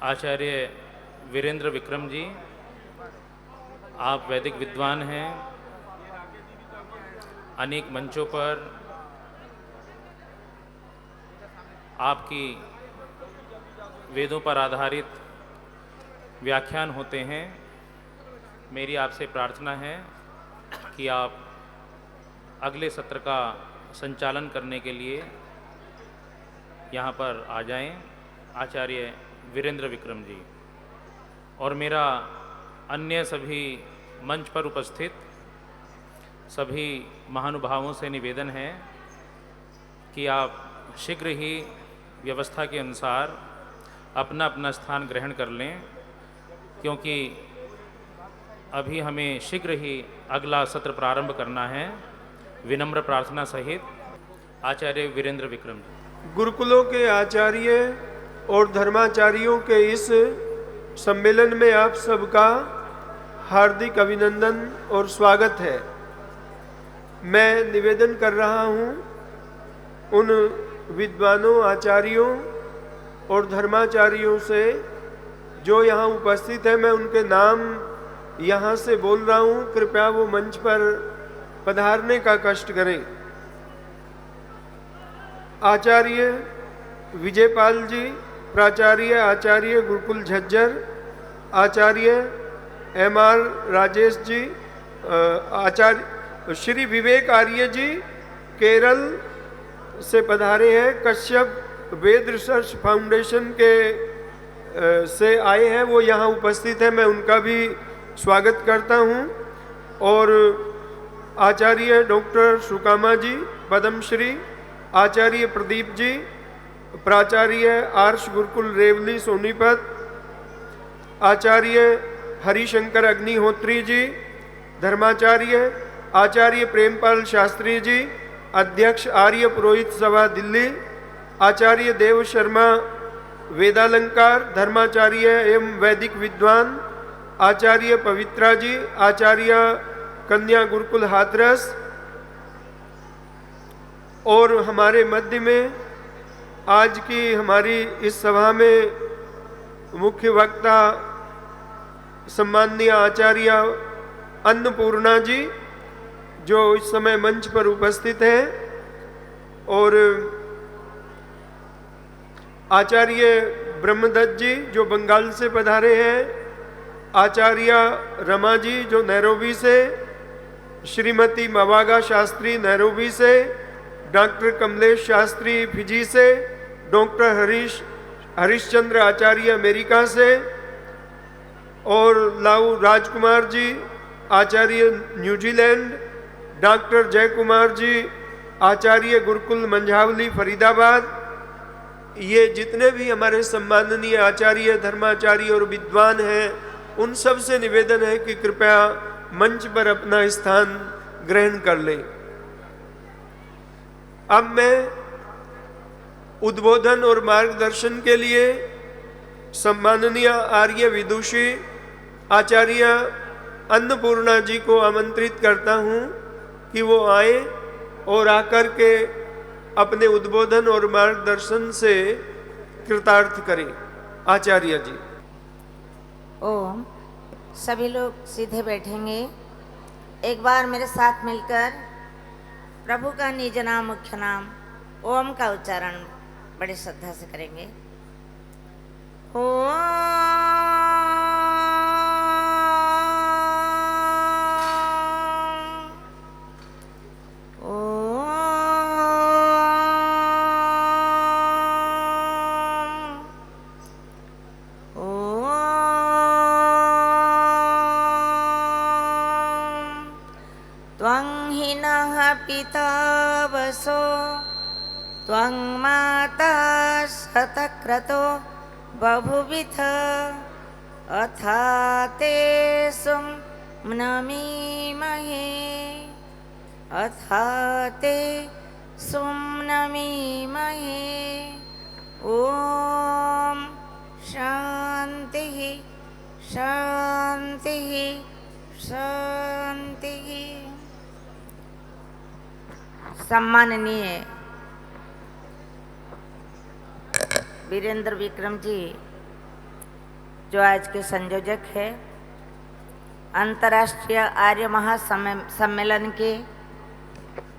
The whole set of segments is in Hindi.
आचार्य वीरेंद्र विक्रम जी, आप वैदिक विद्वान हैं। अनेक मंचों पर आपकी वेदों पर आधारित व्याख्यान होते हैं। मेरी आपसे प्रार्थना है कि आप अगले सत्र का संचालन करने के लिए यहाँ पर आ जाएं। आचार्य वीरेंद्र विक्रम जी और मेरा अन्य सभी मंच पर उपस्थित सभी महानुभावों से निवेदन है कि आप शीघ्र ही व्यवस्था के अनुसार अपना अपना स्थान ग्रहण कर लें, क्योंकि अभी हमें शीघ्र ही अगला सत्र प्रारंभ करना है। विनम्र प्रार्थना सहित आचार्य वीरेंद्र विक्रम जी। गुरुकुलों के आचार्य और धर्माचार्यों के इस सम्मेलन में आप सबका हार्दिक अभिनंदन और स्वागत है। मैं निवेदन कर रहा हूँ उन विद्वानों, आचार्यों और धर्माचार्यों से जो यहाँ उपस्थित है, मैं उनके नाम यहाँ से बोल रहा हूँ, कृपया वो मंच पर पधारने का कष्ट करें। आचार्य विजयपाल जी, प्राचार्य आचार्य गुरुकुल झज्जर, आचार्य एम.आर. राजेश जी, आचार्य श्री विवेक आर्य जी केरल से पधारे हैं। कश्यप वेद रिसर्च फाउंडेशन के से आए हैं, वो यहाँ उपस्थित हैं, मैं उनका भी स्वागत करता हूँ। और आचार्य डॉक्टर सुकामा जी पद्मश्री, आचार्य प्रदीप जी, प्राचार्य आर्ष गुरुकुल रेवली सोनीपत, आचार्य हरिशंकर अग्निहोत्री जी, धर्माचार्य आचार्य प्रेमपाल शास्त्री जी, अध्यक्ष आर्य पुरोहित सभा दिल्ली, आचार्य देव शर्मा वेदालंकार, धर्माचार्य एवं वैदिक विद्वान, आचार्य पवित्रा जी, आचार्य कन्या गुरुकुल हाथरस। और हमारे मध्य में आज की हमारी इस सभा में मुख्य वक्ता सम्माननीय आचार्य अन्नपूर्णा जी, जो इस समय मंच पर उपस्थित हैं, और आचार्य ब्रह्मदत्त जी जो बंगाल से पधारे हैं, आचार्य रमा जी जो नैरोबी से, श्रीमती मवागा शास्त्री नैरोबी से, डॉक्टर कमलेश शास्त्री फिजी से, डॉक्टर हरिश्चंद्र आचार्य अमेरिका से, और लाऊ राजकुमार जी आचार्य न्यूजीलैंड, डॉक्टर जय कुमार जी आचार्य गुरुकुल मंझावली फरीदाबाद। ये जितने भी हमारे सम्माननीय आचार्य, धर्माचार्य और विद्वान हैं, उन सब से निवेदन है कि कृपया मंच पर अपना स्थान ग्रहण कर लें। अब मैं उद्बोधन और मार्गदर्शन के लिए सम्माननीय आर्य विदुषी आचार्य अन्नपूर्णा जी को आमंत्रित करता हूँ कि वो आए और आकर के अपने उद्बोधन और मार्गदर्शन से कृतार्थ करें। आचार्य जी। ओम। सभी लोग सीधे बैठेंगे। एक बार मेरे साथ मिलकर प्रभु का निज नाम, मुख्य नाम ओम का उच्चारण बड़ी श्रद्धा से करेंगे। ओम। पिता वसो त्वं माता शतक्रतो बभुविथ अथा ते सुम्नमीमहे, अथा ते सुम्नमीमहे। ओम शांति शांति शांति। सम्माननीय वीरेंद्र विक्रम जी जो आज के संयोजक है, अंतर्राष्ट्रीय आर्य महासम्मेलन के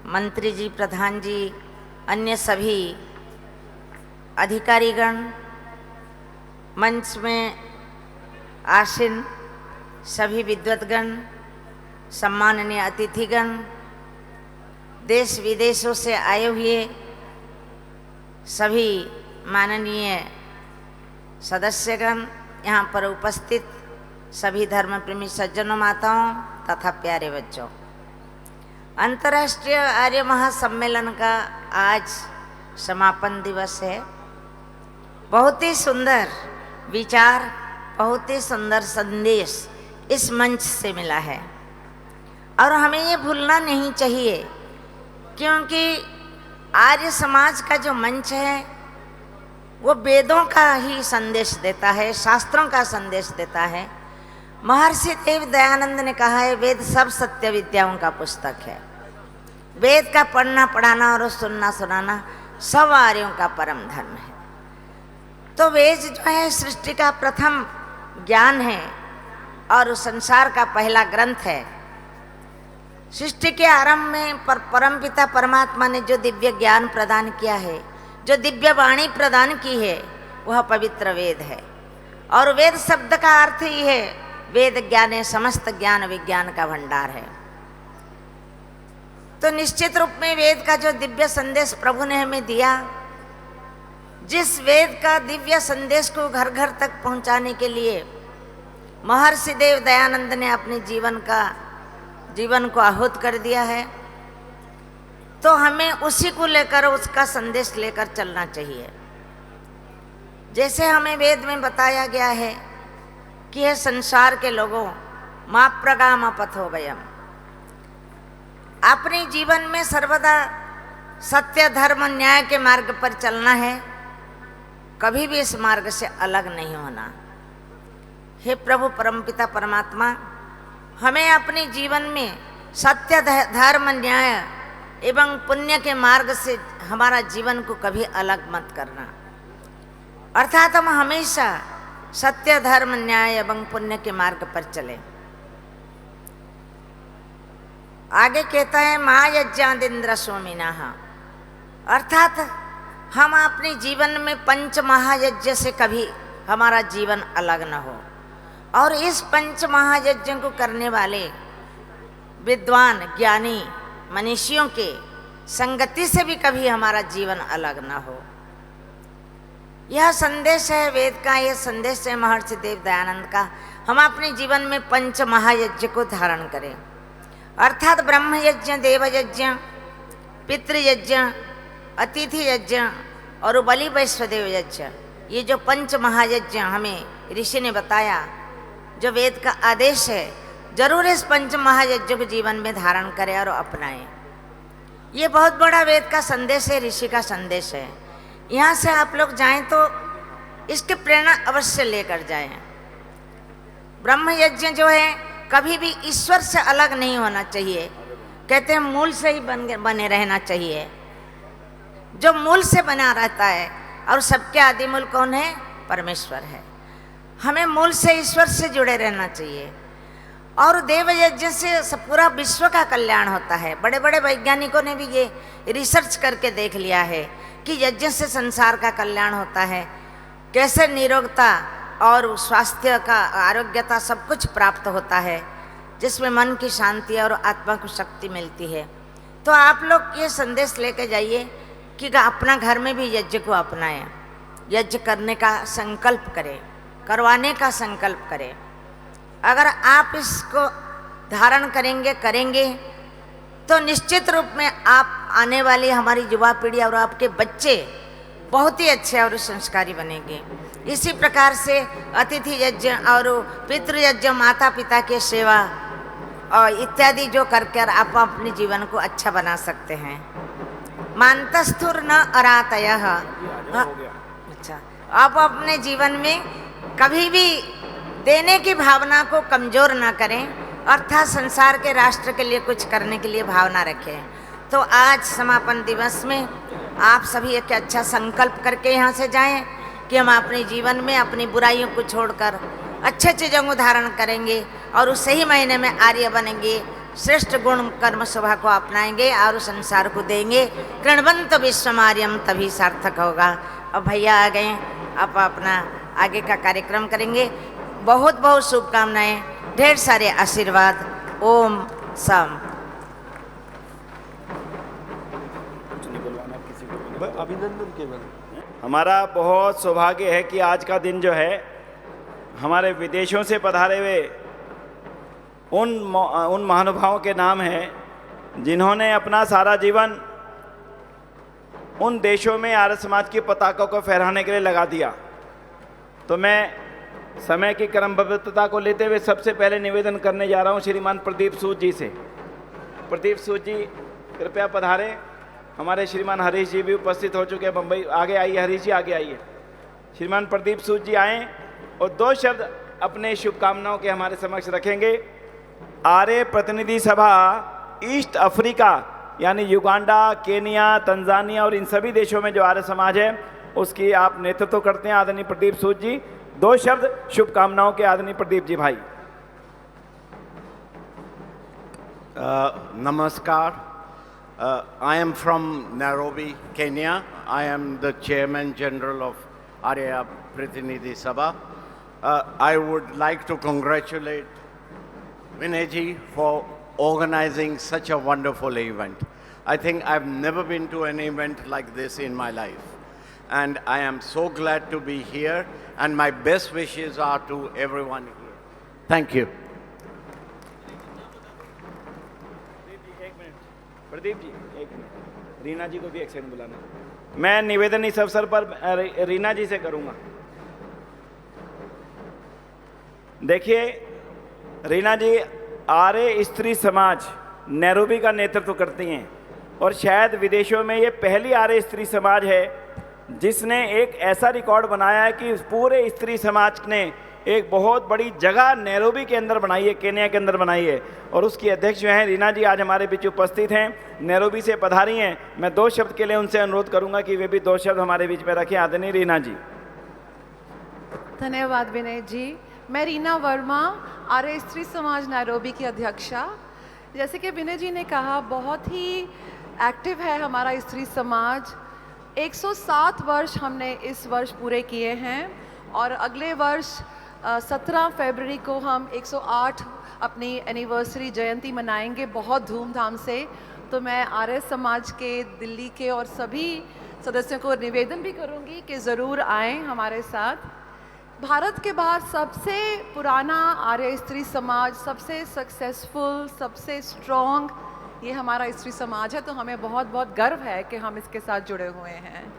मंत्री जी, प्रधान जी, अन्य सभी अधिकारीगण, मंच में आसीन सभी विद्वतगण, सम्माननीय अतिथिगण, देश विदेशों से आए हुए सभी माननीय सदस्यगण, यहाँ पर उपस्थित सभी धर्म प्रेमी सज्जनों, माताओं तथा प्यारे बच्चों, अंतर्राष्ट्रीय आर्य महासम्मेलन का आज समापन दिवस है। बहुत ही सुंदर विचार, बहुत ही सुंदर संदेश इस मंच से मिला है और हमें ये भूलना नहीं चाहिए, क्योंकि आर्य समाज का जो मंच है वो वेदों का ही संदेश देता है, शास्त्रों का संदेश देता है। महर्षि देव दयानंद ने कहा है, वेद सब सत्य विद्याओं का पुस्तक है। वेद का पढ़ना पढ़ाना और सुनना सुनाना सब आर्यों का परम धर्म है। तो वेद जो है सृष्टि का प्रथम ज्ञान है और संसार का पहला ग्रंथ है। सृष्टि के आरंभ में परमपिता परमात्मा ने जो दिव्य ज्ञान प्रदान किया है, जो दिव्य वाणी प्रदान की है, वह पवित्र वेद है। और वेद शब्द का अर्थ ही है, वेद ज्ञाने समस्त ज्ञान विज्ञान का भंडार है। तो निश्चित रूप में वेद का जो दिव्य संदेश प्रभु ने हमें दिया, जिस वेद का दिव्य संदेश को घर घर तक पहुंचाने के लिए महर्षि देव दयानंद ने अपने जीवन को आहूत कर दिया है, तो हमें उसी को लेकर, उसका संदेश लेकर चलना चाहिए। जैसे हमें वेद में बताया गया है कि हे संसार के लोगों, मा प्रगाम पथो वयम, अपने जीवन में सर्वदा सत्य धर्म न्याय के मार्ग पर चलना है, कभी भी इस मार्ग से अलग नहीं होना। हे प्रभु परमपिता परमात्मा, हमें अपने जीवन में सत्य धर्म न्याय एवं पुण्य के मार्ग से हमारा जीवन को कभी अलग मत करना, अर्थात हम हमेशा सत्य धर्म न्याय एवं पुण्य के मार्ग पर चले। आगे कहता है, महायज्ञादिंद्र सोमिनाः, अर्थात हम अपने जीवन में पंच महायज्ञ से कभी हमारा जीवन अलग न हो, और इस पंच महायज्ञ को करने वाले विद्वान ज्ञानी मनीषियों के संगति से भी कभी हमारा जीवन अलग न हो। यह संदेश है वेद का, यह संदेश है महर्षि देव दयानंद का। हम अपने जीवन में पंच महायज्ञ को धारण करें, अर्थात ब्रह्म यज्ञ, देव यज्ञ, पितृयज्ञ, अतिथि यज्ञ और बलि वैश्वदेव यज्ञ, ये जो पंच महायज्ञ हमें ऋषि ने बताया, जो वेद का आदेश है, जरूर इस पंच महायज्ञ को जीवन में धारण करें और अपनाएं। ये बहुत बड़ा वेद का संदेश है, ऋषि का संदेश है। यहाँ से आप लोग जाएं तो इसकी प्रेरणा अवश्य लेकर जाएं। ब्रह्म यज्ञ जो है कभी भी ईश्वर से अलग नहीं होना चाहिए, कहते हैं मूल से ही बने रहना चाहिए। जो मूल से बना रहता है, और सबके आदि मूल कौन है? परमेश्वर है। हमें मूल से ईश्वर से जुड़े रहना चाहिए। और देव यज्ञ से पूरा विश्व का कल्याण होता है। बड़े बड़े वैज्ञानिकों ने भी ये रिसर्च करके देख लिया है कि यज्ञ से संसार का कल्याण होता है, कैसे निरोगता और स्वास्थ्य का, आरोग्यता सब कुछ प्राप्त होता है, जिसमें मन की शांति और आत्मा को शक्ति मिलती है। तो आप लोग ये संदेश लेके जाइए कि अपना घर में भी यज्ञ को अपनाएं, यज्ञ करने का संकल्प करें, करवाने का संकल्प करें। अगर आप इसको धारण करेंगे तो निश्चित रूप में आप आने वाली हमारी युवा पीढ़ी और आपके बच्चे बहुत ही अच्छे और संस्कारी बनेंगे। इसी प्रकार से अतिथि यज्ञ और पितृयज्ञ, माता पिता की सेवा और इत्यादि जो करके आप अपने जीवन को अच्छा बना सकते हैं। मानतस्थुर न अरातयः, अच्छा, आप अपने जीवन में कभी भी देने की भावना को कमजोर ना करें, अर्थात संसार के, राष्ट्र के लिए कुछ करने के लिए भावना रखें। तो आज समापन दिवस में आप सभी एक अच्छा संकल्प करके यहाँ से जाएं कि हम अपने जीवन में अपनी बुराइयों को छोड़कर अच्छे चीज़ों को धारण करेंगे और उस सही महीने में आर्य बनेंगे, श्रेष्ठ गुण कर्म शोभा को अपनाएंगे और उस संसार को देंगे। कृणवंत विश्वमार्यम, तभी सार्थक होगा। अब भैया आ गए, आप अपना आगे का कार्यक्रम करेंगे। बहुत बहुत शुभकामनाएं, ढेर सारे आशीर्वाद। ओम सम। अभिनंदन केवल। हमारा बहुत सौभाग्य है कि आज का दिन जो है हमारे विदेशों से पधारे हुए उन महानुभावों के नाम है जिन्होंने अपना सारा जीवन उन देशों में आर्य समाज की पताका को फहराने के लिए लगा दिया। तो मैं समय की क्रमबद्धता को लेते हुए सबसे पहले निवेदन करने जा रहा हूं श्रीमान प्रदीप सूद जी से। प्रदीप सूद जी कृपया पधारें। हमारे श्रीमान हरीश जी भी उपस्थित हो चुके हैं बम्बई। आगे आइए हरीश जी, आगे आइए। श्रीमान प्रदीप सूद जी आएँ और 2 शब्द अपने शुभकामनाओं के हमारे समक्ष रखेंगे। आर्य प्रतिनिधि सभा ईस्ट अफ्रीका यानी युगांडा, केनिया, तंजानिया और इन सभी देशों में जो आर्य समाज है उसकी आप नेतृत्व करते हैं आदरणीय प्रदीप सूद जी। 2 शब्द शुभकामनाओं के आदरणीय प्रदीप जी भाई। Namaskar. I am from Nairobi, Kenya. I am the Chairman General of Arya Pratinidhi Sabha. I would like to congratulate Vinay ji for organizing such a wonderful event. I think I've never been to an event like this in my life. And I am so glad to be here, and my best wishes are to everyone here. Thank you. Pradeep ji एक मिनट, रीना जी को भी एक सेकंड बुलाना। मैं निवेदन इस अवसर पर रीना जी से करूंगा। देखिए रीना जी आर्य स्त्री समाज नैरोबी का नेतृत्व करती हैं और शायद विदेशों में ये पहली आर्य स्त्री समाज है जिसने एक ऐसा रिकॉर्ड बनाया है कि पूरे स्त्री समाज ने एक बहुत बड़ी जगह नैरोबी के अंदर बनाई है, केन्या के अंदर बनाई है। और उसकी अध्यक्ष जो हैं रीना जी आज हमारे बीच उपस्थित हैं, नैरोबी से पधारी हैं। मैं 2 शब्द के लिए उनसे अनुरोध करूंगा कि वे भी 2 शब्द हमारे बीच में रखें। आदरणीय रीना जी। धन्यवाद विनय जी। मैं रीना वर्मा, आर्य स्त्री समाज नैरोबी की अध्यक्षा। जैसे कि विनय जी ने कहा, बहुत ही एक्टिव है हमारा स्त्री समाज। 107 वर्ष हमने इस वर्ष पूरे किए हैं और अगले वर्ष 17 फरवरी को हम 108 अपनी एनिवर्सरी जयंती मनाएंगे बहुत धूमधाम से। तो मैं आर्य समाज के दिल्ली के और सभी सदस्यों को निवेदन भी करूंगी कि ज़रूर आएँ हमारे साथ। भारत के बाहर सबसे पुराना आर्य स्त्री समाज, सबसे सक्सेसफुल, सबसे स्ट्रॉन्ग ये हमारा स्त्री समाज है। तो हमें बहुत बहुत गर्व है कि हम इसके साथ जुड़े हुए हैं।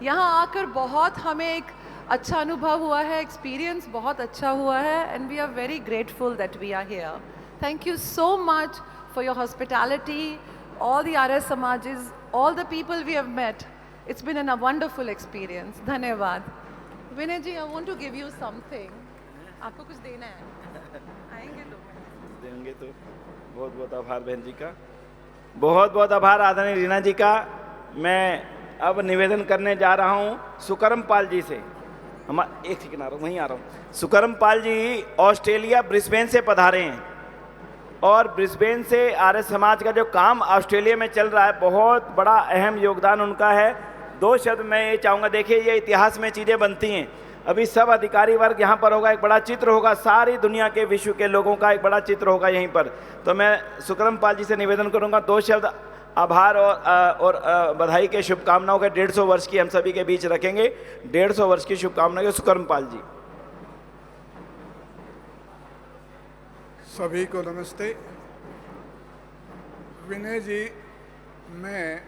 यहाँ आकर बहुत हमें एक अच्छा अनुभव हुआ है, एक्सपीरियंस बहुत अच्छा हुआ है, and we are very grateful that we are here. Thank you so much for your hospitality, all the Arya Samajes, all the people we have met. It's been a wonderful experience. धन्यवाद। Vinay ji, I want to give you something. आपको कुछ देना है? आएंगे तो देंगे। तो बहुत बहुत आभार बहन जी का, बहुत बहुत आभार आदरणीय रीना जी का। मैं अब निवेदन करने जा रहा हूँ सुकरम पाल जी से। हम एक सेकंड आ रहा हूँ, वहीं आ रहा हूँ। सुकरम पाल जी ऑस्ट्रेलिया ब्रिस्बेन से पधारे हैं और ब्रिस्बेन से आर्य समाज का जो काम ऑस्ट्रेलिया में चल रहा है बहुत बड़ा अहम योगदान उनका है। 2 शब्द मैं ये चाहूँगा। देखिए ये इतिहास में चीज़ें बनती हैं। अभी सब अधिकारी वर्ग यहाँ पर होगा, एक बड़ा चित्र होगा, सारी दुनिया के विश्व के लोगों का एक बड़ा चित्र होगा यहीं पर। तो मैं सुकरम पाल जी से निवेदन करूँगा 2 शब्द आभार और बधाई के शुभकामनाओं के 150 वर्ष की हम सभी के बीच रखेंगे। 150 वर्ष की शुभकामनाएं के सुकरम पाल जी। सभी को नमस्ते। विनय जी, मैं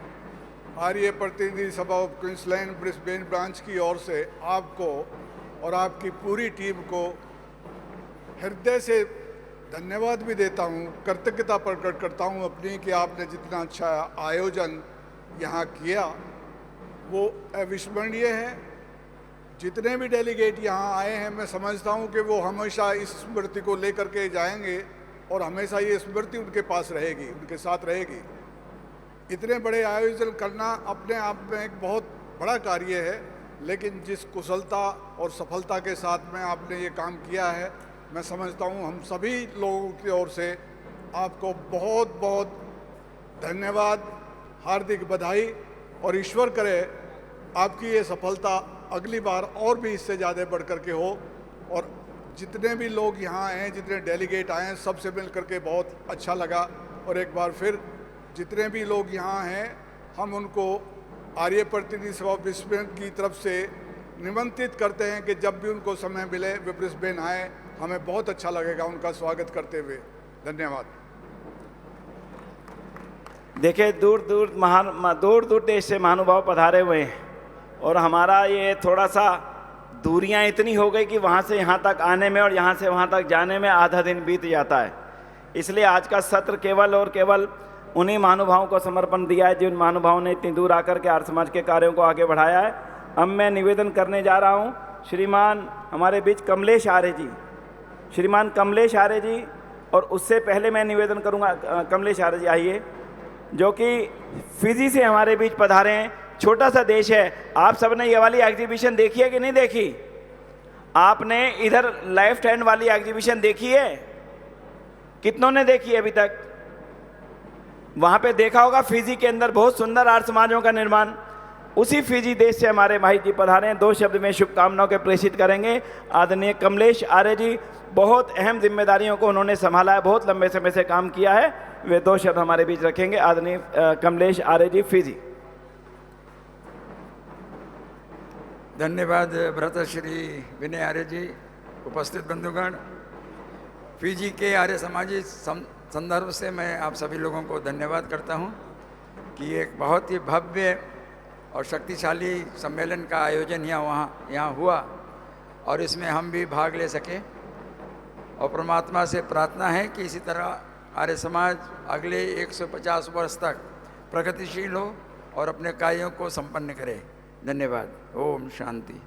आर्य प्रतिनिधि सभा ऑफ क्वींसलैंड ब्रिस्बेन ब्रांच की ओर से आपको और आपकी पूरी टीम को हृदय से धन्यवाद भी देता हूँ, कृतज्ञता प्रकट करता हूँ अपनी कि आपने जितना अच्छा आयोजन यहाँ किया वो अविस्मरणीय है। जितने भी डेलीगेट यहाँ आए हैं, मैं समझता हूँ कि वो हमेशा इस स्मृति को लेकर के जाएंगे और हमेशा ये स्मृति उनके पास रहेगी, उनके साथ रहेगी। इतने बड़े आयोजन करना अपने आप में एक बहुत बड़ा कार्य है लेकिन जिस कुशलता और सफलता के साथ में आपने ये काम किया है, मैं समझता हूँ हम सभी लोगों की ओर से आपको बहुत बहुत धन्यवाद, हार्दिक बधाई, और ईश्वर करे आपकी ये सफलता अगली बार और भी इससे ज़्यादा बढ़ कर के हो। और जितने भी लोग यहाँ आए हैं, जितने डेलीगेट आए हैं, सबसे मिल करके बहुत अच्छा लगा। और एक बार फिर जितने भी लोग यहाँ हैं, हम उनको आर्य प्रतिनिधि सभा ब्रिस्बेन की तरफ से निमंत्रित करते हैं कि जब भी उनको समय मिले वे ब्रिस्बेन आए, हमें बहुत अच्छा लगेगा उनका स्वागत करते हुए। धन्यवाद। देखिए, दूर दूर देश से महानुभाव पधारे हुए हैं, और हमारा ये थोड़ा सा दूरियां इतनी हो गई कि वहाँ से यहाँ तक आने में और यहाँ से वहाँ तक जाने में आधा दिन बीत जाता है। इसलिए आज का सत्र केवल और केवल उन्हीं महानुभावों को समर्पण दिया है जिन महानुभावों ने इतनी दूर आकर के आर्य समाज के कार्यों को आगे बढ़ाया है। अब मैं निवेदन करने जा रहा हूँ श्रीमान हमारे बीच कमलेश आर्य जी, श्रीमान कमलेश आर्य जी, और उससे पहले मैं निवेदन करूँगा कमलेश आर्य जी आइए, जो कि फिजी से हमारे बीच पधारे हैं। छोटा सा देश है। आप सबने ये वाली एग्जीबिशन देखी है कि नहीं देखी? आपने इधर लेफ्ट हैंड वाली एग्जीबिशन देखी है? कितनों ने देखी है अभी तक? वहाँ पे देखा होगा फिजी के अंदर बहुत सुंदर आर्य समाजों का निर्माण। उसी फिजी देश से हमारे भाई जी पधारे हैं। 2 शब्द में शुभकामनाओं के प्रेषित करेंगे। आदरणीय कमलेश आर्य जी, बहुत अहम जिम्मेदारियों को उन्होंने संभाला है, बहुत लंबे समय से काम किया है। वे 2 शब्द हमारे बीच रखेंगे। आदरणीय कमलेश आर्य जी, फिजी। धन्यवाद भ्राताश्री विनय आर्य जी, उपस्थित बंधुगण। फिजी के आर्य समाजी संदर्भ से मैं आप सभी लोगों को धन्यवाद करता हूं कि एक बहुत ही भव्य और शक्तिशाली सम्मेलन का आयोजन यहाँ हुआ और इसमें हम भी भाग ले सके। और परमात्मा से प्रार्थना है कि इसी तरह आर्य समाज अगले 150 वर्ष तक प्रगतिशील हो और अपने कार्यों को संपन्न करे। धन्यवाद। ओम शांति।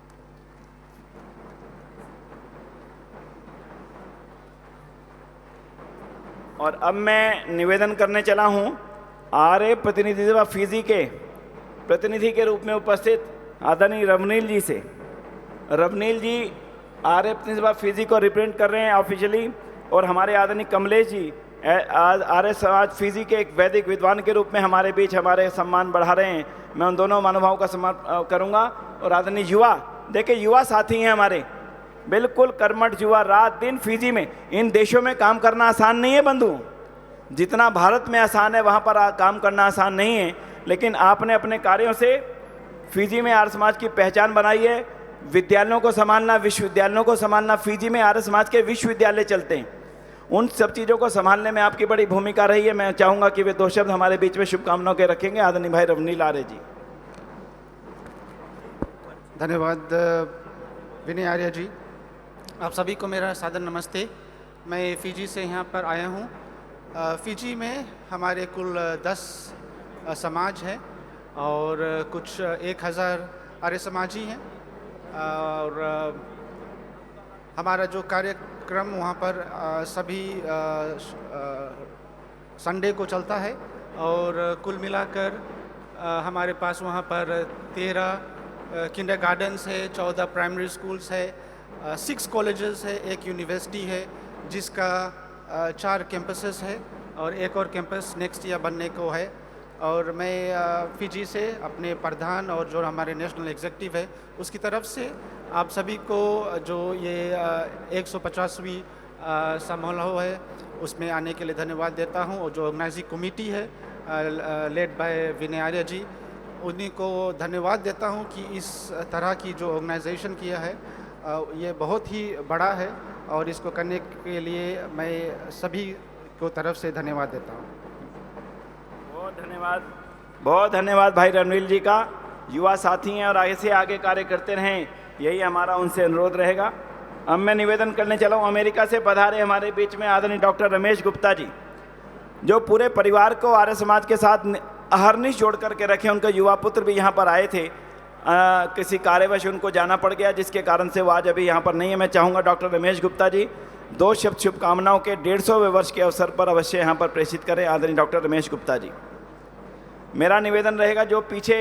और अब मैं निवेदन करने चला हूं आर्य प्रतिनिधि सभा फिजी के प्रतिनिधि के रूप में उपस्थित आदरणीय रवनील जी से। रवनील जी आर्य प्रतिनिधि सभा फिजी को रिप्रेजेंट कर रहे हैं ऑफिशियली, और हमारे आदरणीय कमलेश जी आर्य समाज फिजी के एक वैदिक विद्वान के रूप में हमारे बीच हमारे सम्मान बढ़ा रहे हैं। मैं उन दोनों महानुभावों का सम्मान करूंगा। और आदरणीय युवा, देखिए युवा साथी हैं हमारे, बिल्कुल कर्मठ युवा, रात दिन फिजी में। इन देशों में काम करना आसान नहीं है बंधु, जितना भारत में आसान है वहाँ पर काम करना आसान नहीं है। लेकिन आपने अपने कार्यों से फिजी में आर्य समाज की पहचान बनाई है। विद्यालयों को संभालना, विश्वविद्यालयों को संभालना, फिजी में आर्य समाज के विश्वविद्यालय चलते हैं, उन सब चीज़ों को संभालने में आपकी बड़ी भूमिका रही है। मैं चाहूँगा कि वे 2 शब्द हमारे बीच में शुभकामनाओं के रखेंगे। आदरणीय भाई रवनील आर्य जी। धन्यवाद विनय आर्य जी। आप सभी को मेरा सादर नमस्ते। मैं फिजी से यहाँ पर आया हूँ। फिजी में हमारे कुल 10 समाज हैं और कुछ 1000 आर्य समाजी हैं। और हमारा जो कार्यक्रम वहाँ पर सभी संडे को चलता है, और कुल मिलाकर हमारे पास वहाँ पर 13 किंडरगार्टन्स है, 14 प्राइमरी स्कूल्स है, 6 कॉलेजेस है, 1 यूनिवर्सिटी है जिसका 4 कैंपसेस है, और एक और कैंपस नेक्स्ट ईयर बनने को है। और मैं फिजी से अपने प्रधान और जो हमारे नेशनल एग्जीक्यूटिव है उसकी तरफ से आप सभी को जो ये 150वीं समारोह है उसमें आने के लिए धन्यवाद देता हूं। और जो ऑर्गेनाइजिंग कमेटी है लेड बाय विनय आर्य जी, उन्हीं को धन्यवाद देता हूं कि इस तरह की जो ऑर्गेनाइजेशन किया है ये बहुत ही बड़ा है, और इसको करने के लिए मैं सभी को तरफ से धन्यवाद देता हूं। बहुत धन्यवाद भाई रवनील जी का। युवा साथी हैं और ऐसे आगे कार्य करते रहें, यही हमारा उनसे अनुरोध रहेगा। अब मैं निवेदन करने चला हूँ अमेरिका से पधारे हमारे बीच में आदरणीय डॉक्टर रमेश गुप्ता जी, जो पूरे परिवार को आर्य समाज के साथ अहर्निश जोड़ करके रखे। उनके युवा पुत्र भी यहाँ पर आए थे, किसी कार्यवश उनको जाना पड़ गया जिसके कारण से वो आज अभी यहाँ पर नहीं है। मैं चाहूँगा डॉक्टर रमेश गुप्ता जी 2 शब्द शुभकामनाओं के 150वें वर्ष के अवसर पर अवश्य यहाँ पर प्रेषित करें। आदरणीय डॉक्टर रमेश गुप्ता जी। मेरा निवेदन रहेगा, जो पीछे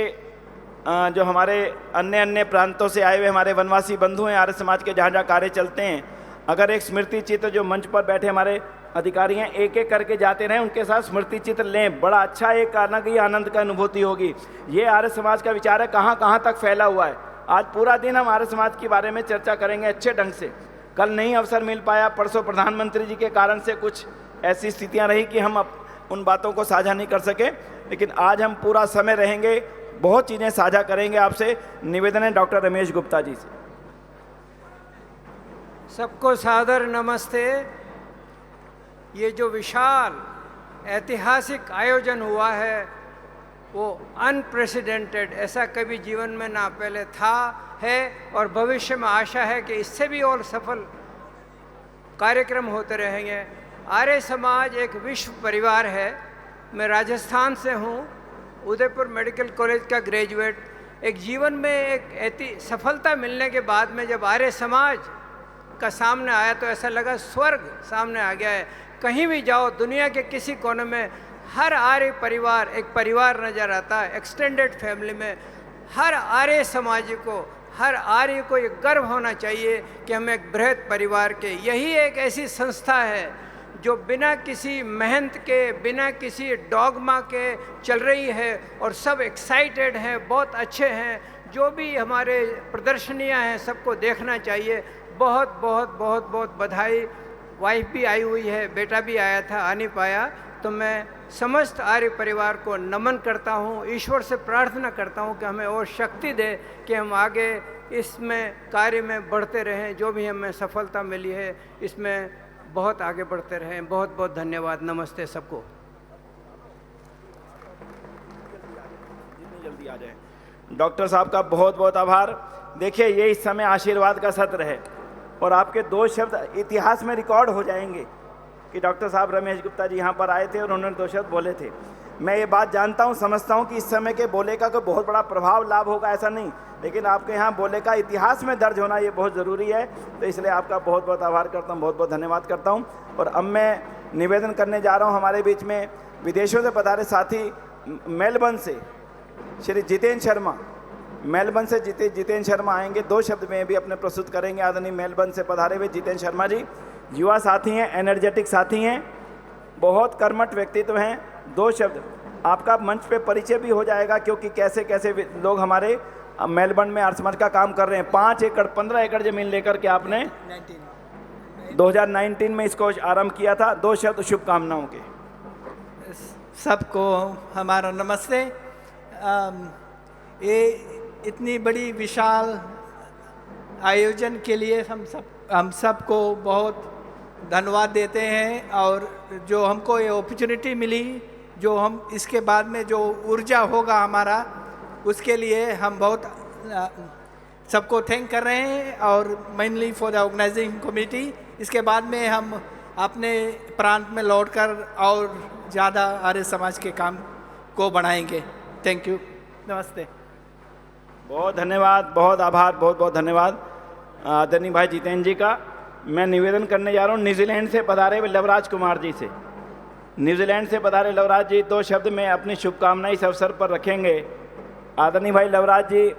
जो हमारे अन्य अन्य प्रांतों से आए हुए हमारे वनवासी बंधु हैं, आर्य समाज के जहाँ जहाँ कार्य चलते हैं, अगर एक स्मृति चित्र जो मंच पर बैठे हमारे अधिकारी हैं एक एक करके जाते रहें, उनके साथ स्मृति चित्र लें, बड़ा अच्छा एक कारण की आनंद का अनुभूति होगी। ये आर्य समाज का विचार है, कहाँ कहाँ तक फैला हुआ है। आज पूरा दिन हम आर्य समाज के बारे में चर्चा करेंगे अच्छे ढंग से। कल नहीं अवसर मिल पाया, परसों प्रधानमंत्री जी के कारण से कुछ ऐसी स्थितियाँ रही कि हम उन बातों को साझा नहीं कर सके, लेकिन आज हम पूरा समय रहेंगे, बहुत चीज़ें साझा करेंगे आपसे। निवेदन है डॉक्टर रमेश गुप्ता जी से। सबको सादर नमस्ते। ये जो विशाल ऐतिहासिक आयोजन हुआ है वो अनप्रेसिडेंटेड, ऐसा कभी जीवन में ना पहले था है और भविष्य में आशा है कि इससे भी और सफल कार्यक्रम होते रहेंगे। आर्य समाज एक विश्व परिवार है। मैं राजस्थान से हूँ, उदयपुर मेडिकल कॉलेज का ग्रेजुएट। एक जीवन में एक सफलता मिलने के बाद में जब आर्य समाज का सामने आया तो ऐसा लगा स्वर्ग सामने आ गया है। कहीं भी जाओ दुनिया के किसी कोने में हर आर्य परिवार एक परिवार नज़र आता है। एक्सटेंडेड फैमिली में हर आर्य समाजी को, हर आर्य को ये गर्व होना चाहिए कि हम एक बृहद परिवार के। यही एक ऐसी संस्था है जो बिना किसी मेहनत के, बिना किसी डॉगमा के चल रही है और सब एक्साइटेड हैं, बहुत अच्छे हैं। जो भी हमारे प्रदर्शनियां हैं सबको देखना चाहिए। बहुत बहुत बहुत बहुत बधाई। वाइफ भी आई हुई है, बेटा भी आया था, आ नहीं पाया, तो मैं समस्त आर्य परिवार को नमन करता हूँ। ईश्वर से प्रार्थना करता हूँ कि हमें और शक्ति दे कि हम आगे इसमें कार्य में बढ़ते रहें। जो भी हमें सफलता मिली है इसमें बहुत आगे बढ़ते रहें। बहुत बहुत धन्यवाद। नमस्ते सबको। जितनी जल्दी आ जाए। डॉक्टर साहब का बहुत बहुत आभार। देखिए ये इस समय आशीर्वाद का सत्र है और आपके दो शब्द इतिहास में रिकॉर्ड हो जाएंगे कि डॉक्टर साहब रमेश गुप्ता जी यहाँ पर आए थे और उन्होंने दो शब्द बोले थे। मैं ये बात जानता हूँ, समझता हूँ कि इस समय के बोले का कोई बहुत बड़ा प्रभाव लाभ होगा ऐसा नहीं, लेकिन आपके यहाँ बोले का इतिहास में दर्ज होना ये बहुत ज़रूरी है। तो इसलिए आपका बहुत बहुत आभार करता हूँ, बहुत बहुत धन्यवाद करता हूँ। और अब मैं निवेदन करने जा रहा हूँ, हमारे बीच में विदेशों से पधारे साथी मेलबर्न से श्री जितेंद्र शर्मा, मेलबर्न से जितेंद्र शर्मा आएंगे, दो शब्द में भी अपने प्रस्तुत करेंगे। आदरणीय मेलबर्न से पधारे हुए जितेंद्र शर्मा जी युवा साथी हैं, एनर्जेटिक साथी हैं, बहुत कर्मठ व्यक्तित्व हैं। दो शब्द आपका मंच पे परिचय भी हो जाएगा क्योंकि कैसे कैसे लोग हमारे मेलबर्न में आर्य समाज का काम कर रहे हैं। 5 एकड़ 15 एकड़ ज़मीन लेकर के आपने 2019 में इसको आरंभ किया था। दो शब्द शुभकामनाओं के। सबको हमारा नमस्ते। ये इतनी बड़ी विशाल आयोजन के लिए हम सबको बहुत धन्यवाद देते हैं और जो हमको ये अपॉर्चुनिटी मिली, जो हम इसके बाद में जो ऊर्जा होगा हमारा, उसके लिए हम बहुत सबको थैंक कर रहे हैं और mainly for the organising committee. इसके बाद में हम अपने प्रांत में लौटकर और ज़्यादा आर्य समाज के काम को बढ़ाएंगे। Thank you. नमस्ते। बहुत धन्यवाद, बहुत आभार, बहुत बहुत धन्यवाद आदरणीय भाई जितेंद्र जी का। मैं निवेदन करने जा रहा हूँ न्यूजीलैंड से पधारे हुए लवराज कुमार जी से। न्यूजीलैंड से पधारे लवराज जी दो शब्द में अपनी शुभकामनाएं इस अवसर पर रखेंगे। आदरणीय भाई लवराज जी,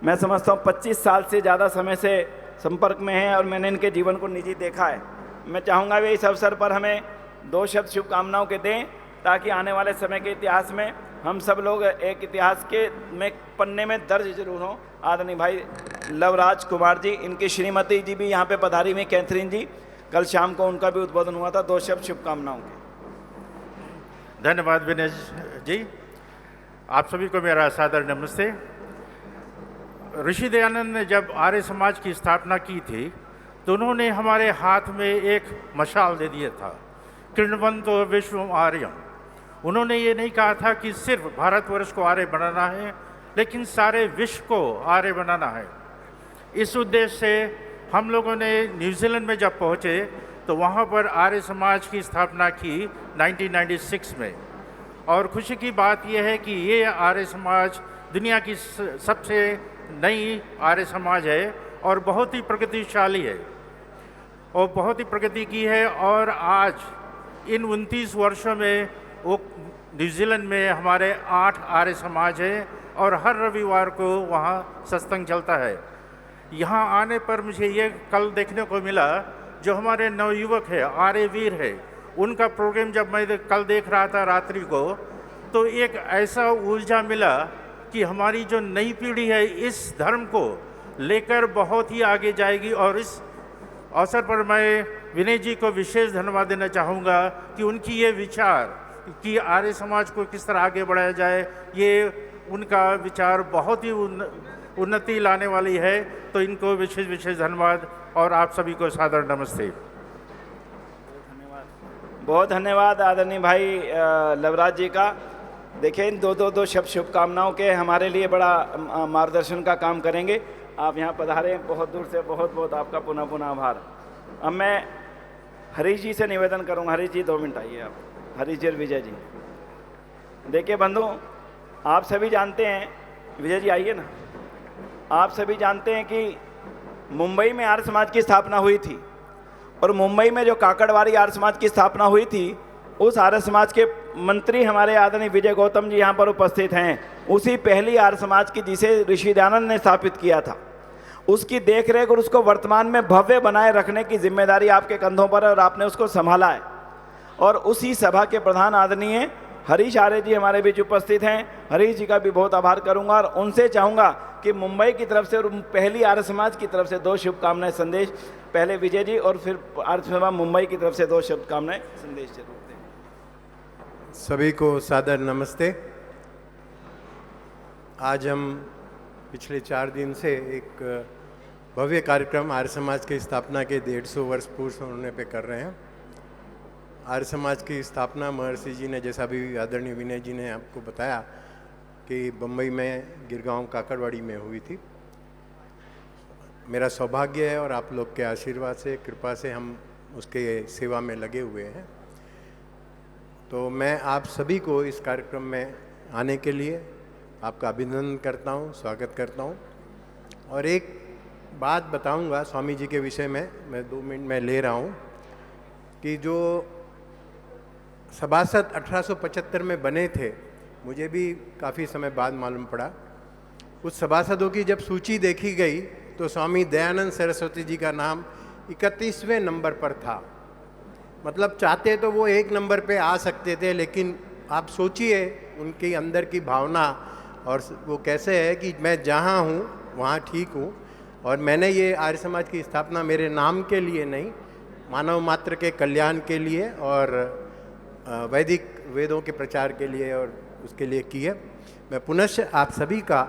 मैं समझता हूँ 25 साल से ज़्यादा समय से संपर्क में हैं और मैंने इनके जीवन को निजी देखा है। मैं चाहूँगा वे इस अवसर पर हमें दो शब्द शुभकामनाओं के दें ताकि आने वाले समय के इतिहास में हम सब लोग एक इतिहास के में पन्ने में दर्ज जरूर हों। आदरणीय भाई लवराज कुमार जी, इनकी श्रीमती जी भी यहाँ पे पधारी हुई, कैथरीन जी, कल शाम को उनका भी उद्बोधन हुआ था। दो शब्द शुभकामनाओं के। धन्यवाद विनय जी। आप सभी को मेरा सादर नमस्ते। ऋषि दयानंद ने जब आर्य समाज की स्थापना की थी तो उन्होंने हमारे हाथ में एक मशाल दे दिया था, किरणवंतो विश्वम आर्यम। उन्होंने ये नहीं कहा था कि सिर्फ भारतवर्ष को आर्य बनाना है, लेकिन सारे विश्व को आर्य बनाना है। इस उद्देश्य से हम लोगों ने न्यूजीलैंड में जब पहुँचे तो वहाँ पर आर्य समाज की स्थापना की 1996 में। और खुशी की बात यह है कि ये आर्य समाज दुनिया की सबसे नई आर्य समाज है और बहुत ही प्रगतिशाली है और बहुत ही प्रगति की है। और आज इन 29 वर्षों में वो न्यूजीलैंड में हमारे 8 आर्य समाज है और हर रविवार को वहाँ सत्संग चलता है। यहाँ आने पर मुझे ये कल देखने को मिला, जो हमारे नवयुवक है, आर्य वीर है, उनका प्रोग्राम जब मैं कल देख रहा था रात्रि को, तो एक ऐसा ऊर्जा मिला कि हमारी जो नई पीढ़ी है इस धर्म को लेकर बहुत ही आगे जाएगी। और इस अवसर पर मैं विनय जी को विशेष धन्यवाद देना चाहूँगा कि उनकी ये विचार कि आर्य समाज को किस तरह आगे बढ़ाया जाए, ये उनका विचार बहुत ही उन्नति लाने वाली है। तो इनको विशेष धन्यवाद और आप सभी को सादर नमस्ते। बहुत धन्यवाद आदरणीय भाई लवराज जी का। देखिए, इन दो शब्द शुभकामनाओं के हमारे लिए बड़ा मार्गदर्शन का काम करेंगे। आप यहाँ पधारे, बहुत दूर से, बहुत बहुत आपका पुनः आभार। अब मैं हरीश जी से निवेदन करूँगा। हरीश जी 2 मिनट आइए आप। हरीश जी और विजय जी। देखिए बंधु, आप सभी जानते हैं, विजय जी आइए ना, आप सभी जानते हैं कि मुंबई में आर्य समाज की स्थापना हुई थी और मुंबई में जो काकड़वाड़ी आर्य समाज की स्थापना हुई थी, उस आर्य समाज के मंत्री हमारे आदरणीय विजय गौतम जी यहाँ पर उपस्थित हैं। उसी पहली आर्य समाज की जिसे ऋषि दयानंद ने स्थापित किया था, उसकी देखरेख और उसको वर्तमान में भव्य बनाए रखने की जिम्मेदारी आपके कंधों पर है और आपने उसको संभाला है। और उसी सभा के प्रधान आदरणीय हरीश आर्य जी हमारे बीच उपस्थित हैं। हरीश जी का भी बहुत आभार करूंगा और उनसे चाहूँगा कि मुंबई की तरफ से और पहली आर्य समाज की तरफ से 2 शुभकामनाएं संदेश, पहले विजय जी और फिर आर्य समाज मुंबई की तरफ से 2 शुभकामनाएं संदेश जरूर दें। सभी को सादर नमस्ते। आज हम पिछले 4 दिन से एक भव्य कार्यक्रम आर्य समाज की स्थापना के 150 वर्ष पूर्ण होने पे कर रहे हैं। आर्य समाज की स्थापना महर्षि जी ने, जैसा भी आदरणीय विनय जी ने आपको बताया, कि बम्बई में गिरगांव काकड़वाड़ी में हुई थी। मेरा सौभाग्य है और आप लोग के आशीर्वाद से, कृपा से हम उसके सेवा में लगे हुए हैं। तो मैं आप सभी को इस कार्यक्रम में आने के लिए आपका अभिनंदन करता हूं, स्वागत करता हूं। और एक बात बताऊंगा स्वामी जी के विषय में, मैं 2 मिनट में ले रहा हूं, कि जो सभासद 1875 में बने थे, मुझे भी काफ़ी समय बाद मालूम पड़ा। उस सभासदों की जब सूची देखी गई तो स्वामी दयानंद सरस्वती जी का नाम 31वें नंबर पर था। मतलब चाहते तो वो 1 नंबर पे आ सकते थे, लेकिन आप सोचिए उनके अंदर की भावना, और वो कैसे है कि मैं जहाँ हूँ वहाँ ठीक हूँ, और मैंने ये आर्य समाज की स्थापना मेरे नाम के लिए नहीं, मानव मात्र के कल्याण के लिए और वैदिक वेदों के प्रचार के लिए और उसके लिए की है। मैं पुनश्च आप सभी का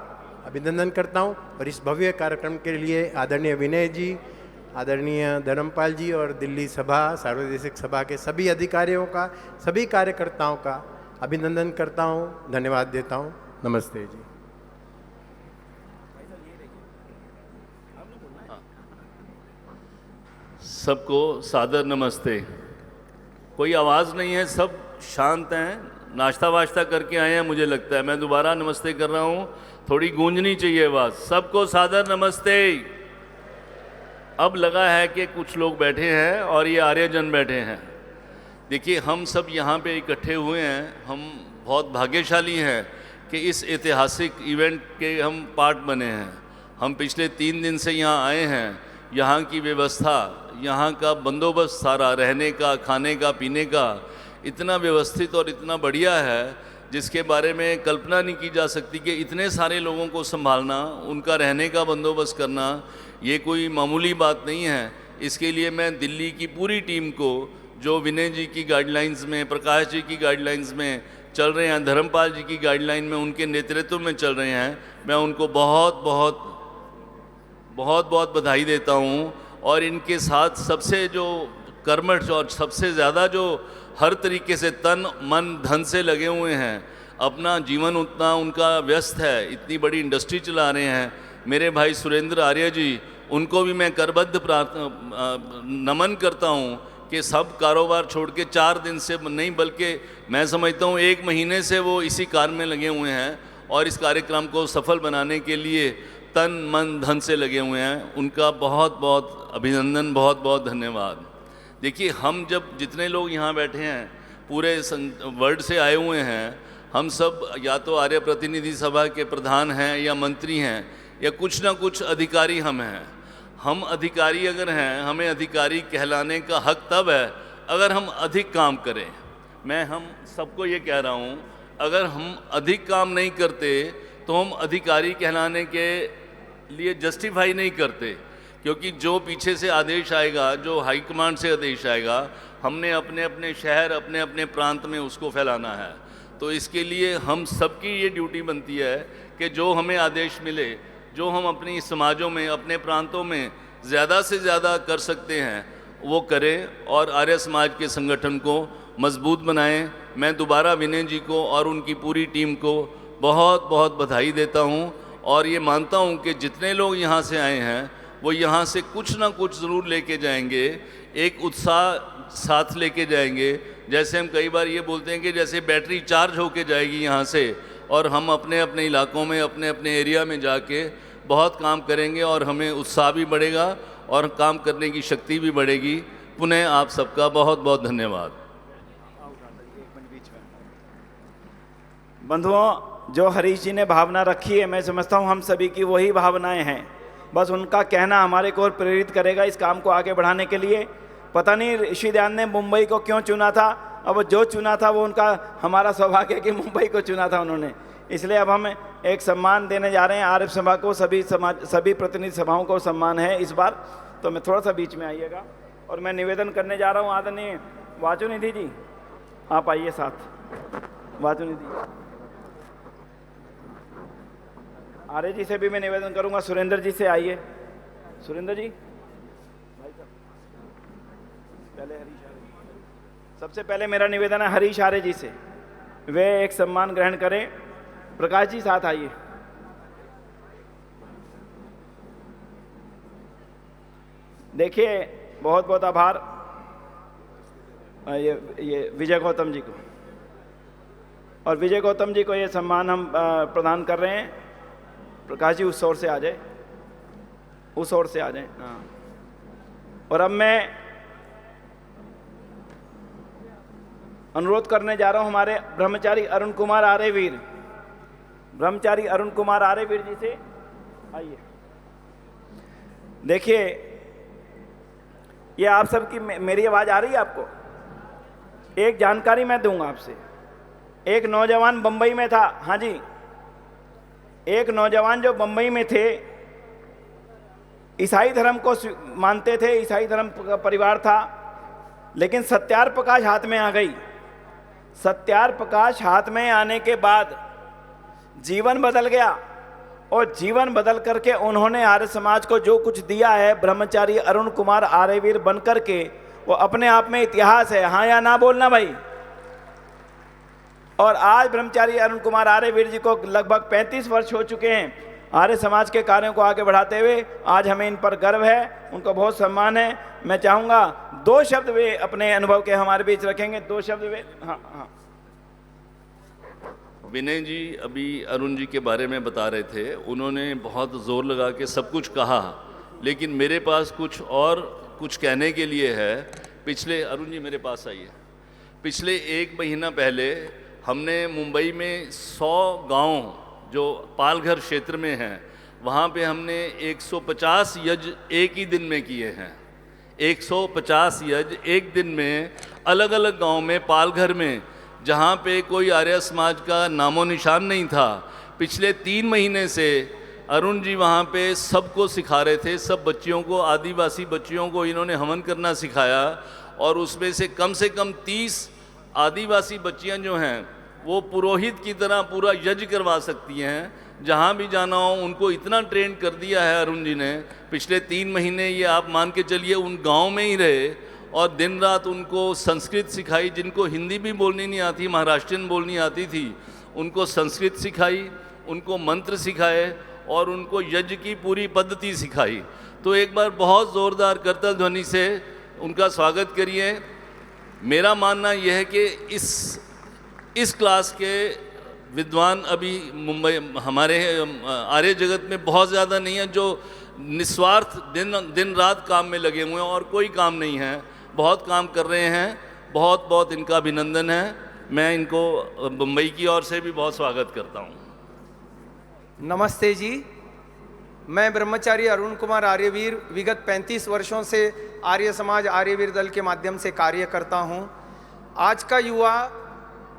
अभिनंदन करता हूँ और इस भव्य कार्यक्रम के लिए आदरणीय विनय जी, आदरणीय धर्मपाल जी और दिल्ली सभा, सार्वदेशिक सभा के सभी अधिकारियों का, सभी कार्यकर्ताओं का अभिनंदन करता हूँ, धन्यवाद देता हूँ। नमस्ते जी। सबको सादर नमस्ते। कोई आवाज़ नहीं है, सब शांत हैं, नाश्ता वाश्ता करके आए हैं मुझे लगता है। मैं दोबारा नमस्ते कर रहा हूँ, थोड़ी गूंजनी चाहिए आवाज़। सबको सादर नमस्ते। अब लगा है कि कुछ लोग बैठे हैं और ये आर्यजन बैठे हैं। देखिए, हम सब यहाँ पे इकट्ठे हुए हैं, हम बहुत भाग्यशाली हैं कि इस ऐतिहासिक इवेंट के हम पार्ट बने हैं। हम पिछले 3 दिन से यहाँ आए हैं। यहाँ की व्यवस्था, यहाँ का बंदोबस्त सारा, रहने का, खाने का, पीने का, इतना व्यवस्थित और इतना बढ़िया है जिसके बारे में कल्पना नहीं की जा सकती कि इतने सारे लोगों को संभालना, उनका रहने का बंदोबस्त करना, ये कोई मामूली बात नहीं है। इसके लिए मैं दिल्ली की पूरी टीम को, जो विनय जी की गाइडलाइंस में, प्रकाश जी की गाइडलाइंस में चल रहे हैं, धर्मपाल जी की गाइडलाइन में, उनके नेतृत्व में चल रहे हैं, मैं उनको बहुत बहुत बहुत बहुत बधाई देता हूँ। और इनके साथ सबसे जो कर्मठ और सबसे ज़्यादा जो हर तरीके से तन मन धन से लगे हुए हैं, अपना जीवन उतना उनका व्यस्त है, इतनी बड़ी इंडस्ट्री चला रहे हैं, मेरे भाई सुरेंद्र आर्य जी, उनको भी मैं करबद्ध नमन करता हूँ कि सब कारोबार छोड़ के 4 दिन से नहीं, बल्कि मैं समझता हूँ 1 महीने से वो इसी कार्य में लगे हुए हैं और इस कार्यक्रम को सफल बनाने के लिए तन मन धन से लगे हुए हैं। उनका बहुत बहुत अभिनंदन, बहुत बहुत धन्यवाद। देखिए, हम जब जितने लोग यहाँ बैठे हैं, पूरे वर्ल्ड से आए हुए हैं, हम सब या तो आर्य प्रतिनिधि सभा के प्रधान हैं या मंत्री हैं या कुछ ना कुछ अधिकारी हम हैं। हम अधिकारी अगर हैं, हमें अधिकारी कहलाने का हक तब है अगर हम अधिक काम करें। मैं हम सबको ये कह रहा हूँ, अगर हम अधिक काम नहीं करते तो हम अधिकारी कहलाने के लिए जस्टिफाई नहीं करते, क्योंकि जो पीछे से आदेश आएगा, जो हाई कमांड से आदेश आएगा, हमने अपने अपने शहर, अपने अपने प्रांत में उसको फैलाना है। तो इसके लिए हम सबकी ये ड्यूटी बनती है कि जो हमें आदेश मिले, जो हम अपनी समाजों में, अपने प्रांतों में ज़्यादा से ज़्यादा कर सकते हैं वो करें और आर्य समाज के संगठन को मजबूत बनाएं। मैं दोबारा विनय जी को और उनकी पूरी टीम को बहुत बहुत बधाई देता हूं और ये मानता हूं कि जितने लोग यहाँ से आए हैं वो यहाँ से कुछ ना कुछ ज़रूर लेके जाएंगे, एक उत्साह साथ लेके जाएंगे। जैसे हम कई बार ये बोलते हैं कि जैसे बैटरी चार्ज होके जाएगी यहाँ से, और हम अपने अपने इलाकों में, अपने अपने एरिया में जाके बहुत काम करेंगे और हमें उत्साह भी बढ़ेगा और काम करने की शक्ति भी बढ़ेगी। पुनः आप सबका बहुत बहुत धन्यवाद। बंधुओं, जो हरीश जी ने भावना रखी है, मैं समझता हूँ हम सभी की वही भावनाएं हैं। बस उनका कहना हमारे को और प्रेरित करेगा इस काम को आगे बढ़ाने के लिए। पता नहीं ऋषि दयानंद ने मुंबई को क्यों चुना था, अब जो चुना था वो उनका, हमारा सौभाग्य है कि मुंबई को चुना था उन्होंने। इसलिए अब हम एक सम्मान देने जा रहे हैं आर्य सभा को, सभी प्रतिनिधि सभाओं को सम्मान है इस बार। तो मैं थोड़ा सा बीच में आइएगा और मैं निवेदन करने जा रहा हूँ। आदरणीय वाचुनिधि जी, आप आइए साथ। वाचुनिधि आर्य जी से भी मैं निवेदन करूंगा। सुरेंद्र जी से आइए। सुरेंद्र जी, पहले हरीश आर्य। सबसे पहले मेरा निवेदन है हरीश आर्य जी से, वे एक सम्मान ग्रहण करें। प्रकाश जी साथ आइए। देखिए, बहुत बहुत आभार ये विजय गौतम जी को, और विजय गौतम जी को ये सम्मान हम प्रदान कर रहे हैं। प्रकाश जी उस ओर से आ जाए, उस ओर से आ जाए। हाँ, और अब मैं अनुरोध करने जा रहा हूं हमारे ब्रह्मचारी अरुण कुमार आर्यवीर, ब्रह्मचारी अरुण कुमार आर्यवीर जी से आइए। देखिए, ये आप सबकी मेरी आवाज़ आ रही है आपको? एक जानकारी मैं दूंगा आपसे। एक नौजवान बंबई में था। हाँ जी, एक नौजवान जो बंबई में थे, ईसाई धर्म को मानते थे, ईसाई धर्म का परिवार था, लेकिन सत्यार प्रकाश हाथ में आ गई। सत्यार प्रकाश हाथ में आने के बाद जीवन बदल गया, और जीवन बदल करके उन्होंने आर्य समाज को जो कुछ दिया है, ब्रह्मचारी अरुण कुमार आर्यवीर बन करके, वो अपने आप में इतिहास है। हाँ या ना बोलना भाई। और आज ब्रह्मचारी अरुण कुमार आर्यवीर जी को लगभग 35 वर्ष हो चुके हैं आर्य समाज के कार्यों को आगे बढ़ाते हुए। आज हमें इन पर गर्व है, उनको बहुत सम्मान है। मैं चाहूँगा 2 शब्द वे अपने अनुभव के हमारे बीच रखेंगे। 2 शब्द वे। हाँ हाँ। विनय जी अभी अरुण जी के बारे में बता रहे थे, उन्होंने बहुत ज़ोर लगा के सब कुछ कहा, लेकिन मेरे पास कुछ कहने के लिए है। पिछले, अरुण जी मेरे पास आइए, पिछले 1 महीना पहले हमने मुंबई में 100 गांव जो पालघर क्षेत्र में हैं, वहाँ पे हमने 150 यज्ञ एक ही दिन में किए हैं। 150 यज्ञ एक दिन में अलग अलग गांव में, पालघर में, जहाँ पे कोई आर्य समाज का नामो निशान नहीं था। पिछले 3 महीने से अरुण जी वहाँ पे सबको सिखा रहे थे, सब बच्चियों को, आदिवासी बच्चियों को इन्होंने हवन करना सिखाया, और उसमें से कम 30 आदिवासी बच्चियां जो हैं वो पुरोहित की तरह पूरा यज्ञ करवा सकती हैं। जहाँ भी जाना हो उनको इतना ट्रेन कर दिया है अरुण जी ने। पिछले 3 महीने ये आप मान के चलिए उन गांव में ही रहे और दिन रात उनको संस्कृत सिखाई। जिनको हिंदी भी बोलनी नहीं आती, महाराष्ट्रियन बोलनी आती थी, उनको संस्कृत सिखाई, उनको मंत्र सिखाए और उनको यज्ञ की पूरी पद्धति सिखाई। तो एक बार बहुत ज़ोरदार करतल ध्वनि से उनका स्वागत करिए। मेरा मानना यह है कि इस क्लास के विद्वान अभी मुंबई, हमारे आर्य जगत में बहुत ज़्यादा नहीं है, जो निस्वार्थ दिन रात काम में लगे हुए हैं और कोई काम नहीं है, बहुत काम कर रहे हैं। बहुत बहुत इनका अभिनंदन है। मैं इनको मुंबई की ओर से भी बहुत स्वागत करता हूँ। नमस्ते जी, मैं ब्रह्मचारी अरुण कुमार आर्यवीर विगत 35 वर्षों से आर्य समाज आर्यवीर दल के माध्यम से कार्य करता हूं। आज का युवा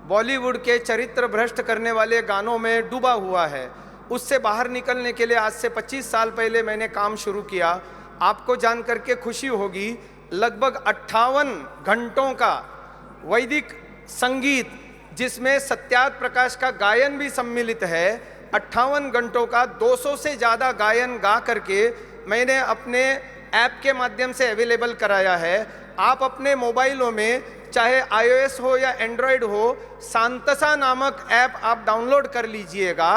बॉलीवुड के चरित्र भ्रष्ट करने वाले गानों में डूबा हुआ है। उससे बाहर निकलने के लिए आज से 25 साल पहले मैंने काम शुरू किया। आपको जान करके खुशी होगी, लगभग 58 घंटों का वैदिक संगीत जिसमें सत्यार्थ प्रकाश का गायन भी सम्मिलित है, 58 घंटों का 200 से ज़्यादा गायन गा करके मैंने अपने ऐप के माध्यम से अवेलेबल कराया है। आप अपने मोबाइलों में चाहे iOS हो या एंड्रॉयड हो, सांतसा नामक ऐप आप डाउनलोड कर लीजिएगा।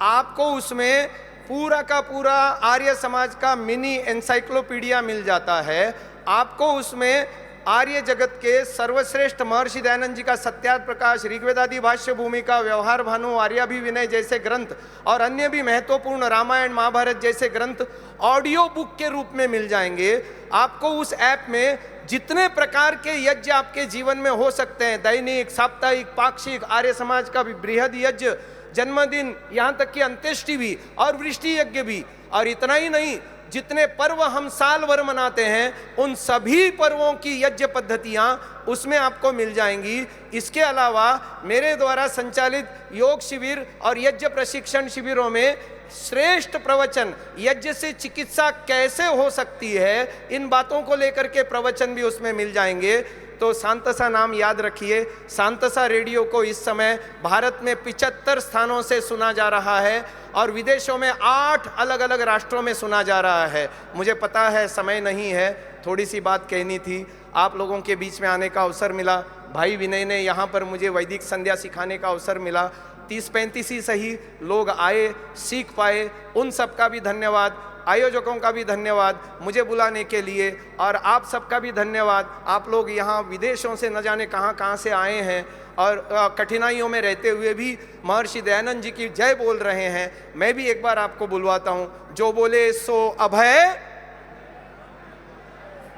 आपको उसमें पूरा का पूरा आर्य समाज का मिनी एनसाइक्लोपीडिया मिल जाता है। आपको उसमें आर्य जगत के सर्वश्रेष्ठ महर्षि दयानंद जी का सत्यार्थ प्रकाश, ऋग्वेदादि भाष्य भूमिका, व्यवहार भानु, आर्याभिविनय जैसे ग्रंथ और अन्य भी महत्वपूर्ण रामायण महाभारत जैसे ग्रंथ ऑडियो बुक के रूप में मिल जाएंगे। आपको उस ऐप में जितने प्रकार के यज्ञ आपके जीवन में हो सकते हैं, दैनिक, साप्ताहिक, पाक्षिक, आर्य समाज का भी बृहद यज्ञ, जन्मदिन, यहाँ तक कि अंत्येष्टि भी और वृष्टि यज्ञ भी, और इतना ही नहीं, जितने पर्व हम साल भर मनाते हैं उन सभी पर्वों की यज्ञ पद्धतियां उसमें आपको मिल जाएंगी। इसके अलावा मेरे द्वारा संचालित योग शिविर और यज्ञ प्रशिक्षण शिविरों में श्रेष्ठ प्रवचन, यज्ञ से चिकित्सा कैसे हो सकती है, इन बातों को लेकर के प्रवचन भी उसमें मिल जाएंगे। तो सांतसा नाम याद रखिए। सांतसा रेडियो को इस समय भारत में 75 स्थानों से सुना जा रहा है और विदेशों में 8 अलग अलग राष्ट्रों में सुना जा रहा है। मुझे पता है समय नहीं है, थोड़ी सी बात कहनी थी, आप लोगों के बीच में आने का अवसर मिला। भाई विनय ने यहाँ पर मुझे वैदिक संध्या सिखाने का अवसर मिला। 30-35 ही सही लोग आए, सीख पाए, उन सब का भी धन्यवाद। आयोजकों का भी धन्यवाद मुझे बुलाने के लिए, और आप सबका भी धन्यवाद। आप लोग यहाँ विदेशों से न जाने कहाँ से आए हैं और कठिनाइयों में रहते हुए भी महर्षि दयानंद जी की जय बोल रहे हैं। मैं भी एक बार आपको बुलवाता हूँ, जो बोले सो अभय।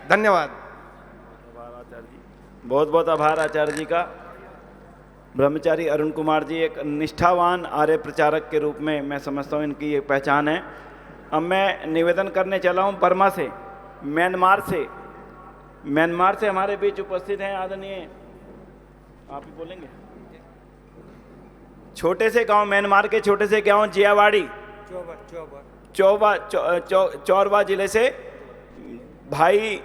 धन्यवाद। बहुत बहुत आभार आचार्य जी का। ब्रह्मचारी अरुण कुमार जी एक निष्ठावान आर्य प्रचारक के रूप में मैं समझता हूँ इनकी एक पहचान है। अब मैं निवेदन करने चला हूँ बर्मा से, म्यांमार से हमारे बीच उपस्थित हैं आदरणीय, आप ही बोलेंगे, छोटे से गांव, म्यांमार के छोटे से गांव जियावाड़ी, चौरवा जिले से भाई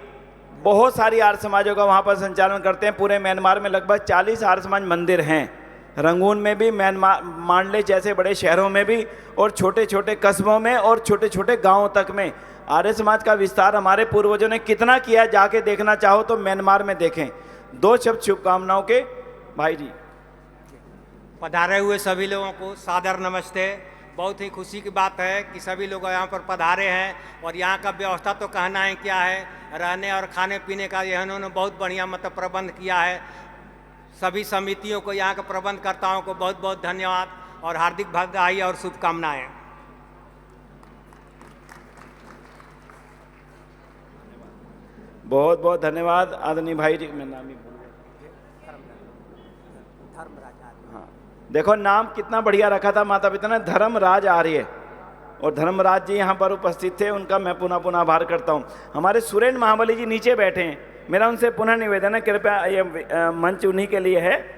बहुत सारी आर्य समाजों का वहाँ पर संचालन करते हैं। पूरे म्यांमार में लगभग 40 आर्य समाज मंदिर हैं, रंगून में भी, म्यांमार मांडले जैसे बड़े शहरों में भी, और छोटे छोटे कस्बों में और छोटे छोटे गांवों तक में आर्य समाज का विस्तार हमारे पूर्वजों ने कितना किया, जाके देखना चाहो तो म्यांमार में देखें। 2 शब्द शुभकामनाओं के भाई जी। पधारे हुए सभी लोगों को सादर नमस्ते। बहुत ही खुशी की बात है कि सभी लोग यहाँ पर पधारे हैं, और यहाँ का व्यवस्था तो कहना है क्या है, रहने और खाने पीने का यह इन्होंने बहुत बढ़िया मतलब प्रबंध किया है। सभी समितियों को, यहाँ के प्रबंधकर्ताओं को बहुत बहुत धन्यवाद और हार्दिक बधाई और शुभकामनाएं। बहुत बहुत धन्यवाद आदरणीय भाई जी। मैं नाम ही भूल गया, हाँ, देखो नाम कितना बढ़िया रखा था माता पिता ने, धर्मराज आर्य, और धर्मराज जी यहाँ पर उपस्थित थे, उनका मैं पुनः आभार करता हूँ। हमारे सुरेंद्र महाबली जी नीचे बैठे हैं, मेरा उनसे पुनः निवेदन है, कृपया ये मंच उन्हीं के लिए है।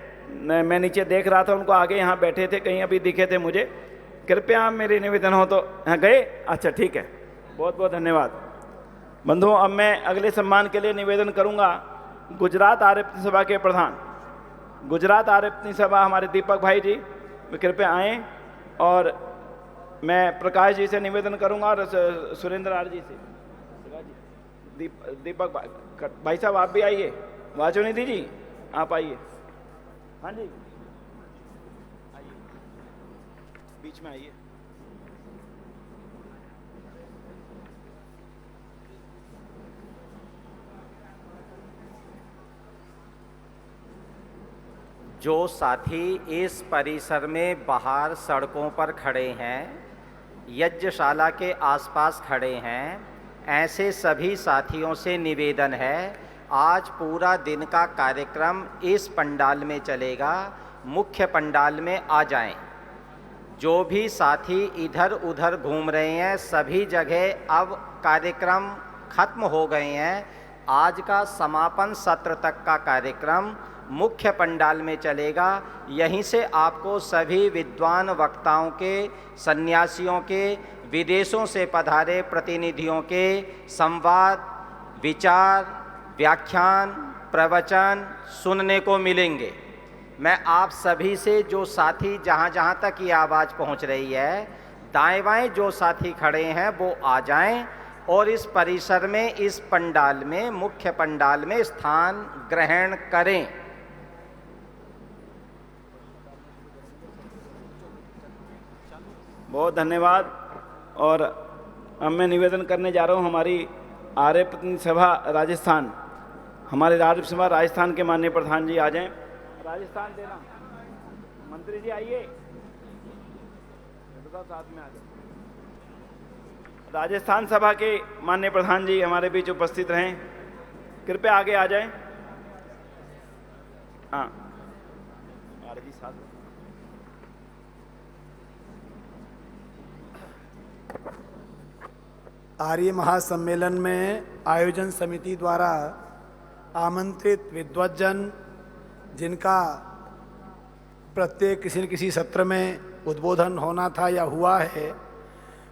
मैं नीचे देख रहा था उनको, आगे यहाँ बैठे थे, कहीं अभी दिखे थे मुझे, कृपया मेरे निवेदन हो तो। हाँ गए, अच्छा ठीक है, बहुत बहुत धन्यवाद बंधुओं। अब मैं अगले सम्मान के लिए निवेदन करूँगा गुजरात आर्य सभा के प्रधान, गुजरात आर्य सभा हमारे दीपक भाई जी, वे कृपया आएँ, और मैं प्रकाश जी से निवेदन करूँगा और सुरेंद्र आर्य जी से, दीपक भाई साहब आप भी आइए, वाचोनिधि जी आप आइए, हाँ जी आइए, बीच में आइए। जो साथी इस परिसर में बाहर सड़कों पर खड़े हैं, यज्ञशाला के आसपास खड़े हैं, ऐसे सभी साथियों से निवेदन है आज पूरा दिन का कार्यक्रम इस पंडाल में चलेगा। मुख्य पंडाल में आ जाएं। जो भी साथी इधर उधर घूम रहे हैं, सभी जगह अब कार्यक्रम खत्म हो गए हैं। आज का समापन सत्र तक का कार्यक्रम मुख्य पंडाल में चलेगा। यहीं से आपको सभी विद्वान वक्ताओं के, सन्यासियों के, विदेशों से पधारे प्रतिनिधियों के संवाद, विचार, व्याख्यान, प्रवचन सुनने को मिलेंगे। मैं आप सभी से, जो साथी जहाँ जहाँ तक ये आवाज़ पहुँच रही है, दाएं बाएं जो साथी खड़े हैं वो आ जाएं और इस परिसर में, इस पंडाल में, मुख्य पंडाल में स्थान ग्रहण करें। बहुत धन्यवाद। और अब मैं निवेदन करने जा रहा हूँ हमारी आर्य प्रतिनिधि सभा राजस्थान, हमारे राज्य सभा राजस्थान के माननीय प्रधान जी आ जाएं। राजस्थान देना मंत्री जी आइए, साथ में आ जाए। राजस्थान सभा के माननीय प्रधान जी हमारे बीच उपस्थित रहें, कृपया आगे आ जाएं। हाँ जी साथ में। आर्य महासम्मेलन में आयोजन समिति द्वारा आमंत्रित विद्वज्जन, जिनका प्रत्येक किसी न किसी सत्र में उद्बोधन होना था या हुआ है,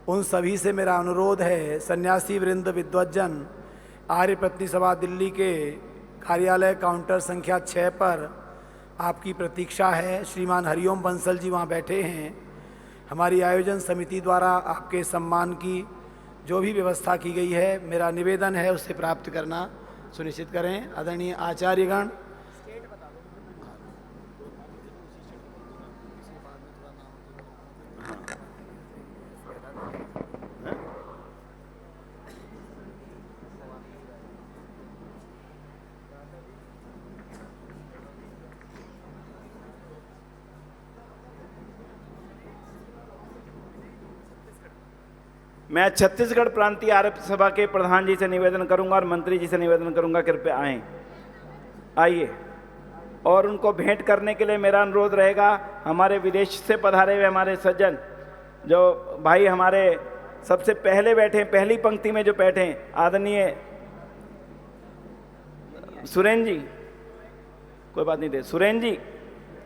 उन सभी से मेरा अनुरोध है, सन्यासी वृंद विद्वज्जन, आर्य प्रतिनिधि सभा दिल्ली के कार्यालय काउंटर संख्या 6 पर आपकी प्रतीक्षा है। श्रीमान हरिओम बंसल जी वहाँ बैठे हैं। हमारी आयोजन समिति द्वारा आपके सम्मान की जो भी व्यवस्था की गई है, मेरा निवेदन है उसे प्राप्त करना सुनिश्चित करें। आदरणीय आचार्यगण, मैं छत्तीसगढ़ प्रांतीय आर्य सभा के प्रधान जी से निवेदन करूंगा और मंत्री जी से निवेदन करूंगा, कृपया आइए। और उनको भेंट करने के लिए मेरा अनुरोध रहेगा, हमारे विदेश से पधारे हुए हमारे सज्जन, जो भाई हमारे सबसे पहले बैठे, पहली पंक्ति में जो बैठे हैं, आदरणीय सुरेन जी, कोई बात नहीं दे, सुरेन जी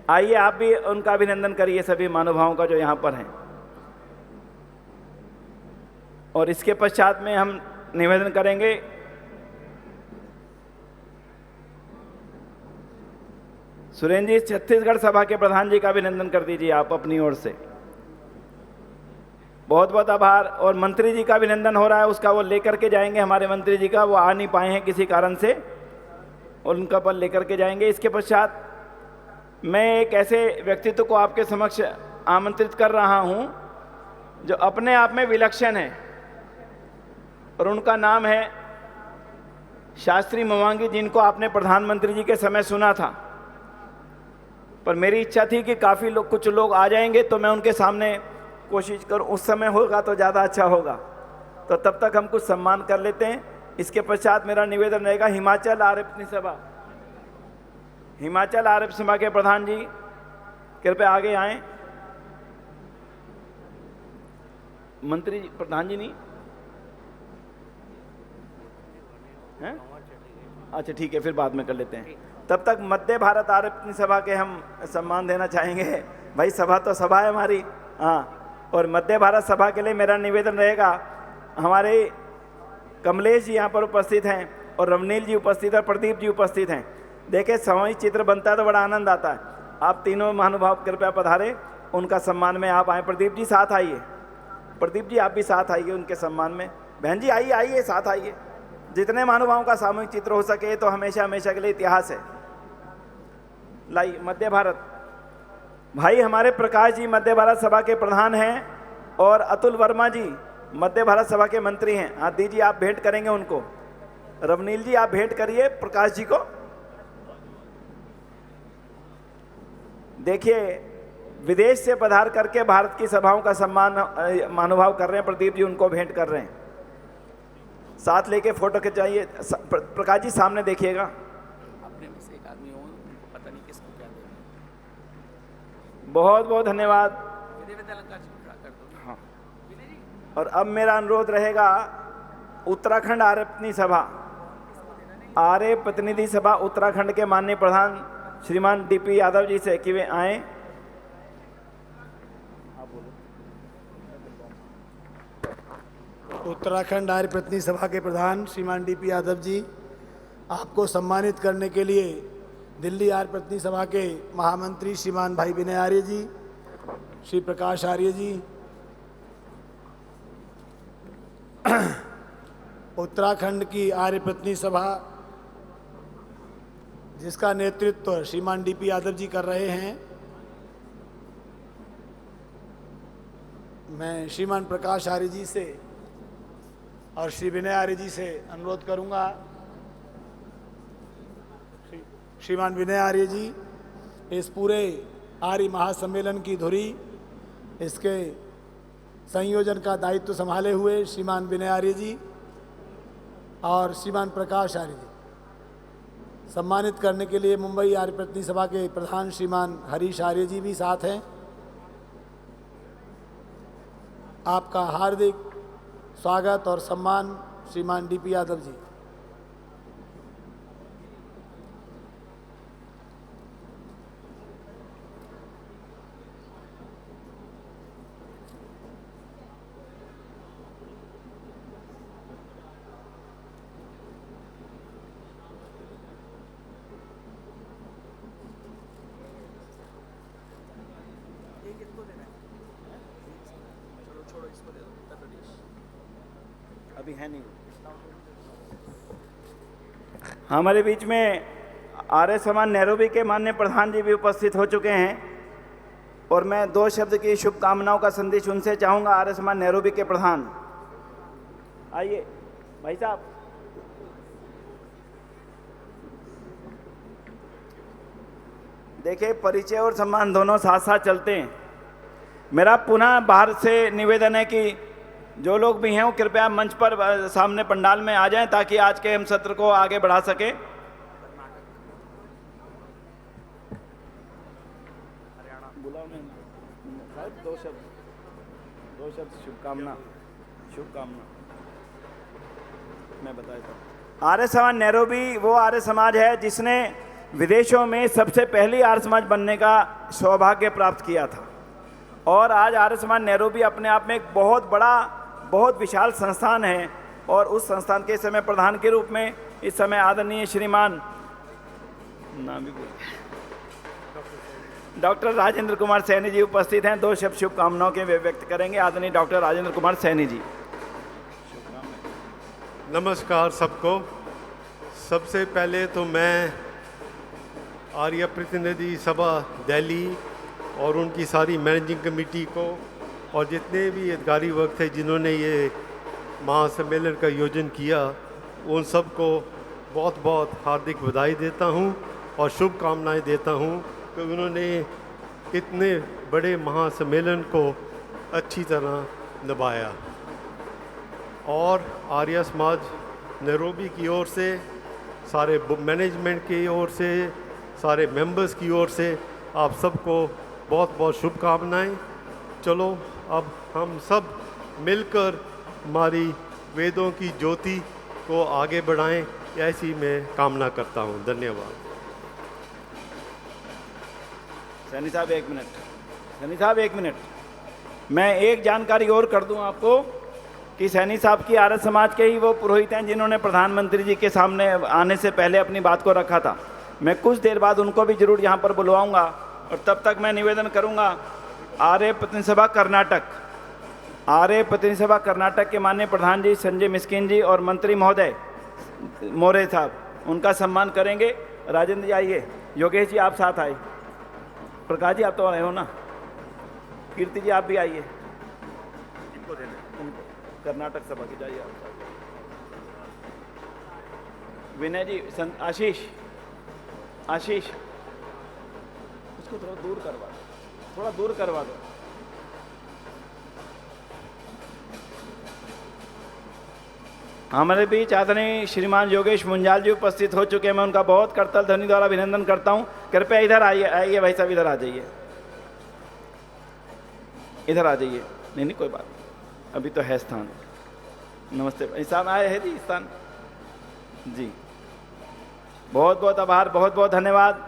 आइए, आप भी उनका अभिनंदन करिए सभी महानुभावों का जो यहाँ पर हैं। और इसके पश्चात में हम निवेदन करेंगे सुरेन जी, छत्तीसगढ़ सभा के प्रधान जी का अभिनंदन कर दीजिए आप अपनी ओर से। बहुत बहुत आभार। और मंत्री जी का अभिनंदन हो रहा है, उसका वो लेकर के जाएंगे, हमारे मंत्री जी का, वो आ नहीं पाए हैं किसी कारण से, और उनका पद लेकर के जाएंगे। इसके पश्चात मैं एक ऐसे व्यक्तित्व को आपके समक्ष आमंत्रित कर रहा हूं जो अपने आप में विलक्षण है, और उनका नाम है शास्त्री मवांगी, जिनको आपने प्रधानमंत्री जी के समय सुना था। पर मेरी इच्छा थी कि काफ़ी लोग, कुछ लोग आ जाएंगे तो मैं उनके सामने कोशिश करूं, उस समय होगा तो ज़्यादा अच्छा होगा, तो तब तक हम कुछ सम्मान कर लेते हैं। इसके पश्चात मेरा निवेदन रहेगा हिमाचल आर्य प्रतिनिधि सभा, हिमाचल आर्य सभा के प्रधान जी कृपया आगे आएं। मंत्री जी, प्रधान जी नहीं हैं? अच्छा ठीक है, फिर बाद में कर लेते हैं। तब तक मध्य भारत आर्य प्रतिनिधि सभा के हम सम्मान देना चाहेंगे। भाई सभा तो सभा है हमारी, हाँ। और मध्य भारत सभा के लिए मेरा निवेदन रहेगा, हमारे कमलेश जी यहाँ पर उपस्थित हैं, और रवनील जी उपस्थित है, प्रदीप जी उपस्थित हैं। देखे सामूहिक चित्र बनता है तो बड़ा आनंद आता है। आप तीनों महानुभाव कृपया पधारे, उनका सम्मान में आप आए। प्रदीप जी साथ आइए, प्रदीप जी आप भी साथ आइए उनके सम्मान में। बहन जी आइए, आइए साथ आइए। जितने महानुभावों का सामूहिक चित्र हो सके तो हमेशा हमेशा के लिए इतिहास है। लाई मध्य भारत भाई, हमारे प्रकाश जी मध्य भारत सभा के प्रधान हैं, और अतुल वर्मा जी मध्य भारत सभा के मंत्री हैं। हाँ दीजिए, आप भेंट करेंगे उनको। रवनील जी आप भेंट करिए प्रकाश जी को। देखिए, विदेश से पधार करके भारत की सभाओं का सम्मान महानुभाव कर रहे हैं, प्रदीप जी उनको भेंट कर रहे हैं। साथ लेके फोटो खिंचाइए। प्रकाश जी सामने देखिएगा। अपने में से एक आदमी हो, पता नहीं किसको क्या देना। बहुत बहुत धन्यवाद। हाँ। और अब मेरा अनुरोध रहेगा उत्तराखंड आर्य प्रतिनिधि सभा, आर्य प्रतिनिधि सभा उत्तराखंड के माननीय प्रधान श्रीमान डीपी यादव जी से कि वे आए। उत्तराखंड आर्य प्रतिनिधि सभा के प्रधान श्रीमान डीपी यादव जी, आपको सम्मानित करने के लिए दिल्ली आर्य प्रतिनिधि सभा के महामंत्री श्रीमान भाई विनय आर्य जी, श्री प्रकाश आर्य जी, उत्तराखंड की आर्य प्रतिनिधि सभा जिसका नेतृत्व श्रीमान डीपी यादव जी कर रहे हैं, मैं श्रीमान प्रकाश आर्य जी से और श्री विनय आर्य जी से अनुरोध करूंगा। श्रीमान विनय आर्य जी इस पूरे आर्य महासम्मेलन की धुरी, इसके संयोजन का दायित्व संभाले हुए श्रीमान विनय आर्य जी और श्रीमान प्रकाश आर्य जी, सम्मानित करने के लिए मुंबई आर्य प्रतिनिधि सभा के प्रधान श्रीमान हरीश आर्य जी भी साथ हैं। आपका हार्दिक स्वागत और सम्मान श्रीमान डीपी यादव जी। अभी है नहीं। हमारे बीच में आर्य समाज नैरोबी के माननीय प्रधान जी भी उपस्थित हो चुके हैं और मैं 2 शब्द की शुभकामनाओं का संदेश उनसे चाहूँगा। आर्य समाज नैरोबी के प्रधान आइए भाई साहब। देखिए, परिचय और सम्मान दोनों साथ साथ चलते हैं। मेरा पुनः बाहर से निवेदन है कि जो लोग भी हैं वो कृपया मंच पर सामने पंडाल में आ जाएं ताकि आज के हम सत्र को आगे बढ़ा सके। दो शब्द शुभकामना मैं बताया। आर्य समाज नैरोबी वो आर्य समाज है जिसने विदेशों में सबसे पहली आर्य समाज बनने का सौभाग्य प्राप्त किया था और आज आर्य समाज नैरोबी अपने आप में एक बहुत बड़ा, बहुत विशाल संस्थान है और उस संस्थान के समय प्रधान के रूप में इस समय आदरणीय श्रीमान नाम भी डॉक्टर राजेंद्र कुमार सैनी जी उपस्थित हैं। 2 शब्द शुभकामनाओं के वे व्यक्त करेंगे। आदरणीय डॉक्टर राजेंद्र कुमार सैनी जी। नमस्कार सबको। सबसे पहले तो मैं आर्य प्रतिनिधि सभा दिल्ली और उनकी सारी मैनेजिंग कमेटी को और जितने भी अधिकारी वर्ग थे जिन्होंने ये महासम्मेलन का आयोजन किया, उन सबको बहुत बहुत हार्दिक बधाई देता हूँ और शुभकामनाएं देता हूँ कि उन्होंने इतने बड़े महासम्मेलन को अच्छी तरह निभाया। और आर्य समाज नैरोबी की ओर से, सारे मैनेजमेंट की ओर से, सारे मेंबर्स की ओर से आप सबको बहुत बहुत शुभकामनाएं। चलो अब हम सब मिलकर हमारी वेदों की ज्योति को आगे बढ़ाएं, ऐसी मैं कामना करता हूं। धन्यवाद। सैनी साहब 1 मिनट। सैनी साहब 1 मिनट। मैं एक जानकारी और कर दूं आपको कि सैनी साहब की आर्य समाज के ही वो पुरोहित हैं जिन्होंने प्रधानमंत्री जी के सामने आने से पहले अपनी बात को रखा था। मैं कुछ देर बाद उनको भी जरूर यहाँ पर बुलवाऊंगा और तब तक मैं निवेदन करूंगा आर्य प्रतिनिधि सभा कर्नाटक, आर्य प्रतिनिधि सभा कर्नाटक के माननीय प्रधान जी संजय मिस्किन जी और मंत्री महोदय मोरे साहब, उनका सम्मान करेंगे। राजेंद्र जी आइए, योगेश जी आप साथ आए, प्रकाश जी आप तो आए हो ना, कीर्ति जी आप भी आइए। इनको देना, कर्नाटक सभा की जाइए आप। विनय जी, आशीष उसको थोड़ा दूर करवा दो, थोड़ा दूर करवा दो। हमारे बीच आदरणीय श्रीमान योगेश मुंजाल जी उपस्थित हो चुके हैं। मैं उनका बहुत करतल ध्वनि द्वारा अभिनंदन करता हूं। कृपया इधर आइए, आइए भाई साहब, इधर आ जाइए, इधर आ जाइए। नहीं नहीं कोई बात, अभी तो है स्थान। नमस्ते भाई साहब, आए हैं जी स्थान जी। बहुत बहुत आभार, बहुत बहुत धन्यवाद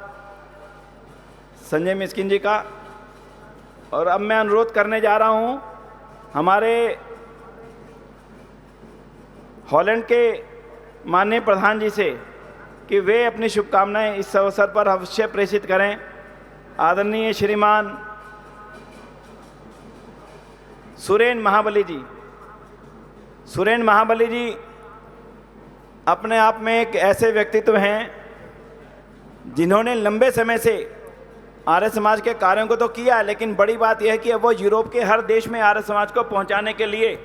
संजय मिस्किन जी का। और अब मैं अनुरोध करने जा रहा हूं हमारे हॉलैंड के माननीय प्रधान जी से कि वे अपनी शुभकामनाएं इस अवसर पर अवश्य प्रेषित करें। आदरणीय श्रीमान सुरेन महाबली जी। सुरेन महाबली जी अपने आप में एक ऐसे व्यक्तित्व हैं जिन्होंने लंबे समय से आर्य समाज के कार्यों को तो किया, लेकिन बड़ी बात यह है कि अब वो यूरोप के हर देश में आर्य समाज को पहुंचाने के लिए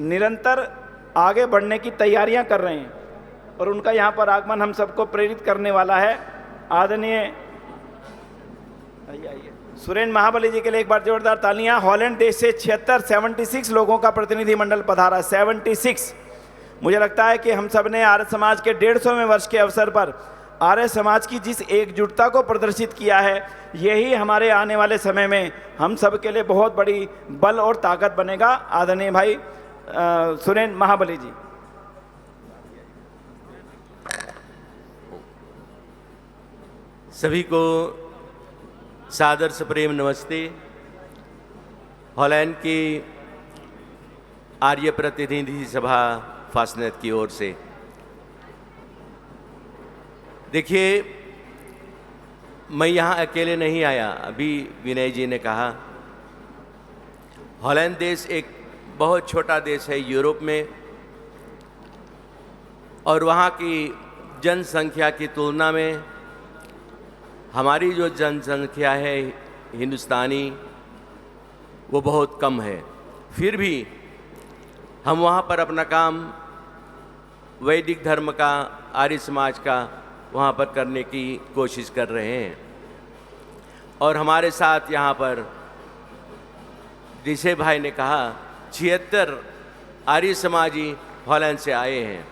निरंतर आगे बढ़ने की तैयारियां कर रहे हैं और उनका यहाँ पर आगमन हम सबको प्रेरित करने वाला है। आदरणीय सुरेन महाबली जी के लिए एक बार जोरदार तालियां। हॉलैंड देश से 76 लोगों का प्रतिनिधिमंडल पधारा, 76। मुझे लगता है कि हम सब ने आर्य समाज के 150वें वर्ष के अवसर पर आर्य समाज की जिस एकजुटता को प्रदर्शित किया है, यही हमारे आने वाले समय में हम सब के लिए बहुत बड़ी बल और ताकत बनेगा। आदरणीय भाई सुरेन महाबली जी। सभी को सादर सप्रेम नमस्ते। हॉलैंड की आर्य प्रतिनिधि सभा फासनेट की ओर से देखिए, मैं यहाँ अकेले नहीं आया। अभी विनय जी ने कहा हॉलैंड देश एक बहुत छोटा देश है यूरोप में, और वहाँ की जनसंख्या की तुलना में हमारी जो जनसंख्या है हिंदुस्तानी, वो बहुत कम है। फिर भी हम वहाँ पर अपना काम वैदिक धर्म का, आर्य समाज का वहाँ पर करने की कोशिश कर रहे हैं। और हमारे साथ यहाँ पर जिसे भाई ने कहा 76 आर्य समाजी हॉलैंड से आए हैं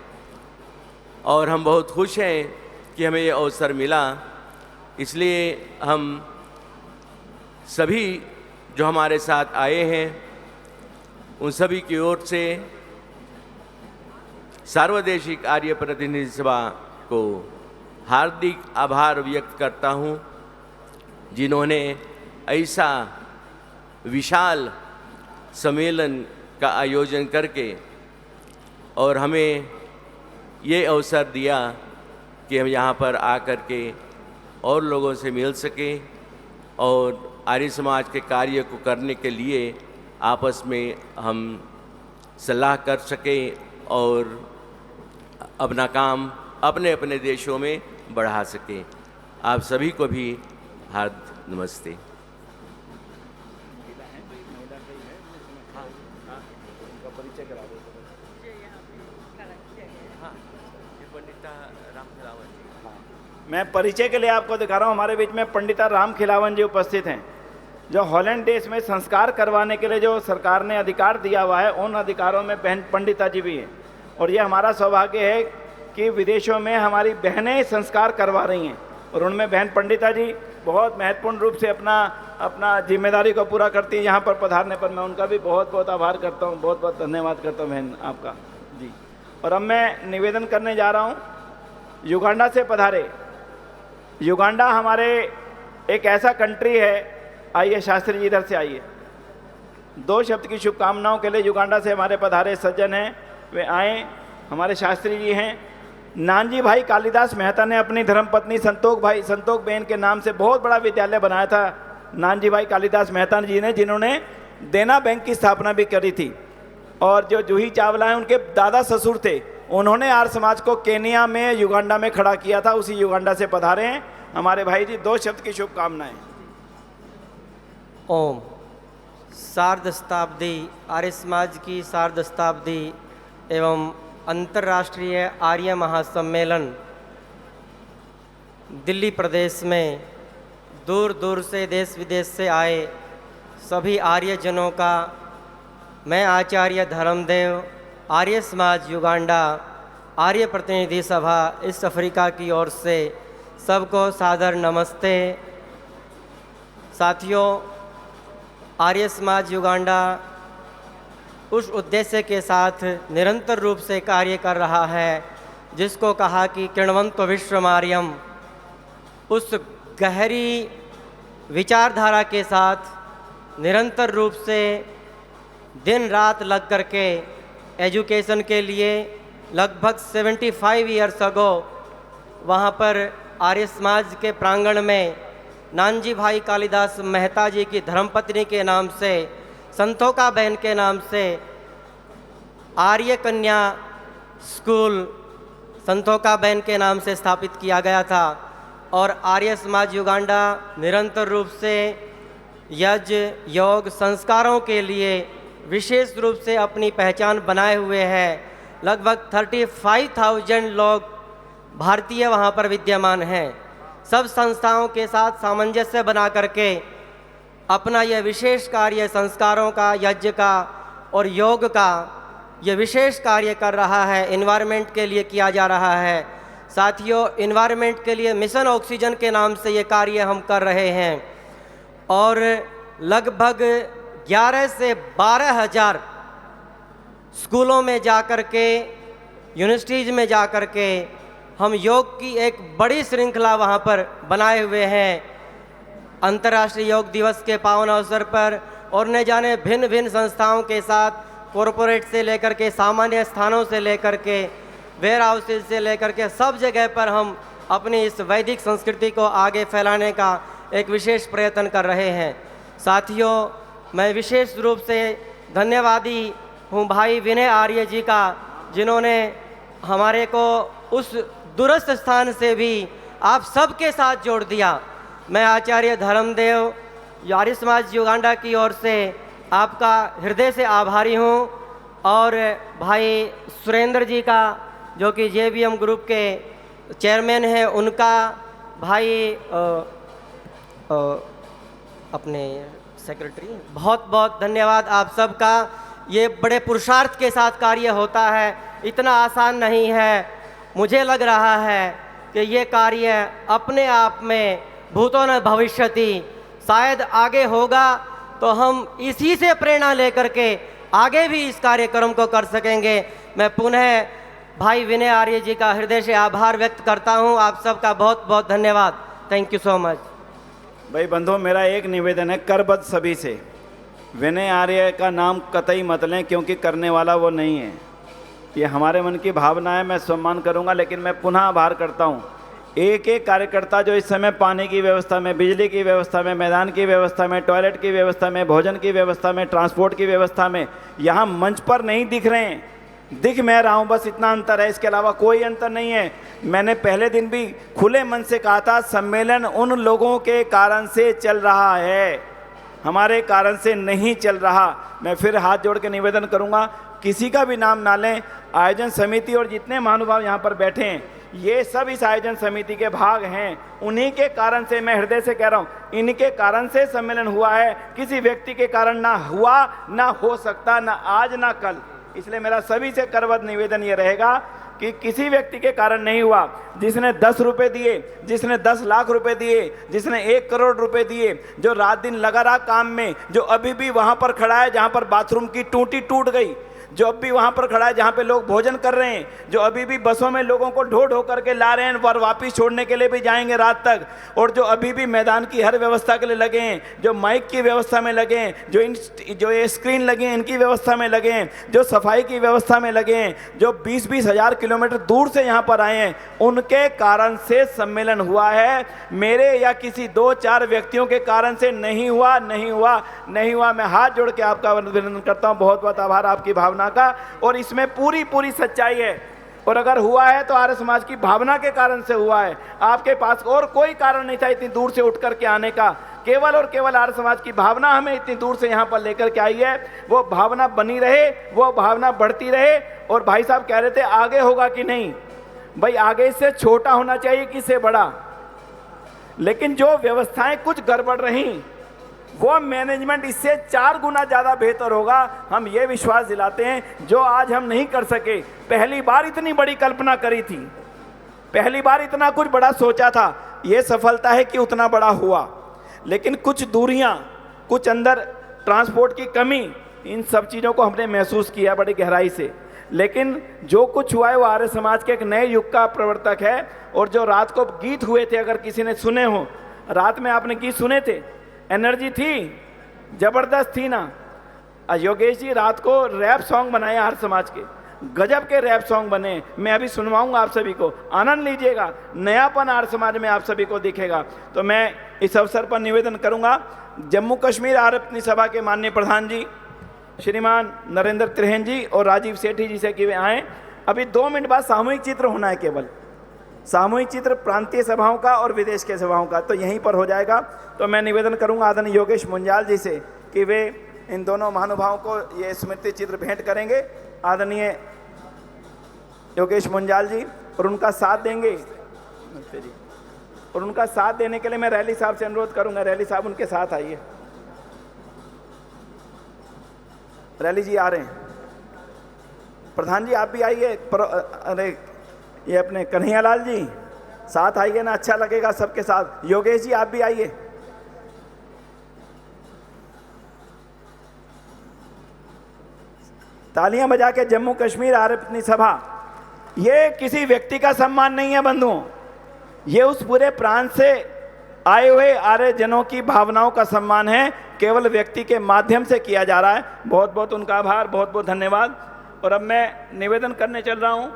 और हम बहुत खुश हैं कि हमें ये अवसर मिला। इसलिए हम सभी जो हमारे साथ आए हैं उन सभी की ओर से सार्वदेशिक आर्य प्रतिनिधि सभा को हार्दिक आभार व्यक्त करता हूं, जिन्होंने ऐसा विशाल सम्मेलन का आयोजन करके और हमें ये अवसर दिया कि हम यहाँ पर आकर के और लोगों से मिल सकें और आर्य समाज के कार्य को करने के लिए आपस में हम सलाह कर सकें और अपना काम अपने अपने देशों में बढ़ा सकें। आप सभी को भी हार्दिक नमस्ते। मैं परिचय के लिए आपको दिखा रहा हूँ। हमारे बीच में पंडिता राम खिलावन जी उपस्थित हैं, जो हॉलैंड देश में संस्कार करवाने के लिए जो सरकार ने अधिकार दिया हुआ है, उन अधिकारों में बहन पंडिता जी भी हैं। और ये हमारा सौभाग्य है कि विदेशों में हमारी बहनें संस्कार करवा रही हैं और उनमें बहन पंडिता जी बहुत महत्वपूर्ण रूप से अपना जिम्मेदारी को पूरा करती है। यहाँ पर पधारने पर मैं उनका भी बहुत बहुत आभार करता हूँ, बहुत बहुत धन्यवाद करता हूँ बहन आपका जी। और अब मैं निवेदन करने जा रहा हूँ युगांडा से पधारे। युगांडा हमारे एक ऐसा कंट्री है, आइए शास्त्री जी इधर से आइए। 2 शब्द की शुभकामनाओं के लिए युगांडा से हमारे पधारे सज्जन हैं, वे आए। हमारे शास्त्री जी हैं नानजी भाई कालिदास मेहता ने अपनी धर्मपत्नी संतोख बहन के नाम से बहुत बड़ा विद्यालय बनाया था। नानजी भाई कालिदास मेहता जी ने, जिन्होंने देना बैंक की स्थापना भी करी थी। और जो जूही चावला हैं, उनके दादा ससुर थे, उन्होंने आर्य समाज को केनिया में, युगांडा में खड़ा किया था। उसी युगांडा से पधारे हैं हमारे भाई जी। 2 शब्द की शुभकामनाएं। ओम। सार्ध शताब्दी आर्य समाज की सार्ध शताब्दी एवं अंतर्राष्ट्रीय आर्य महासम्मेलन दिल्ली प्रदेश में दूर दूर से, देश विदेश से आए सभी आर्यजनों का मैं आचार्य धर्मदेव आर्य समाज युगांडा आर्य प्रतिनिधि सभा ईस्ट अफ्रीका की ओर से सबको सादर नमस्ते। साथियों, आर्य समाज युगांडा उस उद्देश्य के साथ निरंतर रूप से कार्य कर रहा है जिसको कहा कि किण्वन्तो विश्वमार्यम, उस गहरी विचारधारा के साथ निरंतर रूप से दिन रात लग करके एजुकेशन के लिए लगभग 75 ईयर्स अगो वहाँ पर आर्य समाज के प्रांगण में नानजी भाई कालिदास मेहता जी की धर्मपत्नी के नाम से, संतोका बहन के नाम से आर्य कन्या स्कूल संतोका बहन के नाम से स्थापित किया गया था। और आर्य समाज युगांडा निरंतर रूप से यज्ञ योग संस्कारों के लिए विशेष रूप से अपनी पहचान बनाए हुए है। लगभग 35,000 लोग भारतीय वहाँ पर विद्यमान हैं। सब संस्थाओं के साथ सामंजस्य बना करके अपना यह विशेष कार्य संस्कारों का, यज्ञ का और योग का ये विशेष कार्य कर रहा है। एनवायरनमेंट के लिए किया जा रहा है। साथियों, एनवायरनमेंट के लिए मिशन ऑक्सीजन के नाम से ये कार्य हम कर रहे हैं और लगभग 11 से 12 हज़ार स्कूलों में जा कर के, यूनिवर्सिटीज़ में जा कर के हम योग की एक बड़ी श्रृंखला वहाँ पर बनाए हुए हैं। अंतर्राष्ट्रीय योग दिवस के पावन अवसर पर और न जाने भिन्न भिन्न संस्थाओं के साथ, कॉरपोरेट से लेकर के, सामान्य स्थानों से लेकर के, वेयर हाउसेज से लेकर के सब जगह पर हम अपनी इस वैदिक संस्कृति को आगे फैलाने का एक विशेष प्रयत्न कर रहे हैं। साथियों, मैं विशेष रूप से धन्यवादी हूँ भाई विनय आर्य जी का, जिन्होंने हमारे को उस दूरस्थ स्थान से भी आप सबके साथ जोड़ दिया। मैं आचार्य धर्मदेव आर्य समाज युगांडा की ओर से आपका हृदय से आभारी हूँ और भाई सुरेंद्र जी का, जो कि JBM ग्रुप के चेयरमैन हैं, उनका, भाई अपने सेक्रेटरी, बहुत बहुत धन्यवाद आप सबका। ये बड़े पुरुषार्थ के साथ कार्य होता है, इतना आसान नहीं है। मुझे लग रहा है कि ये कार्य अपने आप में भूतो न भविष्यति, शायद आगे होगा तो हम इसी से प्रेरणा लेकर के आगे भी इस कार्यक्रम को कर सकेंगे। मैं पुनः भाई विनय आर्य जी का हृदय से आभार व्यक्त करता हूं। आप सबका बहुत बहुत धन्यवाद। Thank you so much. भाई बंधुओं, मेरा एक निवेदन है करबद्ध सभी से, विनय आर्य का नाम कतई मत लें, क्योंकि करने वाला वो नहीं है। ये हमारे मन की भावना है, मैं सम्मान करूंगा, लेकिन मैं पुनः आभार करता हूं एक एक कार्यकर्ता जो इस समय पानी की व्यवस्था में, बिजली की व्यवस्था में, मैदान की व्यवस्था में, टॉयलेट की व्यवस्था में, भोजन की व्यवस्था में, ट्रांसपोर्ट की व्यवस्था में, यहाँ मंच पर नहीं दिख रहे हैं, दिख मैं रहा हूँ, बस इतना अंतर है, इसके अलावा कोई अंतर नहीं है। मैंने पहले दिन भी खुले मन से कहा था, सम्मेलन उन लोगों के कारण से चल रहा है, हमारे कारण से नहीं चल रहा। मैं फिर हाथ जोड़ के निवेदन करूँगा, किसी का भी नाम ना लें। आयोजन समिति और जितने महानुभाव यहाँ पर बैठे हैं, ये सब इस आयोजन समिति के भाग हैं। उन्हीं के कारण से, मैं हृदय से कह रहा हूँ, इनके कारण से सम्मेलन हुआ है। किसी व्यक्ति के कारण ना हुआ, ना हो सकता, ना आज ना कल। इसलिए मेरा सभी से करबद्ध निवेदन ये रहेगा कि किसी व्यक्ति के कारण नहीं हुआ। जिसने 10 रुपये दिए, जिसने 10 लाख रुपए दिए, जिसने 1 करोड़ रुपए दिए, जो रात दिन लगा रहा काम में, जो अभी भी वहाँ पर खड़ा है जहाँ पर बाथरूम की टूटी टूट गई, जो अब भी वहाँ पर खड़ा है जहाँ पे लोग भोजन कर रहे हैं, जो अभी भी बसों में लोगों को ढो ढो करके ला रहे हैं और वापस छोड़ने के लिए भी जाएंगे रात तक, और जो अभी भी मैदान की हर व्यवस्था के लिए लगे हैं, जो माइक की व्यवस्था में लगे हैं, जो ये स्क्रीन लगे हैं इनकी व्यवस्था में लगे हैं, जो सफाई की व्यवस्था में लगे हैं, जो 20-20 हज़ार किलोमीटर दूर से यहाँ पर आए हैं, उनके कारण से सम्मेलन हुआ है। मेरे या किसी 2-4 व्यक्तियों के कारण से नहीं हुआ, नहीं हुआ, नहीं हुआ। मैं हाथ जोड़ के आपका अभिनंदन करता हूँ, बहुत बहुत आभार आपकी भावना का, और इसमें पूरी पूरी सच्चाई है। और अगर हुआ है तो आर्य समाज की भावना के कारण से हुआ है। आपके पास और कोई कारण नहीं था इतनी दूर से उठ करके आने का, केवल और केवल आर्य समाज की भावना हमें इतनी दूर से यहाँ पर लेकर के आई है। वो भावना बनी रहे, वो भावना बढ़ती रहे। और भाई साहब कह रहे थे आगे होगा कि नहीं, भाई आगे इससे छोटा होना चाहिए कि इससे बड़ा, लेकिन जो व्यवस्थाएं कुछ गड़बड़ रही, वो मैनेजमेंट इससे 4 गुना ज़्यादा बेहतर होगा। हम ये विश्वास दिलाते हैं जो आज हम नहीं कर सके। पहली बार इतनी बड़ी कल्पना करी थी, पहली बार इतना कुछ बड़ा सोचा था। ये सफलता है कि उतना बड़ा हुआ, लेकिन कुछ दूरियां, कुछ अंदर ट्रांसपोर्ट की कमी, इन सब चीज़ों को हमने महसूस किया बड़ी गहराई से। लेकिन जो कुछ हुआ है वो आर्य समाज के एक नए युग का प्रवर्तक है। और जो रात को गीत हुए थे, अगर किसी ने सुने हो, रात में आपने गीत सुने थे, एनर्जी थी, जबरदस्त थी ना। योगेश जी रात को रैप सॉन्ग बनाए आर्य समाज के, गजब के रैप सॉन्ग बने। मैं अभी सुनवाऊंगा आप सभी को, आनंद लीजिएगा। नयापन आर्य समाज में आप सभी को दिखेगा। तो मैं इस अवसर पर निवेदन करूंगा, जम्मू कश्मीर आर्य प्रतिनिधि सभा के माननीय प्रधान जी श्रीमान नरेंद्र त्रिहेन जी और राजीव सेठी जी से कि वे आएँ। अभी 2 मिनट बाद सामूहिक चित्र होना है, केवल सामूहिक चित्र प्रांतीय सभाओं का और विदेश के सभाओं का, तो यहीं पर हो जाएगा। तो मैं निवेदन करूंगा आदरणीय योगेश मुंजाल जी से कि वे इन दोनों महानुभावों को ये स्मृति चित्र भेंट करेंगे। आदरणीय योगेश मुंजाल जी और उनका साथ देंगे जी, और उनका साथ देने के लिए मैं रैली साहब से अनुरोध करूंगा। रैली साहब उनके साथ आइए। रैली जी आ रहे हैं, प्रधान जी आप भी आइए। अरे ये अपने कन्हैयालाल जी साथ आइए ना, अच्छा लगेगा सबके साथ। योगेश जी आप भी आइए। तालियां बजा के जम्मू कश्मीर आर्य प्रतिनिधि सभा, ये किसी व्यक्ति का सम्मान नहीं है बंधुओं, ये उस पूरे प्रांत से आए हुए आर्य जनों की भावनाओं का सम्मान है, केवल व्यक्ति के माध्यम से किया जा रहा है। बहुत बहुत उनका आभार, बहुत बहुत धन्यवाद। और अब मैं निवेदन करने चल रहा हूं।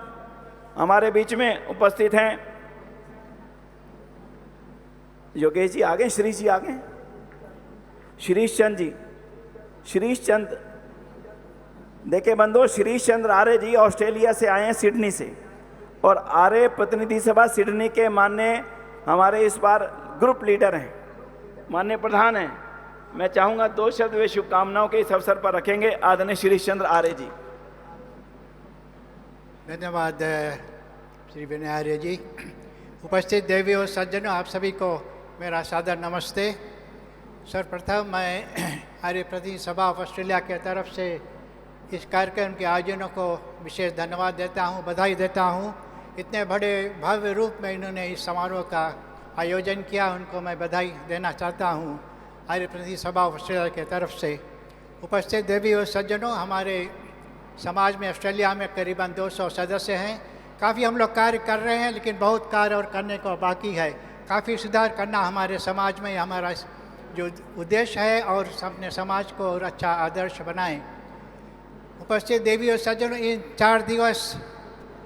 हमारे बीच में उपस्थित हैं योगेश जी आ गए, श्रीश जी आ गए, श्रीश चंद जी, श्रीश चंद। देखिए बंधुओं, श्रीश चंद्र आर्य जी ऑस्ट्रेलिया से आए हैं, सिडनी से, और आर्य प्रतिनिधि सभा सिडनी के माननीय हमारे इस बार ग्रुप लीडर हैं, माननीय प्रधान हैं। मैं चाहूँगा 2 शब्द वे शुभकामनाओं के इस अवसर पर रखेंगे। आदरणीय श्रीश चंद्र आर्य जी। धन्यवाद श्री विनय आर्य जी। उपस्थित देवी और सज्जनों, आप सभी को मेरा सादर नमस्ते। सर्वप्रथम मैं आर्य प्रतिनिधि सभा ऑफ ऑस्ट्रेलिया के तरफ से इस कार्यक्रम के आयोजनों को विशेष धन्यवाद देता हूं, बधाई देता हूं। इतने बड़े भव्य रूप में इन्होंने इस समारोह का आयोजन किया, उनको मैं बधाई देना चाहता हूं आर्य प्रतिनिधि सभा ऑफ ऑस्ट्रेलिया के तरफ से। उपस्थित देवी और सज्जनों, हमारे समाज में ऑस्ट्रेलिया में करीबन 200 सदस्य हैं। काफ़ी हम लोग कार्य कर रहे हैं, लेकिन बहुत कार्य और करने को बाकी है। काफ़ी सुधार करना हमारे समाज में हमारा जो उद्देश्य है, और अपने समाज को और अच्छा आदर्श बनाएं। उपस्थित देवी और सज्जनों, इन 4 दिवस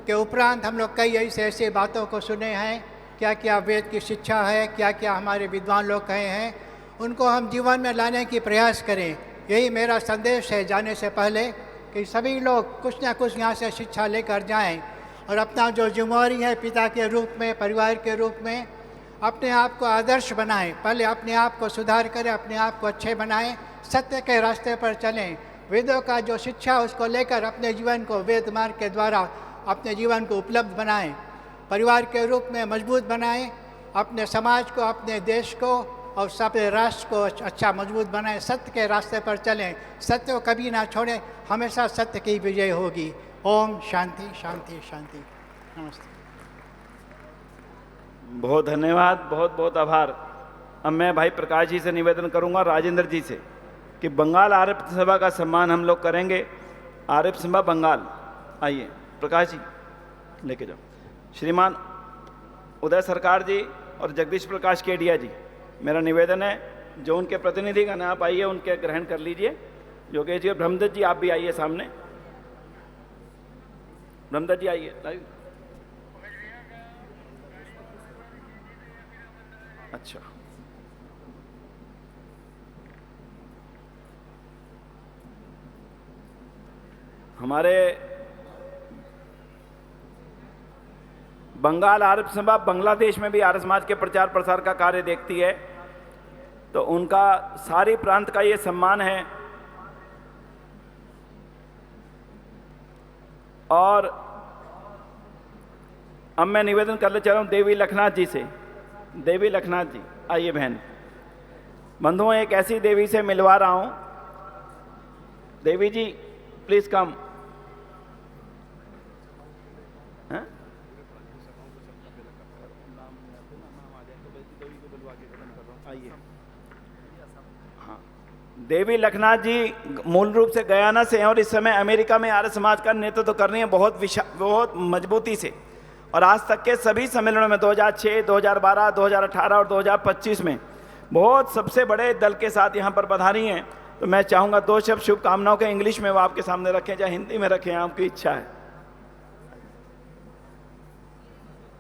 के उपरांत हम लोग कई ऐसे बातों को सुने हैं, क्या क्या वेद की शिक्षा है, क्या क्या हमारे विद्वान लोग कहे हैं, उनको हम जीवन में लाने की प्रयास करें। यही मेरा संदेश है जाने से पहले, कि सभी लोग कुछ ना कुछ यहाँ से शिक्षा लेकर जाएं, और अपना जो जिम्मेवारी है पिता के रूप में, परिवार के रूप में, अपने आप को आदर्श बनाएं। पहले अपने आप को सुधार करें, अपने आप को अच्छे बनाएं, सत्य के रास्ते पर चलें। वेदों का जो शिक्षा उसको लेकर अपने जीवन को वेद मार्ग के द्वारा अपने जीवन को उपलब्ध बनाएं। परिवार के रूप में मजबूत बनाएं, अपने समाज को, अपने देश को और सब राष्ट्र को अच्छा मजबूत बनाएं। सत्य के रास्ते पर चलें, सत्य को कभी ना छोड़ें, हमेशा सत्य की विजय होगी। ओम शांति शांति शांति। नमस्ते। बहुत धन्यवाद, बहुत बहुत आभार। अब मैं भाई प्रकाश जी से निवेदन करूंगा, राजेंद्र जी से, कि बंगाल आर्य प्रतिनिधि सभा का सम्मान हम लोग करेंगे। आर्य सभा बंगाल, आइए प्रकाश जी लेके जाओ। श्रीमान उदय सरकार जी और जगदीश प्रकाश केडिया जी, मेरा निवेदन है जो उनके प्रतिनिधि का आप आइए, उनके ग्रहण कर लीजिए। योगेश जी और ब्रह्मदत्त जी आप भी आइए सामने। ब्रह्मदत्त जी आइए। अच्छा, हमारे बंगाल आर्य सभा बांग्लादेश में भी आर्य समाज के प्रचार प्रसार का कार्य देखती है, तो उनका सारी प्रांत का ये सम्मान है। और अब मैं निवेदन करना चाह रहा हूँ देवी लखनाथ जी से। देवी लखनाथ जी आइए बहन। बंधुओं, एक ऐसी देवी से मिलवा रहा हूं। देवी जी प्लीज कम। देवी लखनाथ जी मूल रूप से गयाना से हैं और इस समय अमेरिका में आर्य समाज का नेतृत्व कर रही हैं बहुत मजबूती से। और आज तक के सभी सम्मेलनों में 2006, 2012, 2018 और 2025 में बहुत सबसे बड़े दल के साथ यहाँ पर पधारी हैं। तो मैं चाहूँगा 2 शब्द शुभकामनाओं के इंग्लिश में वो आपके सामने रखें, चाहे हिंदी में रखें, आपकी इच्छा है।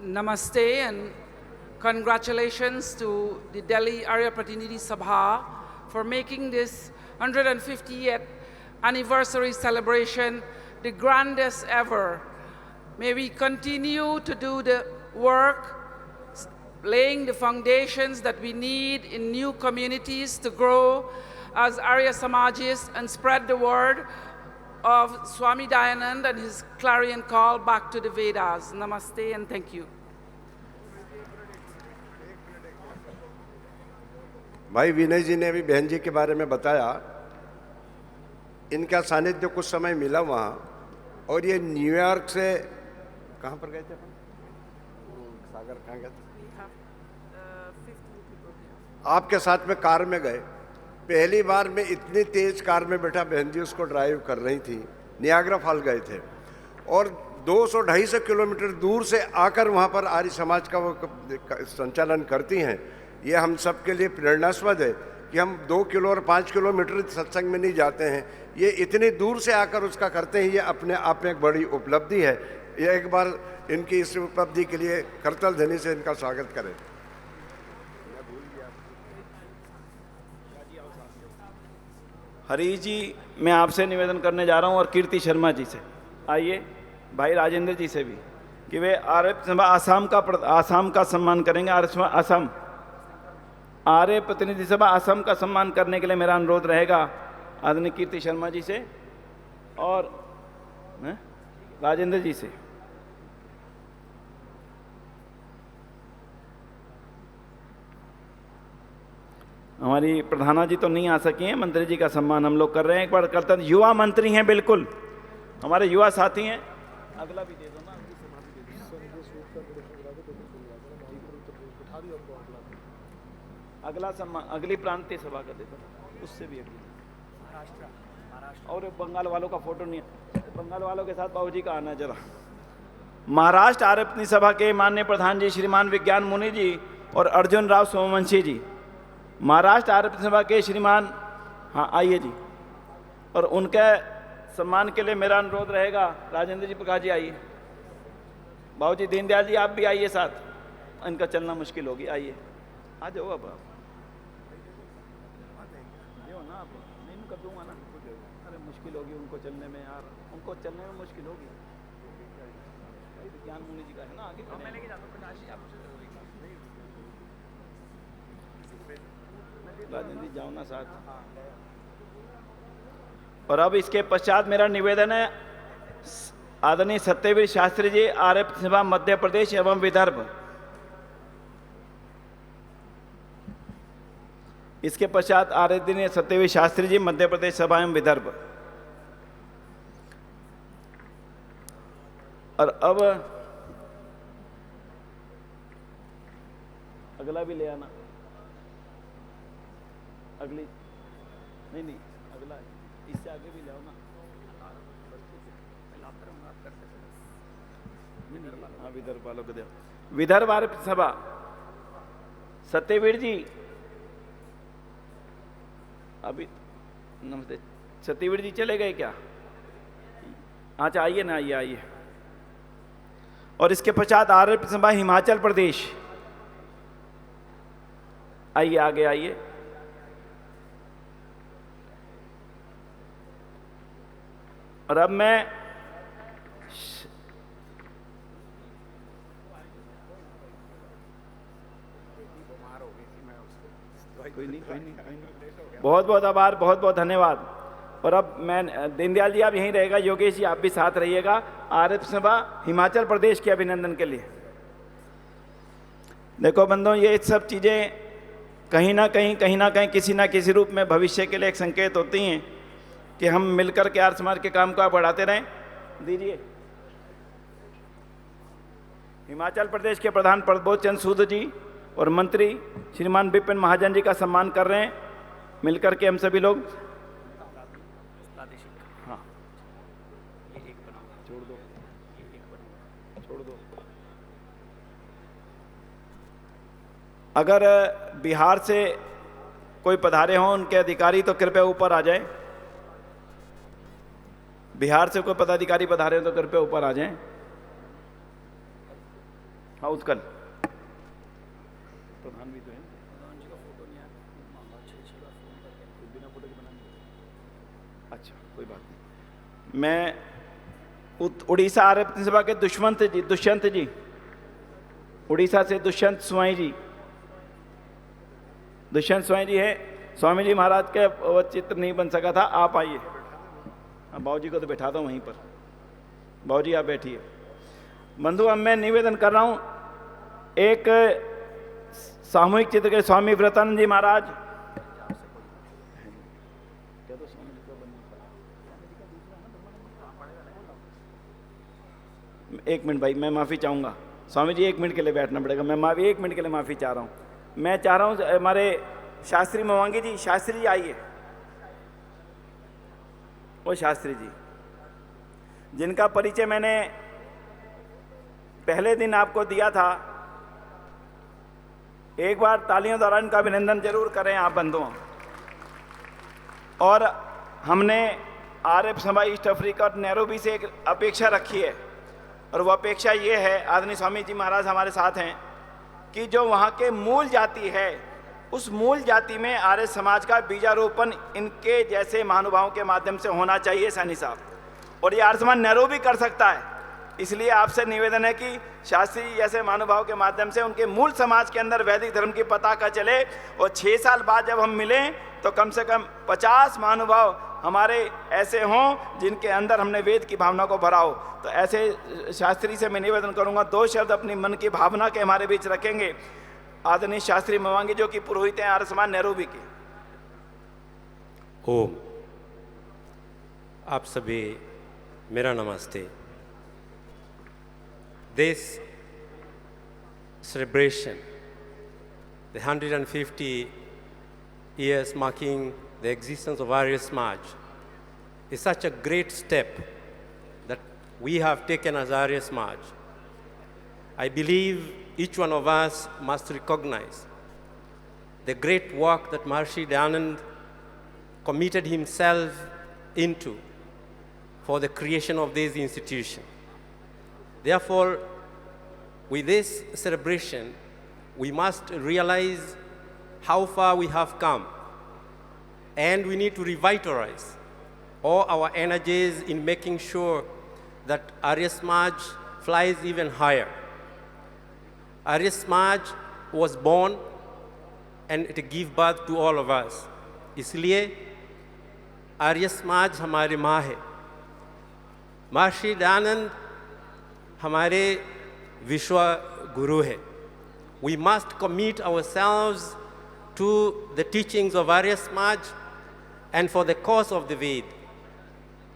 Namaste and congratulations to the Delhi Arya Pratinidhi Sabha for making this 150th anniversary celebration the grandest ever. May we continue to do the work, laying the foundations that we need in new communities to grow as Arya Samajis and spread the word of Swami Dayanand and his clarion call back to the Vedas. Namaste and thank you. भाई विनय जी ने भी बहन जी के बारे में बताया। इनका सानिध्य कुछ समय मिला वहाँ, और ये न्यूयॉर्क से कहाँ पर गए थे अपन? सागर कहाँ गए थे? आपके साथ में कार में गए। पहली बार में इतनी तेज कार में बैठा बहन जी उसको ड्राइव कर रही थी। नियाग्रा फॉल गए थे और 200-250 किलोमीटर दूर से आकर वहाँ पर आर्य समाज का वो संचालन करती हैं। ये हम सब के लिए प्रेरणास्पद है कि हम 2 किलो और 5 किलोमीटर सत्संग में नहीं जाते हैं, ये इतनी दूर से आकर उसका करते हैं। ये अपने आप में एक बड़ी उपलब्धि है। ये एक बार इनकी इस उपलब्धि के लिए करतल ध्वनि से इनका स्वागत करें। हरी जी, मैं आपसे निवेदन करने जा रहा हूं और कीर्ति शर्मा जी से, आइए भाई राजेंद्र जी से भी, कि वे आसाम का सम्मान करेंगे। असम आर्य प्रतिनिधि सभा असम का सम्मान करने के लिए मेरा अनुरोध रहेगा आदरणीय कीर्ति शर्मा जी से और राजेंद्र जी से। हमारी प्रधाना जी तो नहीं आ सकी हैं, मंत्री जी का सम्मान हम लोग कर रहे हैं। एक बार करते हैं, युवा मंत्री हैं, बिल्कुल हमारे युवा साथी हैं। अगला भी दे दो ना, अगला सम्मान अगली प्रांतीय सभा का दे दो, उससे भी अगली। और बंगाल वालों का फोटो नहीं है, बंगाल वालों के साथ बाबूजी का आना जरा। महाराष्ट्र आर्य प्रतिनिधि सभा के माननीय प्रधान जी श्रीमान विज्ञान मुनि जी और अर्जुन राव सोमवंशी जी, महाराष्ट्र आर्य प्रतिनिधि सभा के श्रीमान, हाँ आइए जी। और उनके सम्मान के लिए मेरा अनुरोध रहेगा राजेंद्र जी प्रकाश जी आइए, बाबूजी दीनदयाल जी आप भी आइए साथ, इनका चलना मुश्किल होगी, आइए आ जाओ। अब आप ना, आप नहीं कर दूंगा ना, अरे मुश्किल होगी उनको चलने में यार, उनको चलने में मुश्किल होगी। विज्ञान मुनि जी का है ना आगे, मैं लेके जाता हूं प्रकाश जी, आप राजेंद्र जी जाओ ना साथ। और अब इसके पश्चात मेरा निवेदन है आदरणीय सत्यवीर शास्त्री जी आर्य प्रतिनिधि सभा मध्य प्रदेश एवं विदर्भ। इसके पश्चात आदरणीय सत्यवीर शास्त्री जी मध्य प्रदेश सभा एवं विदर्भ। और अब अगला भी ले आना, अगली नहीं अगला इससे आगे भी ले आओ ना। हाँ विदर्भ वालों को दे। विदर्भ आर्य सभा सत्यवीर जी, अभी नमस्ते। सत्यवीर जी चले गए क्या? अच्छा आइए ना, आइए। और इसके पश्चात आर्य सभा हिमाचल प्रदेश, आइए आगे आइए। और अब मैं कोई नहीं बहुत बहुत आभार, बहुत बहुत धन्यवाद। और अब मैं दीनदयाल जी आप यहीं रहेगा, योगेश जी आप भी साथ रहिएगा आर्य सभा हिमाचल प्रदेश के अभिनंदन के लिए। देखो बंधुओं, ये सब चीज़ें कहीं ना कहीं किसी ना किसी रूप में भविष्य के लिए एक संकेत होती हैं कि हम मिलकर के आर्य समाज के काम को बढ़ाते रहें। दीजिए। हिमाचल प्रदेश के प्रधान प्रबोध चंद्र सूद जी और मंत्री श्रीमान विपिन महाजन जी का सम्मान कर रहे हैं मिलकर के हम सभी लोग। हाँ, छोड़ दो। अगर बिहार से कोई पधारे हों उनके अधिकारी तो कृपया ऊपर आ जाएं। बिहार से कोई पदाधिकारी पधारे हो तो कृपया ऊपर आ जाएं। हाँ, उत्कल प्रधान भी तो है। अच्छा, कोई बात नहीं। मैं उड़ीसा आर्य प्रतिनिधि सभा के दुष्यंत जी, उड़ीसा से दुष्यंत स्वाई जी है। स्वामी जी महाराज के वो चित्र नहीं बन सका था, आप आइए। बाबू जी को तो बैठा दो वहीं पर। बाबू जी आप बैठिए। बंधु, अब मैं निवेदन कर रहा हूं एक सामूहिक चित्र के स्वामी व्रतानंद जी महाराज। एक मिनट भाई, मैं माफ़ी चाहूँगा। स्वामी जी 1 मिनट के लिए बैठना पड़ेगा। मैं 1 मिनट के लिए माफ़ी चाह रहा हूँ। मैं चाह रहा हूँ हमारे शास्त्री मवांगी जी, शास्त्री जी आइए। वो शास्त्री जी जिनका परिचय मैंने पहले दिन आपको दिया था, एक बार तालियों द्वारा इनका अभिनंदन जरूर करें आप बंधुओं। और हमने आर्य समाज ईस्ट अफ्रीका और नैरोबी से एक अपेक्षा रखी है, और वो अपेक्षा ये है, आदरणीय स्वामी जी महाराज हमारे साथ हैं, कि जो वहाँ के मूल जाति है उस मूल जाति में आर्य समाज का बीजारोपण इनके जैसे महानुभावों के माध्यम से होना चाहिए सैनी साहब, और ये आर्य समाज नैरोबी कर सकता है। इसलिए आपसे निवेदन है कि शास्त्री जैसे महानुभाव के माध्यम से उनके मूल समाज के अंदर वैदिक धर्म की पताका चले, और 6 साल बाद जब हम मिलें तो कम से कम 50 महानुभाव हमारे ऐसे हों जिनके अंदर हमने वेद की भावना को भरा हो। तो ऐसे शास्त्री से मैं निवेदन करूंगा, 2 शब्द अपनी मन की भावना के हमारे बीच रखेंगे। आदरणीय शास्त्री मवांगी जो कि पुरोहित हैं आर्य समाज नैरोबी के। ओम। आप सभी मेरा नमस्ते। This celebration, the 150 years marking the existence of Arya Samaj, is such a great step that we have taken as Arya Samaj. I believe each one of us must recognize the great work that Maharishi Dayanand committed himself into for the creation of this institution. Therefore, with this celebration, we must realize how far we have come, and we need to revitalize all our energies in making sure that Arya Samaj flies even higher. Arya Samaj was born and it gave birth to all of us. इसलिए आर्य समाज हमारी माँ है। महर्षि दयानंद हमारे विश्व गुरु है। We must commit ourselves to the teachings of Arya Samaj and for the cause of the Ved.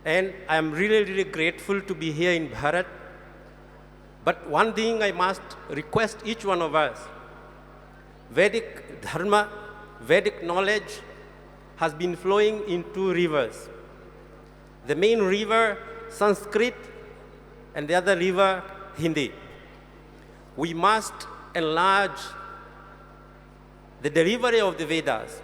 And I am really, really grateful to be here in Bharat. But one thing I must request each one of us, Vedic Dharma, Vedic knowledge has been flowing in 2 rivers. The main river, Sanskrit, and the other river, Hindi. We must enlarge the delivery of the Vedas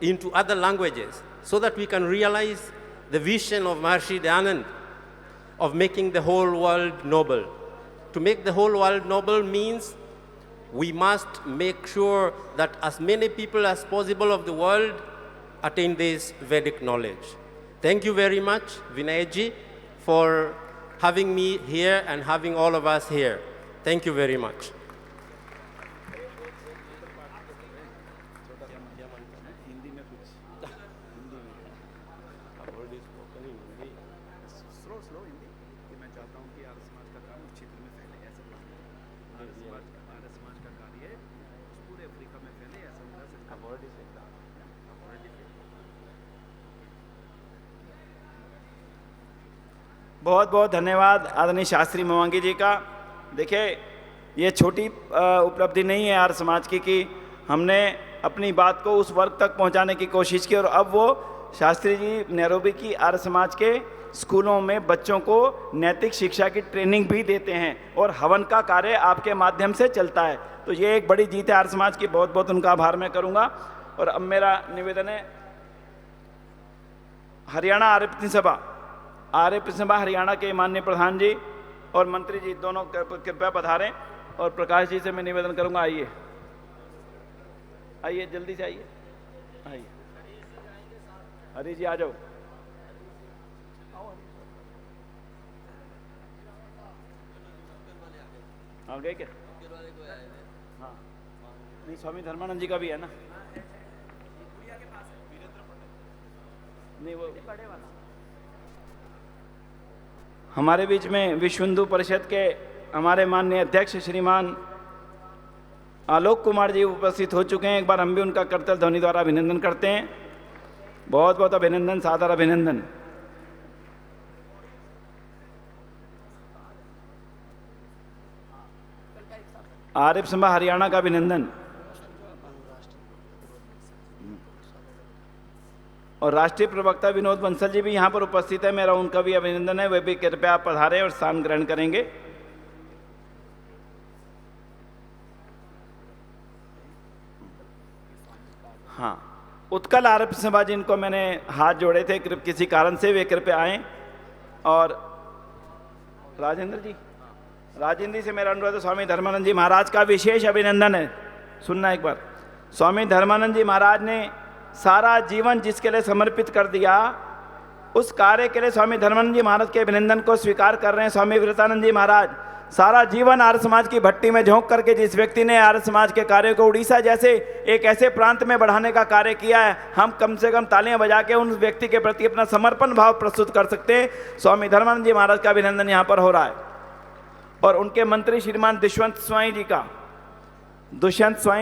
into other languages so that we can realize the vision of Maharishi Dayanand of making the whole world noble. To make the whole world noble means we must make sure that as many people as possible of the world attain this Vedic knowledge. Thank you very much, Vinayji, for having me here and having all of us here. Thank you very much. Arya Samaj का कार्य है पूरे अफ्रीका में फैले। बहुत बहुत धन्यवाद आदरणीय शास्त्री मवांगी जी का। देखिए, ये छोटी उपलब्धि नहीं है आर्य समाज की कि हमने अपनी बात को उस वर्ग तक पहुंचाने की कोशिश की, और अब वो शास्त्री जी नैरोबी की आर्य समाज के स्कूलों में बच्चों को नैतिक शिक्षा की ट्रेनिंग भी देते हैं, और हवन का कार्य आपके माध्यम से चलता है। तो ये एक बड़ी जीत है आर्य समाज की, बहुत बहुत उनका आभार मैं करूँगा। और अब मेरा निवेदन है, हरियाणा आर्य प्रतिनिधि सभा हरियाणा के माननीय प्रधान जी और मंत्री जी दोनों कृपया पधारें, और प्रकाश जी से मैं निवेदन करूंगा, आइए आइए जल्दी से आइए, आइए हरी जी आ जाओ। आ गए क्या? हाँ, नहीं, स्वामी धर्मानंद जी का भी है ना? नहीं, वो बड़े वाला। हमारे बीच में विश्व हिंदू परिषद के हमारे माननीय अध्यक्ष श्रीमान आलोक कुमार जी उपस्थित हो चुके हैं। एक बार हम भी उनका करतल ध्वनि द्वारा अभिनंदन करते हैं। बहुत बहुत अभिनंदन, सादर अभिनंदन। आर्य सभा हरियाणा का अभिनंदन, और राष्ट्रीय प्रवक्ता विनोद बंसल जी भी यहाँ पर उपस्थित है, मेरा उनका भी अभिनंदन है। वे भी कृपया पधारें और स्थान ग्रहण करेंगे। हाँ, उत्कल आर्य सभा जिनको मैंने हाथ जोड़े थे किसी कारण से, वे कृपया आएं। और राजेंद्र जी से मेरा अनुरोध है, स्वामी धर्मानंद जी महाराज का विशेष अभिनंदन है। सुनना एक बार, स्वामी धर्मानंद जी महाराज ने सारा जीवन जिसके लिए समर्पित कर दिया, उस कार्य के लिए स्वामी धर्मानंद जी महाराज के अभिनंदन को स्वीकार कर रहे हैं। स्वामी विवेकानंद जी महाराज सारा जीवन आर्य समाज की भट्टी में झोंक करके, जिस व्यक्ति ने आर्य समाज के कार्य को उड़ीसा जैसे एक ऐसे प्रांत में बढ़ाने का कार्य किया है, हम कम से कम तालियां बजा के उन व्यक्ति के प्रति अपना समर्पण भाव प्रस्तुत कर सकते हैं। स्वामी धर्मानंद जी महाराज का अभिनंदन यहाँ पर हो रहा है। और उनके मंत्री श्रीमान दुष्यंत स्वाई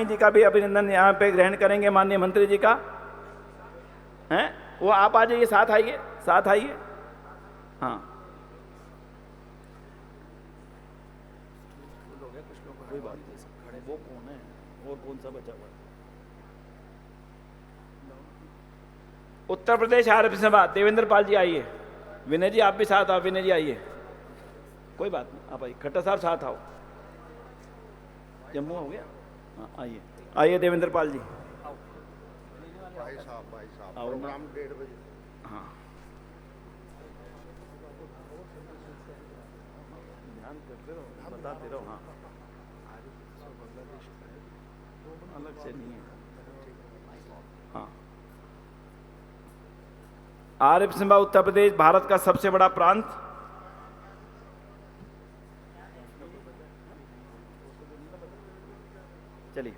जी का भी अभिनंदन यहाँ पे ग्रहण करेंगे माननीय मंत्री जी का। हैं वो आप आ जाइए, साथ आइए। हाँ, कोई बात नहीं, वो कौन है और कौन सा बचा हुआ? उत्तर प्रदेश आर्य सभा देवेंद्र पाल जी आइए। विनय जी आप भी साथ आओ, विनय जी आइए, कोई बात नहीं, आप आइए। खट्टर साहब साथ आओ। जम्मू हो गया? हाँ, आइए देवेंद्र पाल जी। भाई साहब प्रोग्राम 1:30 बजे। हाँ, ध्यान करते रहो, बताते रहो। हाँ, अलग से नहीं है। हाँ, आर्य सभा उत्तर प्रदेश भारत का सबसे बड़ा प्रांत। चलिए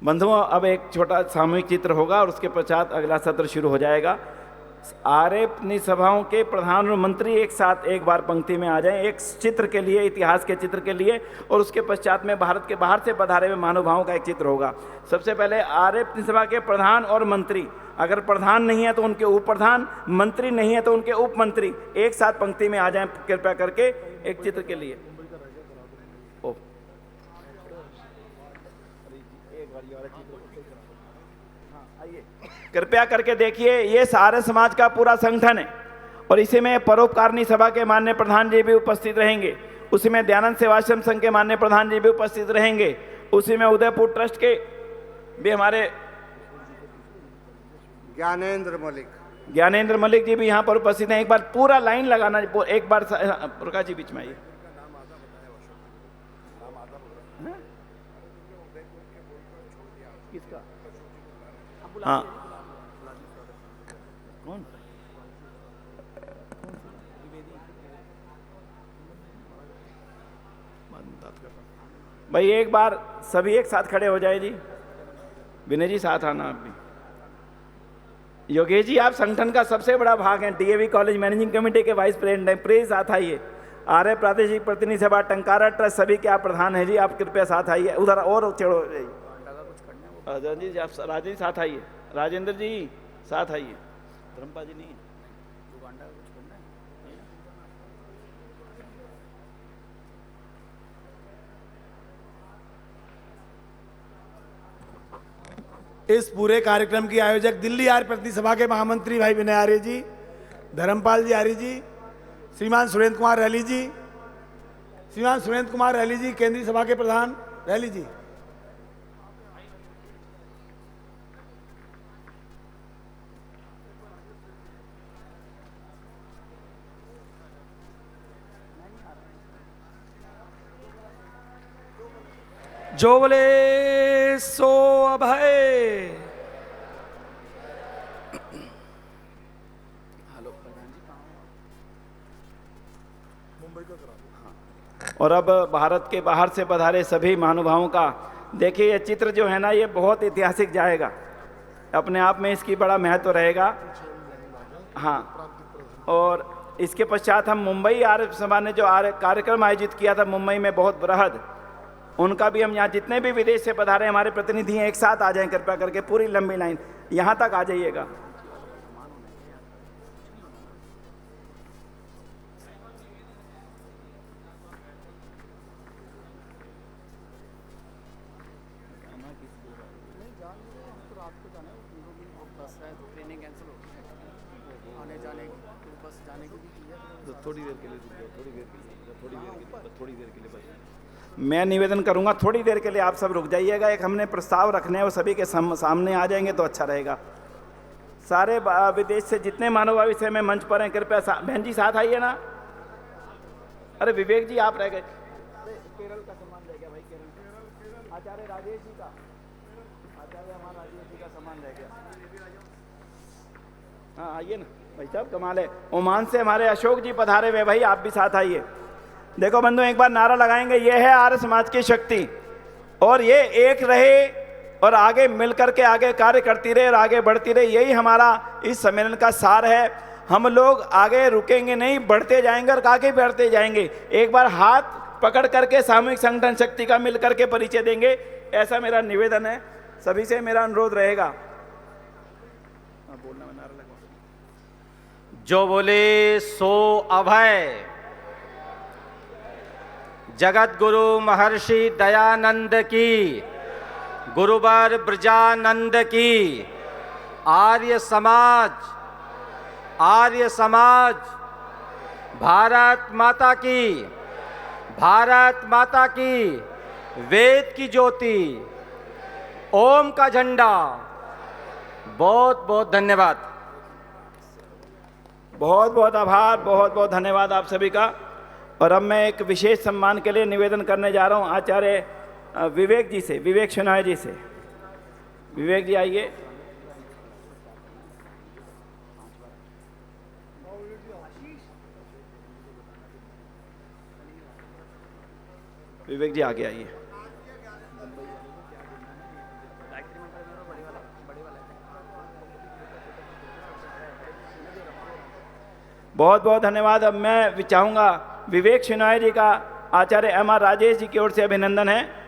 बंधुओं, अब एक छोटा सामूहिक चित्र होगा और उसके पश्चात अगला सत्र शुरू हो जाएगा। आर्य अपनी सभाओं के प्रधान और मंत्री एक साथ एक बार पंक्ति में आ जाएं, एक चित्र के लिए, इतिहास के चित्र के लिए, और उसके पश्चात में भारत के बाहर से पधारे हुए महानुभावों का एक चित्र होगा। सबसे पहले आर्य अपनी सभा के प्रधान और मंत्री, अगर प्रधान नहीं है तो उनके उप प्रधान, मंत्री नहीं है तो उनके उप मंत्री, एक साथ पंक्ति में आ जाएं कृपया करके एक चित्र के लिए। कृपया करके देखिए, ये सारे समाज का पूरा संगठन है, और इसी में परोपकारिणी सभा के माननीय प्रधान जी भी उपस्थित रहेंगे, उसी में दयानंद सेवाश्रम संघ के माननीय प्रधान जी भी उपस्थित रहेंगे, उसी में उदयपुर ट्रस्ट के भी हमारे ज्ञानेंद्र मलिक जी भी यहाँ पर उपस्थित हैं। एक बार पूरा लाइन लगाना, एक बार प्रकाश जी बीच में आइए। किसका? हाँ, कौन? भाई एक बार सभी एक साथ खड़े हो जाए जी। विनय जी साथ आना आप भी। योगेश जी आप संगठन का सबसे बड़ा भाग हैं, डीएवी कॉलेज मैनेजिंग कमेटी के वाइस प्रेसिडेंट हैं, प्लीज साथ आइए। आर्य प्रादेशिक प्रतिनिधि सभा टंकारा ट्रस्ट सभी के आप प्रधान हैं जी, आप कृपया साथ आइए। उधर और चढ़ो जाइए। राजेंद्र जी आप राजेंद्र साथ आइए, राजेंद्र जी साथ आइए, धर्मपाल जी नहीं है। इस पूरे कार्यक्रम की आयोजक दिल्ली आर्य प्रतिनिधि सभा के महामंत्री भाई विनय आर्य जी, धर्मपाल जी आर्य जी, श्रीमान सुरेंद्र कुमार रैली जी, श्रीमान सुरेंद्र कुमार रैली जी केंद्रीय सभा के प्रधान रैली जी। जो बोले सो अभय। और अब भारत के बाहर से पधारे सभी महानुभावों का देखिए, ये चित्र जो है ना, ये बहुत ऐतिहासिक जाएगा, अपने आप में इसकी बड़ा महत्व रहेगा। हाँ, और इसके पश्चात हम मुंबई आर्य सभा ने जो कार्यक्रम आयोजित किया था मुंबई में बहुत बृहद, उनका भी हम यहाँ जितने भी विदेश से पधारे हमारे प्रतिनिधि हैं एक साथ आ जाएं कृपया करके, पूरी लंबी लाइन यहाँ तक आ जाइएगा। थोड़ी देर के लिए बस मैं निवेदन करूंगा थोड़ी देर के लिए आप सब रुक जाइएगा। एक हमने प्रस्ताव रखने हैं, वो सभी के सामने आ जाएंगे तो अच्छा रहेगा। सारे विदेश से जितने मानव विषय में मंच पर हैं कृपया बहन जी साथ आइए ना। अरे विवेक जी आप रह गए, केरल का सामान रह गया भाई, केरल आचार्य राजेश जी का, आचार्य हमारा राजेश जी का सामान रह गया। हाँ आइए ना भाई साहब, कमाल है। ओमान से हमारे अशोक जी पधारे हुए, भाई आप भी साथ आइए। देखो बंधु एक बार नारा लगाएंगे, ये है आर्य समाज की शक्ति, और ये एक रहे और आगे मिलकर के आगे कार्य करती रहे और आगे बढ़ती रहे, यही हमारा इस सम्मेलन का सार है। हम लोग आगे रुकेंगे नहीं, बढ़ते जाएंगे और आगे बढ़ते जाएंगे। एक बार हाथ पकड़ करके सामूहिक संगठन शक्ति का मिल करके परिचय देंगे, ऐसा मेरा निवेदन है, सभी से मेरा अनुरोध रहेगा। बोलना में नारा लगा। जो बोले सो अभय। जगत गुरु महर्षि दयानंद की, गुरुवर ब्रजानंद की, आर्य समाज भारत माता की, भारत माता की, वेद की ज्योति, ओम का झंडा। बहुत बहुत धन्यवाद, बहुत बहुत आभार, बहुत बहुत धन्यवाद आप सभी का। और अब मैं एक विशेष सम्मान के लिए निवेदन करने जा रहा हूं आचार्य विवेक जी से, विवेक शनाय जी से। विवेक जी आइए। विवेक जी आगे आइए। बहुत बहुत धन्यवाद। अब मैं चाहूंगा विवेक शनाय जी का आचार्य एम.आर. राजेश जी की ओर से अभिनंदन है।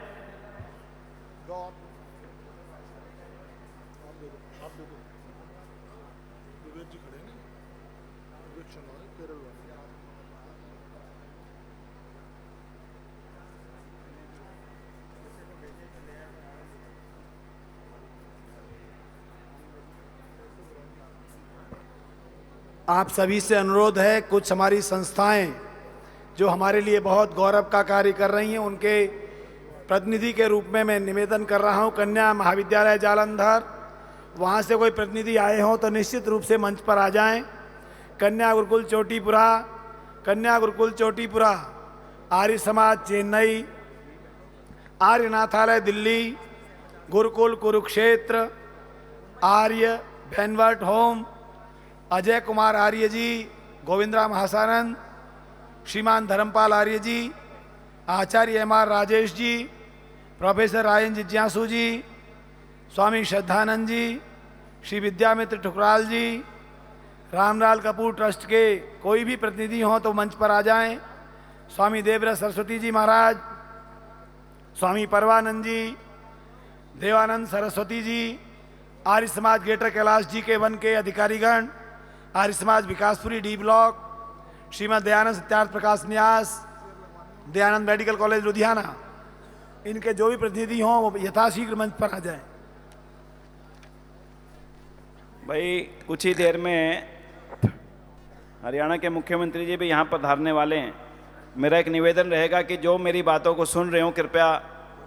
आप सभी से अनुरोध है, कुछ हमारी संस्थाएं जो हमारे लिए बहुत गौरव का कार्य कर रही हैं, उनके प्रतिनिधि के रूप में मैं निवेदन कर रहा हूं। कन्या महाविद्यालय जालंधर, वहां से कोई प्रतिनिधि आए हों तो निश्चित रूप से मंच पर आ जाएं। कन्या गुरुकुल चोटीपुरा, कन्या गुरुकुल चोटीपुरा, आर्य समाज चेन्नई, आर्यनाथालय दिल्ली, गुरुकुल कुरुक्षेत्र, आर्य बैनवर्ट होम, अजय कुमार आर्य जी, गोविंदराम महासानंद, श्रीमान धर्मपाल आर्य जी, आचार्य MR. Rajesh ji, professor Ryan जिज्ञासु जी, स्वामी श्रद्धानंद जी, श्री विद्यामित्र ठुकराल जी, रामलाल कपूर ट्रस्ट के कोई भी प्रतिनिधि हों तो मंच पर आ जाएं। स्वामी देवव्रत सरस्वती जी महाराज, स्वामी परवानंद जी, देवानंद सरस्वती जी, आर्य समाज ग्रेटर कैलाश जी के वन के अधिकारीगण, आर्य समाज विकासपुरी डी ब्लॉक, श्रीमद दयानंद सत्यार्थ प्रकाश न्यास, दयानंद मेडिकल कॉलेज लुधियाना, इनके जो भी प्रतिनिधि हों वो यथाशीघ्र मंच पर आ जाएं। भाई कुछ ही देर में हरियाणा के मुख्यमंत्री जी भी यहाँ पर धारने वाले हैं। मेरा एक निवेदन रहेगा कि जो मेरी बातों को सुन रहे हो कृपया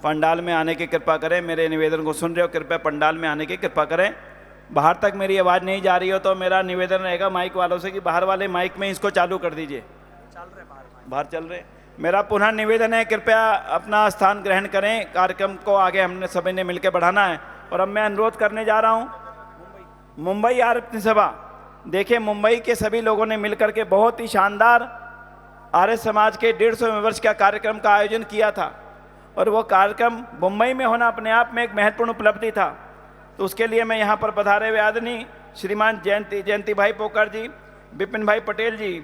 पंडाल में आने की कृपा करें। मेरे निवेदन को सुन रहे हो कृपया पंडाल में आने की कृपा करें। बाहर तक मेरी आवाज़ नहीं जा रही हो तो मेरा निवेदन रहेगा माइक वालों से कि बाहर वाले माइक में इसको चालू कर दीजिए। बाहर चल रहे। मेरा पुनः निवेदन है कृपया अपना स्थान ग्रहण करें। कार्यक्रम को आगे हमने सभी ने मिलकर बढ़ाना है। और अब मैं अनुरोध करने जा रहा हूँ मुंबई आर्य सभा। देखिए मुंबई के सभी लोगों ने मिलकर के बहुत ही शानदार आर्य समाज के 150वें वर्ष का कार्यक्रम का आयोजन किया था और वो कार्यक्रम मुंबई में होना अपने आप में एक महत्वपूर्ण उपलब्धि था। तो उसके लिए मैं यहाँ पर पधारे हुए आदरणीय श्रीमान जयंती भाई पोकर जी, विपिन भाई पटेल जी,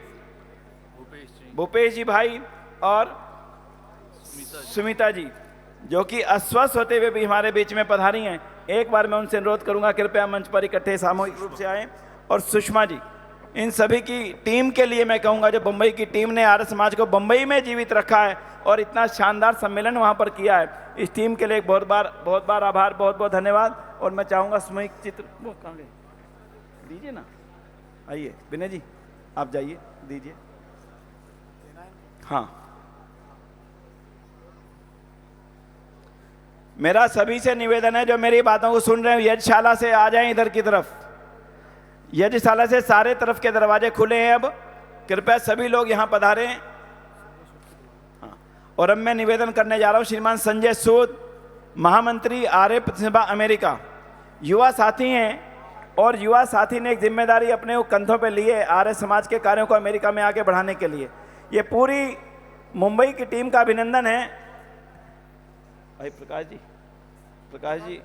भूपेश जी भाई और सुमिता जी जो कि अस्वस्थ होते हुए भी हमारे बीच में पधारी हैं, एक बार मैं उनसे अनुरोध करूंगा कृपया मंच पर इकट्ठे सामूहिक रूप से आएं। और सुषमा जी, इन सभी की टीम के लिए मैं कहूंगा जो बम्बई की टीम ने आर्य समाज को बम्बई में जीवित रखा है और इतना शानदार सम्मेलन वहां पर किया है, इस टीम के लिए एक बहुत बार आभार, बहुत बहुत धन्यवाद। और मैं चाहूंगा सामूहिक चित्र वो कहाँ गए दीजिए ना, आइए विनय जी आप जाइए दीजिए। हाँ, मेरा सभी से निवेदन है जो मेरी बातों को सुन रहे हैं यज्ञशाला से आ जाएं इधर की तरफ। यज्ञशाला से सारे तरफ के दरवाजे खुले हैं, अब कृपया सभी लोग यहां पधारें। हाँ। और अब मैं निवेदन करने जा रहा हूं श्रीमान संजय सूद, महामंत्री आर्य प्रतिनिधि अमेरिका, युवा साथी हैं और युवा साथी ने एक जिम्मेदारी अपने कंधों पे लिए आर्य समाज के कार्यों को अमेरिका में आगे बढ़ाने के लिए। ये पूरी मुंबई की टीम का अभिनंदन है। भाई प्रकाश जी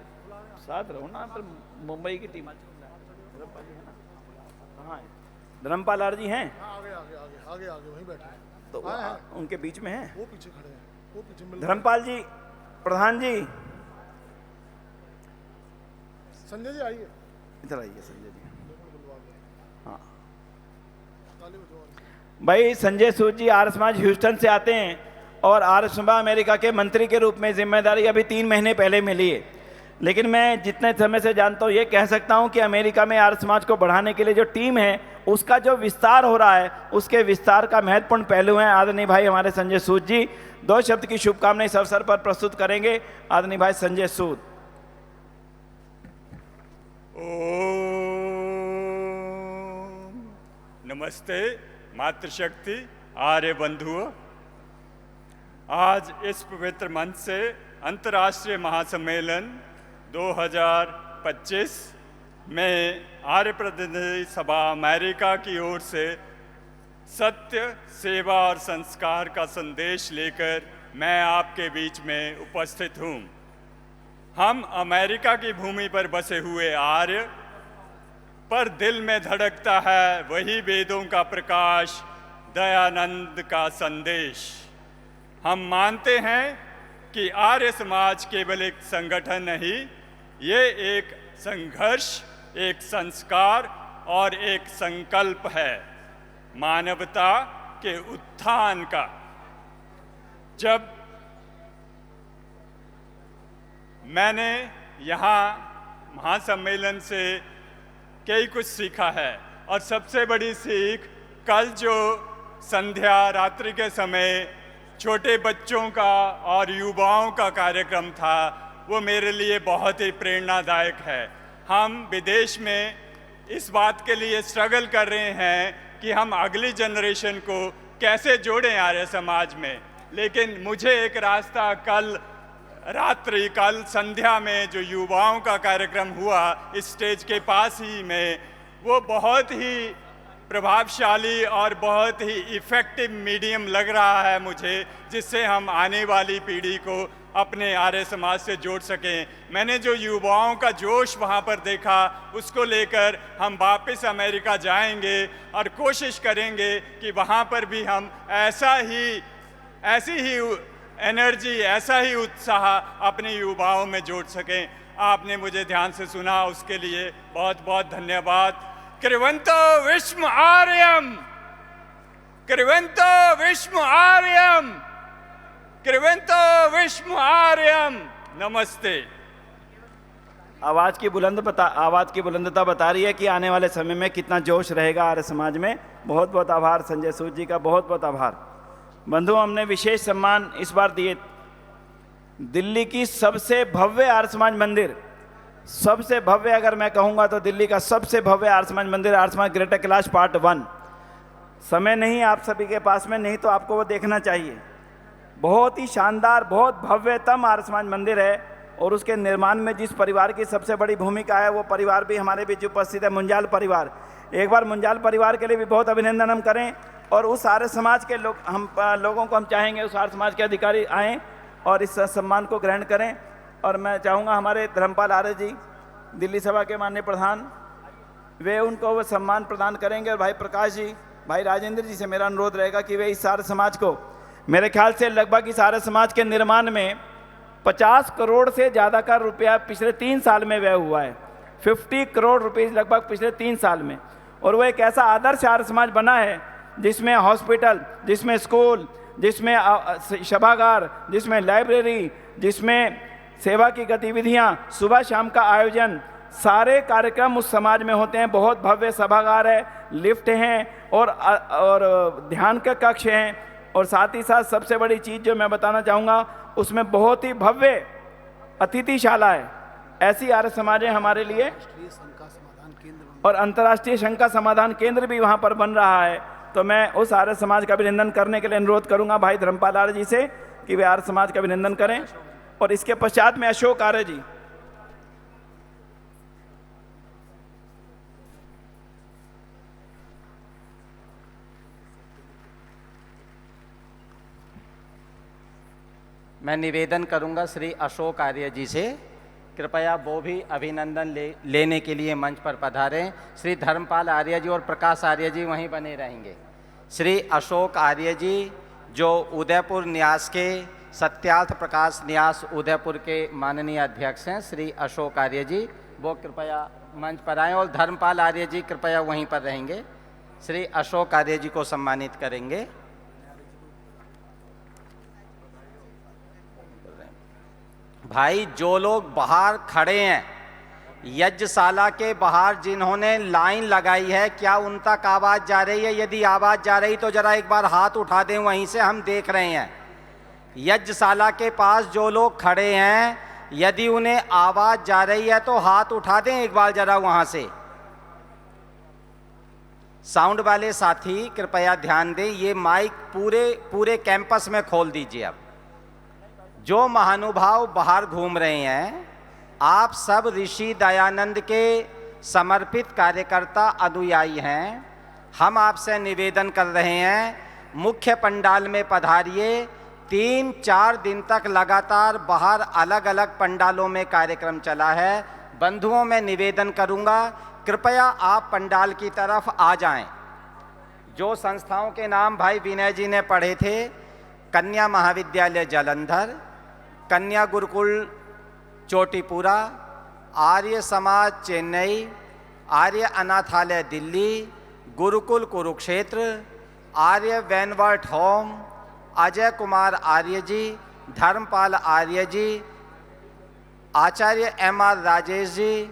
साथ रहो ना, पर मुंबई की टीम कहाँ है? धर्मपाल आर जी हैं आगे वहीं बैठे हैं। तो उनके बीच में हैं, वो पीछे खड़े हैं, वो पीछे। धर्मपाल जी, प्रधान जी, संजय जी आइए, इधर आइए संजय जी। हाँ भाई संजय सूद जी आर्य समाज ह्यूस्टन से आते हैं और आर्य समाज अमेरिका के मंत्री के रूप में जिम्मेदारी अभी 3 महीने पहले मिली है। लेकिन मैं जितने समय से जानता हूँ ये कह सकता हूँ कि अमेरिका में आर्य समाज को बढ़ाने के लिए जो टीम है उसका जो विस्तार हो रहा है उसके विस्तार का महत्वपूर्ण पहलू है। आदरणीय भाई हमारे संजय सूद जी 2 शब्द की शुभकामनाएं इस अवसर पर प्रस्तुत करेंगे। आदरणीय भाई संजय सूद। नमस्ते मातृशक्ति आर्य बंधुओं, आज इस पवित्र मंच से अंतर्राष्ट्रीय महासम्मेलन 2025 में आर्य प्रतिनिधि सभा अमेरिका की ओर से सत्य, सेवा और संस्कार का संदेश लेकर मैं आपके बीच में उपस्थित हूँ। हम अमेरिका की भूमि पर बसे हुए आर्य, पर दिल में धड़कता है वही वेदों का प्रकाश, दयानंद का संदेश। हम मानते हैं कि आर्य समाज केवल एक संगठन नहीं, ये एक संघर्ष, एक संस्कार और एक संकल्प है मानवता के उत्थान का। जब मैंने यहाँ महासम्मेलन से कई कुछ सीखा है और सबसे बड़ी सीख कल जो संध्या रात्रि के समय छोटे बच्चों का और युवाओं का कार्यक्रम था वो मेरे लिए बहुत ही प्रेरणादायक है। हम विदेश में इस बात के लिए स्ट्रगल कर रहे हैं कि हम अगली जनरेशन को कैसे जोड़ें आर्य समाज में, लेकिन मुझे एक रास्ता कल संध्या में जो युवाओं का कार्यक्रम हुआ इस स्टेज के पास ही में, वो बहुत ही प्रभावशाली और बहुत ही इफ़ेक्टिव मीडियम लग रहा है मुझे, जिससे हम आने वाली पीढ़ी को अपने आर्य समाज से जोड़ सकें। मैंने जो युवाओं का जोश वहाँ पर देखा उसको लेकर हम वापस अमेरिका जाएंगे और कोशिश करेंगे कि वहाँ पर भी हम ऐसी ही एनर्जी, ऐसा ही उत्साह अपने युवाओं में जोड़ सकें। आपने मुझे ध्यान से सुना, उसके लिए बहुत बहुत धन्यवाद। कृवंतो विश्व आर्यम, कृवंतो विश्व आर्यम, कृवंतो विश्व आर्यम। नमस्ते। आवाज़ की बुलंदता बता रही है कि आने वाले समय में कितना जोश रहेगा आर्य समाज में। बहुत बहुत आभार संजय सूद जी का, बहुत बहुत आभार। बंधु, हमने विशेष सम्मान इस बार दिए दिल्ली की सबसे भव्य आर्य समाज मंदिर, सबसे भव्य अगर मैं कहूँगा तो दिल्ली का सबसे भव्य आर्य समाज मंदिर, आर्य समाज ग्रेटर कैलाश पार्ट 1। समय नहीं आप सभी के पास में, नहीं तो आपको वो देखना चाहिए। बहुत ही शानदार, बहुत भव्यतम आर्य समाज मंदिर है और उसके निर्माण में जिस परिवार की सबसे बड़ी भूमिका है वो परिवार भी हमारे बीच उपस्थित है, मुंजाल परिवार। एक बार मुंजाल परिवार के लिए भी बहुत अभिनंदन हम करें। और उस आर्य समाज के लोगों को हम चाहेंगे, उस आर्य समाज के अधिकारी आएँ और इस सम्मान को ग्रहण करें। और मैं चाहूँगा हमारे धर्मपाल आर्य जी, दिल्ली सभा के माननीय प्रधान, वे उनको वो सम्मान प्रदान करेंगे। और भाई प्रकाश जी, भाई राजेंद्र जी से मेरा अनुरोध रहेगा कि वे इस आर्य समाज को, मेरे ख्याल से लगभग इस आर्य समाज के निर्माण में 50 करोड़ से ज़्यादा का रुपया पिछले 3 साल में व्यय हुआ है। 50 करोड़ रुपये लगभग पिछले 3 साल में। और वो एक ऐसा आदर्श आर्य समाज बना है जिसमें हॉस्पिटल, जिसमें स्कूल, जिसमें सभागार, जिसमें लाइब्रेरी, जिसमें सेवा की गतिविधियां, सुबह शाम का आयोजन, सारे कार्यक्रम उस समाज में होते हैं। बहुत भव्य सभागार है, लिफ्ट हैं और ध्यान के कक्ष हैं। और साथ ही साथ सबसे बड़ी चीज़ जो मैं बताना चाहूँगा, उसमें बहुत ही भव्य अतिथिशाला है। ऐसी आर्य समाजें हमारे लिए, और अंतर्राष्ट्रीय शंका समाधान केंद्र भी वहाँ पर बन रहा है। तो मैं उस आर्य समाज का अभिनंदन करने के लिए अनुरोध करूँगा भाई धर्मपाल आर्य जी से कि वे आर्य समाज का अभिनंदन करें। और इसके पश्चात में अशोक आर्य जी। मैं निवेदन करूंगा श्री अशोक आर्य जी से, कृपया वो भी अभिनंदन लेने के लिए मंच पर पधारें। श्री धर्मपाल आर्य जी और प्रकाश आर्य जी वहीं बने रहेंगे। श्री अशोक आर्य जी जो उदयपुर न्यास के, सत्यार्थ प्रकाश न्यास उदयपुर के माननीय अध्यक्ष हैं, श्री अशोक आर्य जी, वो कृपया मंच पर आएँ। और धर्मपाल आर्य जी कृपया वहीं पर रहेंगे। श्री अशोक आर्य जी को सम्मानित करेंगे। भाई, जो लोग बाहर खड़े हैं, यज्ञशाला के बाहर जिन्होंने लाइन लगाई है, क्या उन तक आवाज़ जा रही है? यदि आवाज़ जा रही तो जरा एक बार हाथ उठा दें, वहीं से हम देख रहे हैं। यज्ञशाला के पास जो लोग खड़े हैं, यदि उन्हें आवाज़ जा रही है तो हाथ उठा दें एक बार जरा वहाँ से। साउंड वाले साथी कृपया ध्यान दें, ये माइक पूरे कैंपस में खोल दीजिए। अब जो महानुभाव बाहर घूम रहे हैं, आप सब ऋषि दयानंद के समर्पित कार्यकर्ता अनुयायी हैं। हम आपसे निवेदन कर रहे हैं, मुख्य पंडाल में पधारिए। 3-4 दिन तक लगातार बाहर अलग अलग पंडालों में कार्यक्रम चला है। बंधुओं में निवेदन करूंगा, कृपया आप पंडाल की तरफ आ जाएं। जो संस्थाओं के नाम भाई विनय जी ने पढ़े थे, कन्या महाविद्यालय जालंधर, कन्या गुरुकुल चोटीपुरा, आर्य समाज चेन्नई, आर्य अनाथालय दिल्ली, गुरुकुल कुरुक्षेत्र, आर्य वैनवर्ट होम, अजय कुमार आर्य जी, धर्मपाल आर्य जी, आचार्य MR राजेश जी,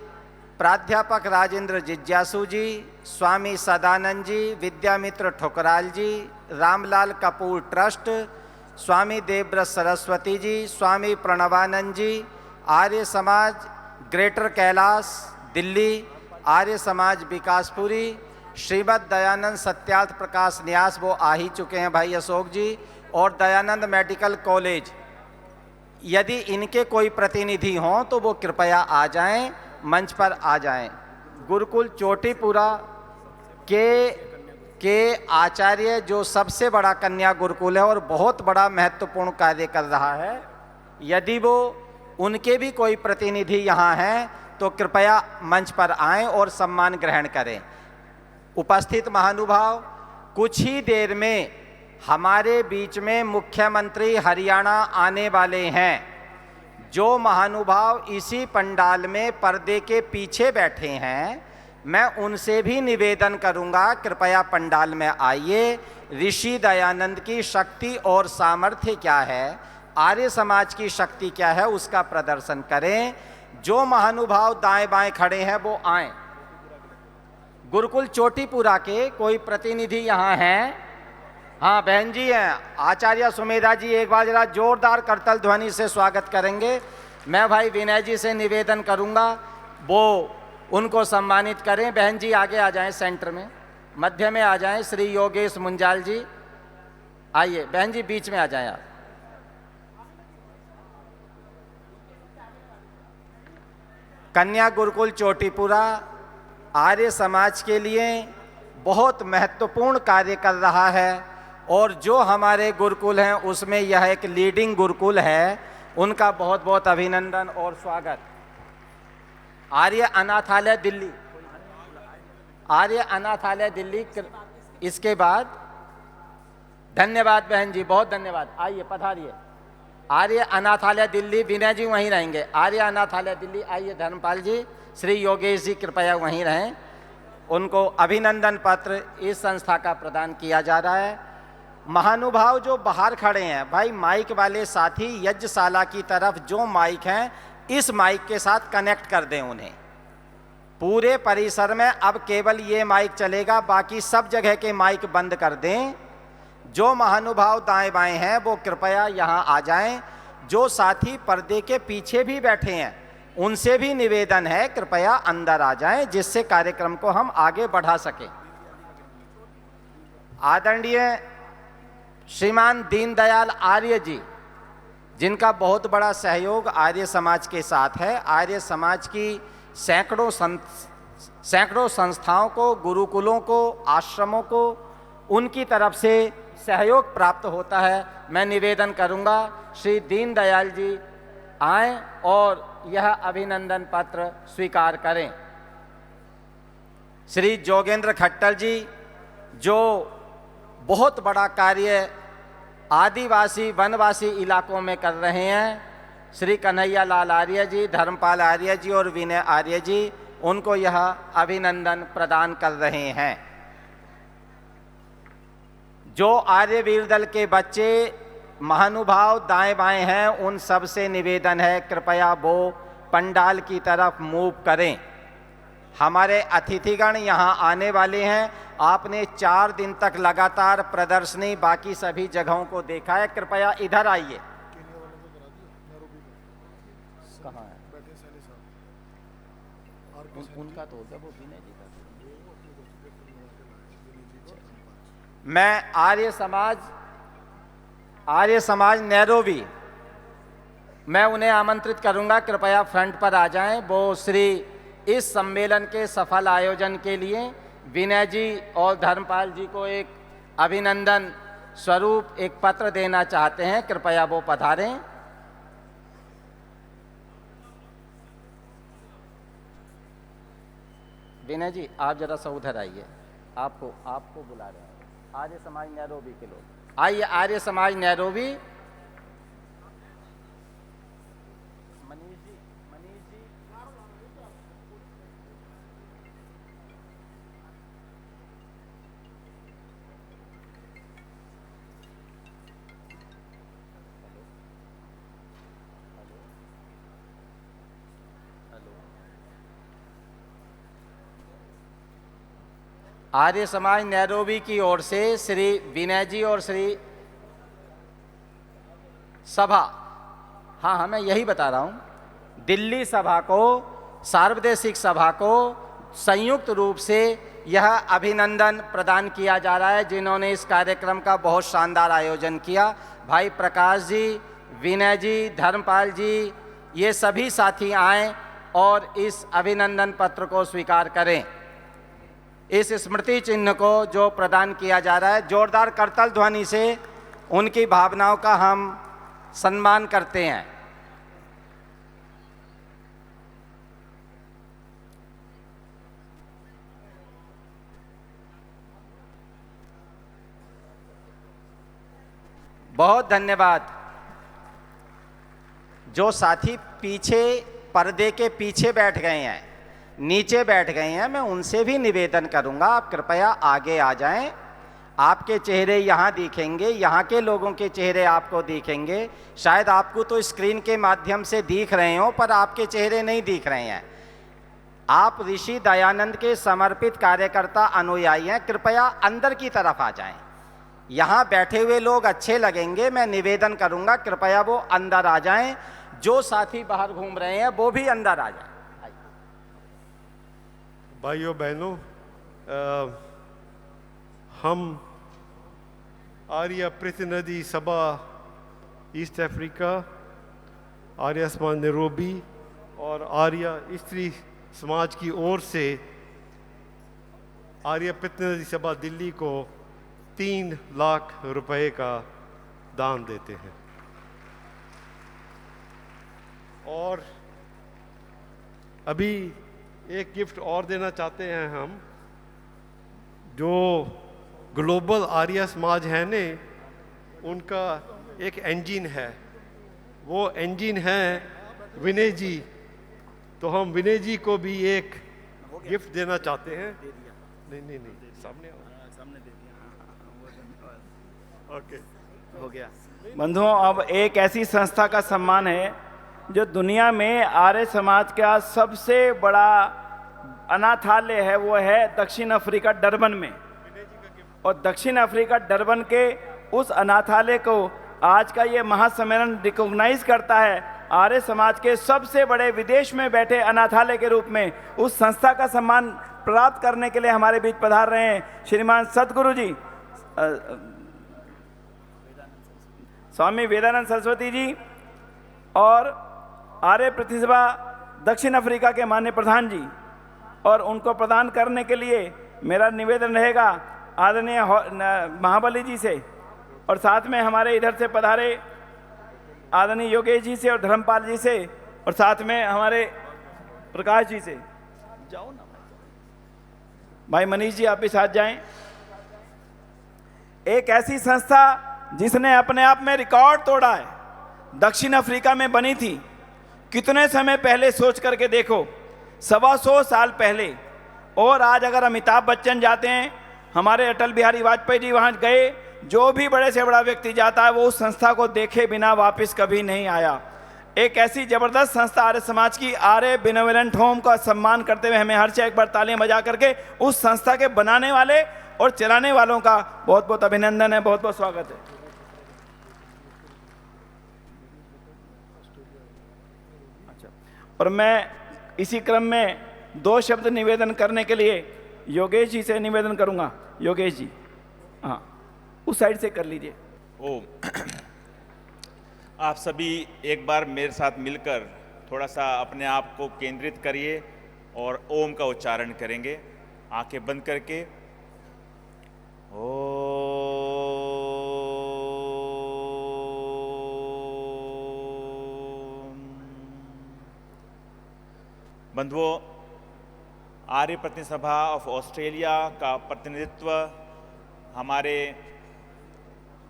प्राध्यापक राजेंद्र जिज्ञासु जी, स्वामी सदानंद जी, विद्यामित्र ठुकराल जी, रामलाल कपूर ट्रस्ट, स्वामी देवव्रत सरस्वती जी, स्वामी प्रणवानंद जी, आर्य समाज ग्रेटर कैलाश दिल्ली, आर्य समाज विकासपुरी, श्रीमद दयानंद सत्यार्थ प्रकाश न्यास, वो आ ही चुके हैं भाई अशोक जी, और दयानंद मेडिकल कॉलेज। यदि इनके कोई प्रतिनिधि हों तो वो कृपया आ जाएं, मंच पर आ जाएं। गुरुकुल चोटीपुरा के आचार्य, जो सबसे बड़ा कन्या गुरुकुल है और बहुत बड़ा महत्वपूर्ण कार्य कर रहा है, यदि वो उनके भी कोई प्रतिनिधि यहाँ हैं तो कृपया मंच पर आएं और सम्मान ग्रहण करें। उपस्थित महानुभाव, कुछ ही देर में हमारे बीच में मुख्यमंत्री हरियाणा आने वाले हैं। जो महानुभाव इसी पंडाल में पर्दे के पीछे बैठे हैं, मैं उनसे भी निवेदन करूंगा, कृपया पंडाल में आइए। ऋषि दयानंद की शक्ति और सामर्थ्य क्या है, आर्य समाज की शक्ति क्या है, उसका प्रदर्शन करें। जो महानुभाव दाएं बाएं खड़े हैं वो आएं। गुरुकुल चोटीपुरा के कोई प्रतिनिधि यहाँ हैं? हाँ, बहन जी हैं, आचार्य सुमेधा जी, एक बार जरा जोरदार करतल ध्वनि से स्वागत करेंगे। मैं भाई विनय जी से निवेदन करूंगा वो उनको सम्मानित करें। बहन जी आगे आ जाएं, सेंटर में, मध्य में आ जाएं। श्री योगेश मुंजाल जी आइए, बहन जी बीच में आ जाएं आप। कन्या गुरुकुल चोटीपुरा आर्य समाज के लिए बहुत महत्वपूर्ण कार्य कर रहा है, और जो हमारे गुरुकुल हैं उसमें यह एक लीडिंग गुरुकुल है। उनका बहुत बहुत अभिनंदन और स्वागत। आर्य अनाथालय दिल्ली, आर्य अनाथालय दिल्ली, इसके बाद धन्यवाद बहन जी, बहुत धन्यवाद। आइए पधारिए। आर्य अनाथालय दिल्ली, विनय जी वहीं रहेंगे। आर्य अनाथालय दिल्ली आइए। धर्मपाल जी, श्री योगेश जी कृपया वहीं रहें। उनको अभिनंदन पत्र इस संस्था का प्रदान किया जा रहा है। महानुभाव जो बाहर खड़े हैं, भाई माइक वाले साथी यज्ञशाला की तरफ जो माइक हैं, इस माइक के साथ कनेक्ट कर दें उन्हें। पूरे परिसर में अब केवल ये माइक चलेगा, बाकी सब जगह के माइक बंद कर दें। जो महानुभाव दाएं बाएं हैं वो कृपया यहाँ आ जाएं। जो साथी पर्दे के पीछे भी बैठे हैं उनसे भी निवेदन है, कृपया अंदर आ जाएं, जिससे कार्यक्रम को हम आगे बढ़ा सकें। आदरणीय श्रीमान दीनदयाल आर्य जी, जिनका बहुत बड़ा सहयोग आर्य समाज के साथ है। आर्य समाज की सैकड़ों संस्थाओं को, गुरुकुलों को, आश्रमों को उनकी तरफ से सहयोग प्राप्त होता है। मैं निवेदन करूंगा श्री दीनदयाल जी आएं और यह अभिनंदन पत्र स्वीकार करें। श्री जोगेंद्र खट्टर जी, जो बहुत बड़ा कार्य आदिवासी वनवासी इलाकों में कर रहे हैं। श्री कन्हैया लाल आर्य जी, धर्मपाल आर्य जी और विनय आर्य जी, उनको यह अभिनंदन प्रदान कर रहे हैं। जो आर्यवीर दल के बच्चे महानुभाव दाएं बाएं हैं, उन सब से निवेदन है, कृपया वो पंडाल की तरफ मूव करें। हमारे अतिथिगण यहाँ आने वाले हैं। आपने 4 दिन तक लगातार प्रदर्शनी बाकी सभी जगहों को देखा है, कृपया इधर आइए। कहाँ है? उनका तो होगा वो विनय जी का। मैं आर्य समाज नैरोबी, मैं उन्हें आमंत्रित करूंगा, कृपया फ्रंट पर आ जाएं। वो श्री इस सम्मेलन के सफल आयोजन के लिए विनय जी और धर्मपाल जी को एक अभिनंदन स्वरूप एक पत्र देना चाहते हैं, कृपया वो पधारें। विनय जी आप जरा सा उधर आइए, आपको बुला रहे हैं आर्य समाज नैरोबी के लोग। आइए आर्य समाज नैरोबी। आर्य समाज नैरोबी की ओर से श्री विनय जी और श्री सभा, हाँ मैं यही बता रहा हूँ, दिल्ली सभा को, सार्वदेशिक सभा को संयुक्त रूप से यह अभिनंदन प्रदान किया जा रहा है, जिन्होंने इस कार्यक्रम का बहुत शानदार आयोजन किया। भाई प्रकाश जी, विनय जी, धर्मपाल जी, ये सभी साथी आएं और इस अभिनंदन पत्र को स्वीकार करें। इस स्मृति चिन्ह को जो प्रदान किया जा रहा है, जोरदार करतल ध्वनि से उनकी भावनाओं का हम सम्मान करते हैं। बहुत धन्यवाद। जो साथी पीछे पर्दे के पीछे बैठ गए हैं, नीचे बैठ गए हैं, मैं उनसे भी निवेदन करूंगा आप कृपया आगे आ जाएं। आपके चेहरे यहाँ दिखेंगे, यहाँ के लोगों के चेहरे आपको दिखेंगे। शायद आपको तो स्क्रीन के माध्यम से दिख रहे हो, पर आपके चेहरे नहीं दिख रहे हैं। आप ऋषि दयानंद के समर्पित कार्यकर्ता अनुयायी हैं, कृपया अंदर की तरफ आ जाएं। यहाँ बैठे हुए लोग अच्छे लगेंगे, मैं निवेदन करूंगा कृपया वो अंदर आ जाएं। जो साथी बाहर घूम रहे हैं वो भी अंदर आ जाएं। भाइयों बहनों, हम आर्य प्रतिनिधि सभा east Africa, Arya Samaj Nairobi और आर्य स्त्री समाज की ओर से आर्य प्रतिनिधि सभा दिल्ली को 3 लाख रुपए का दान देते हैं। और अभी एक गिफ्ट और देना चाहते हैं हम। जो ग्लोबल आर्य समाज है ने, उनका एक इंजन है, वो इंजन है विनय जी। तो हम विनय जी को भी एक गिफ्ट देना चाहते हैं। नहीं, सामने आओ। सामने दे दिया। ओके, हो गया। बंधुओं, अब एक ऐसी संस्था का सम्मान है जो दुनिया में आर्य समाज का सबसे बड़ा अनाथालय है, वो है दक्षिण अफ्रीका डरबन में। और दक्षिण अफ्रीका डरबन के उस अनाथालय को आज का ये महासम्मेलन रिकॉग्नाइज करता है आर्य समाज के सबसे बड़े विदेश में बैठे अनाथालय के रूप में। उस संस्था का सम्मान प्राप्त करने के लिए हमारे बीच पधार रहे हैं श्रीमान सदगुरु जी, स्वामी वेदानंद सरस्वती जी और आर्य प्रतिनिधि सभा दक्षिण अफ्रीका के माननीय प्रधान जी। और उनको प्रदान करने के लिए मेरा निवेदन रहेगा आदरणीय महाबली जी से, और साथ में हमारे इधर से पधारे आदरणीय योगेश जी से और धर्मपाल जी से, और साथ में हमारे प्रकाश जी से। जाओ ना भाई मनीष जी, आप भी साथ जाएं। एक ऐसी संस्था जिसने अपने आप में रिकॉर्ड तोड़ा है, दक्षिण अफ्रीका में बनी थी। कितने समय पहले सोच करके देखो, 125 साल पहले। और आज अगर अमिताभ बच्चन जाते हैं, हमारे अटल बिहारी वाजपेयी जी वहाँ गए, जो भी बड़े से बड़ा व्यक्ति जाता है वो उस संस्था को देखे बिना वापस कभी नहीं आया। एक ऐसी जबरदस्त संस्था आर्य समाज की आर्य बेनेवोलेंट होम का सम्मान करते हुए हमें हर से एक बार तालियां बजा करके उस संस्था के बनाने वाले और चलाने वालों का बहुत बहुत अभिनंदन है, बहुत बहुत स्वागत है। अच्छा, और मैं इसी क्रम में 2 शब्द निवेदन करने के लिए योगेश जी से निवेदन करूंगा। योगेश जी, हाँ, उस साइड से कर लीजिए। आप सभी एक बार मेरे साथ मिलकर थोड़ा सा अपने आप को केंद्रित करिए और ओम का उच्चारण करेंगे, आंखें बंद करके। बंधुओं, आर्य प्रतिनिधि सभा ऑफ ऑस्ट्रेलिया का प्रतिनिधित्व हमारे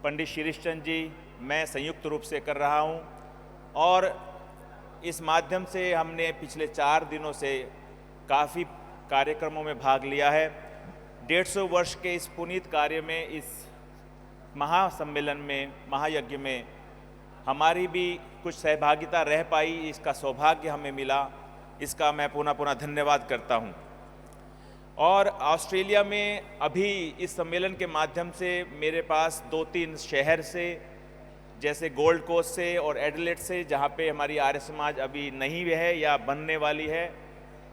पंडित शिरीष चंद्र जी, मैं संयुक्त रूप से कर रहा हूं। और इस माध्यम से हमने पिछले 4 दिनों से काफ़ी कार्यक्रमों में भाग लिया है। 150 वर्ष के इस पुनीत कार्य में, इस महासम्मेलन में, महायज्ञ में हमारी भी कुछ सहभागिता रह पाई, इसका सौभाग्य हमें मिला, इसका मैं पुनः धन्यवाद करता हूं। और ऑस्ट्रेलिया में अभी इस सम्मेलन के माध्यम से मेरे पास 2-3 शहर से, जैसे गोल्ड कोस्ट से और एडिलेड से, जहाँ पे हमारी आर्य समाज अभी नहीं है या बनने वाली है,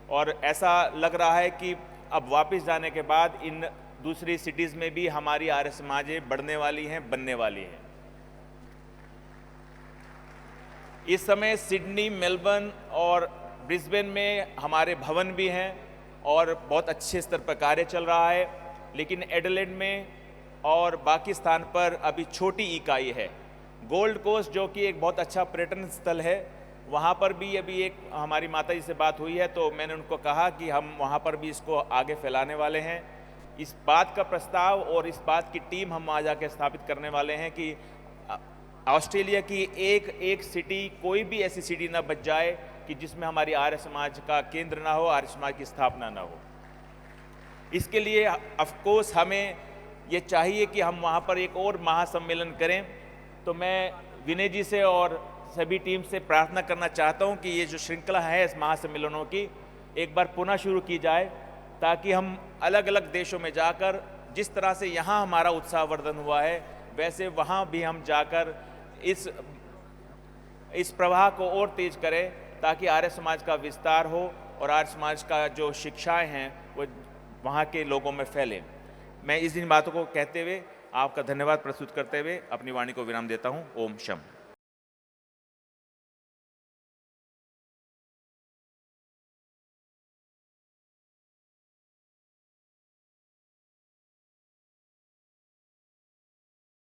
और ऐसा लग रहा है कि अब वापस जाने के बाद इन दूसरी सिटीज़ में भी हमारी आर्य समाजें बढ़ने वाली हैं, बनने वाली हैं। इस समय सिडनी, मेलबर्न और ब्रिस्बेन में हमारे भवन भी हैं और बहुत अच्छे स्तर पर कार्य चल रहा है। लेकिन एडिलेड में और बाकी स्थान पर अभी छोटी इकाई है। गोल्ड कोस्ट जो कि एक बहुत अच्छा पर्यटन स्थल है, वहाँ पर भी अभी एक हमारी माता जी से बात हुई है, तो मैंने उनको कहा कि हम वहाँ पर भी इसको आगे फैलाने वाले हैं। इस बात का प्रस्ताव और इस बात की टीम हम वहाँ जाकर स्थापित करने वाले हैं कि ऑस्ट्रेलिया की एक एक सिटी, कोई भी ऐसी सिटी ना बच जाए कि जिसमें हमारी आर्य समाज का केंद्र ना हो, आर्य समाज की स्थापना ना हो। इसके लिए ऑफ कोर्स हमें ये चाहिए कि हम वहाँ पर एक और महासम्मेलन करें। तो मैं विनय जी से और सभी टीम से प्रार्थना करना चाहता हूँ कि ये जो श्रृंखला है इस महासम्मेलनों की एक बार पुनः शुरू की जाए, ताकि हम अलग अलग देशों में जाकर जिस तरह से यहाँ हमारा उत्साहवर्धन हुआ है वैसे वहाँ भी हम जाकर इस प्रवाह को और तेज करें, ताकि आर्य समाज का विस्तार हो और आर्य समाज का जो शिक्षाएं हैं वो वहाँ के लोगों में फैले। मैं इस दिन बातों को कहते हुए आपका धन्यवाद प्रस्तुत करते हुए अपनी वाणी को विराम देता हूँ। ओम शम।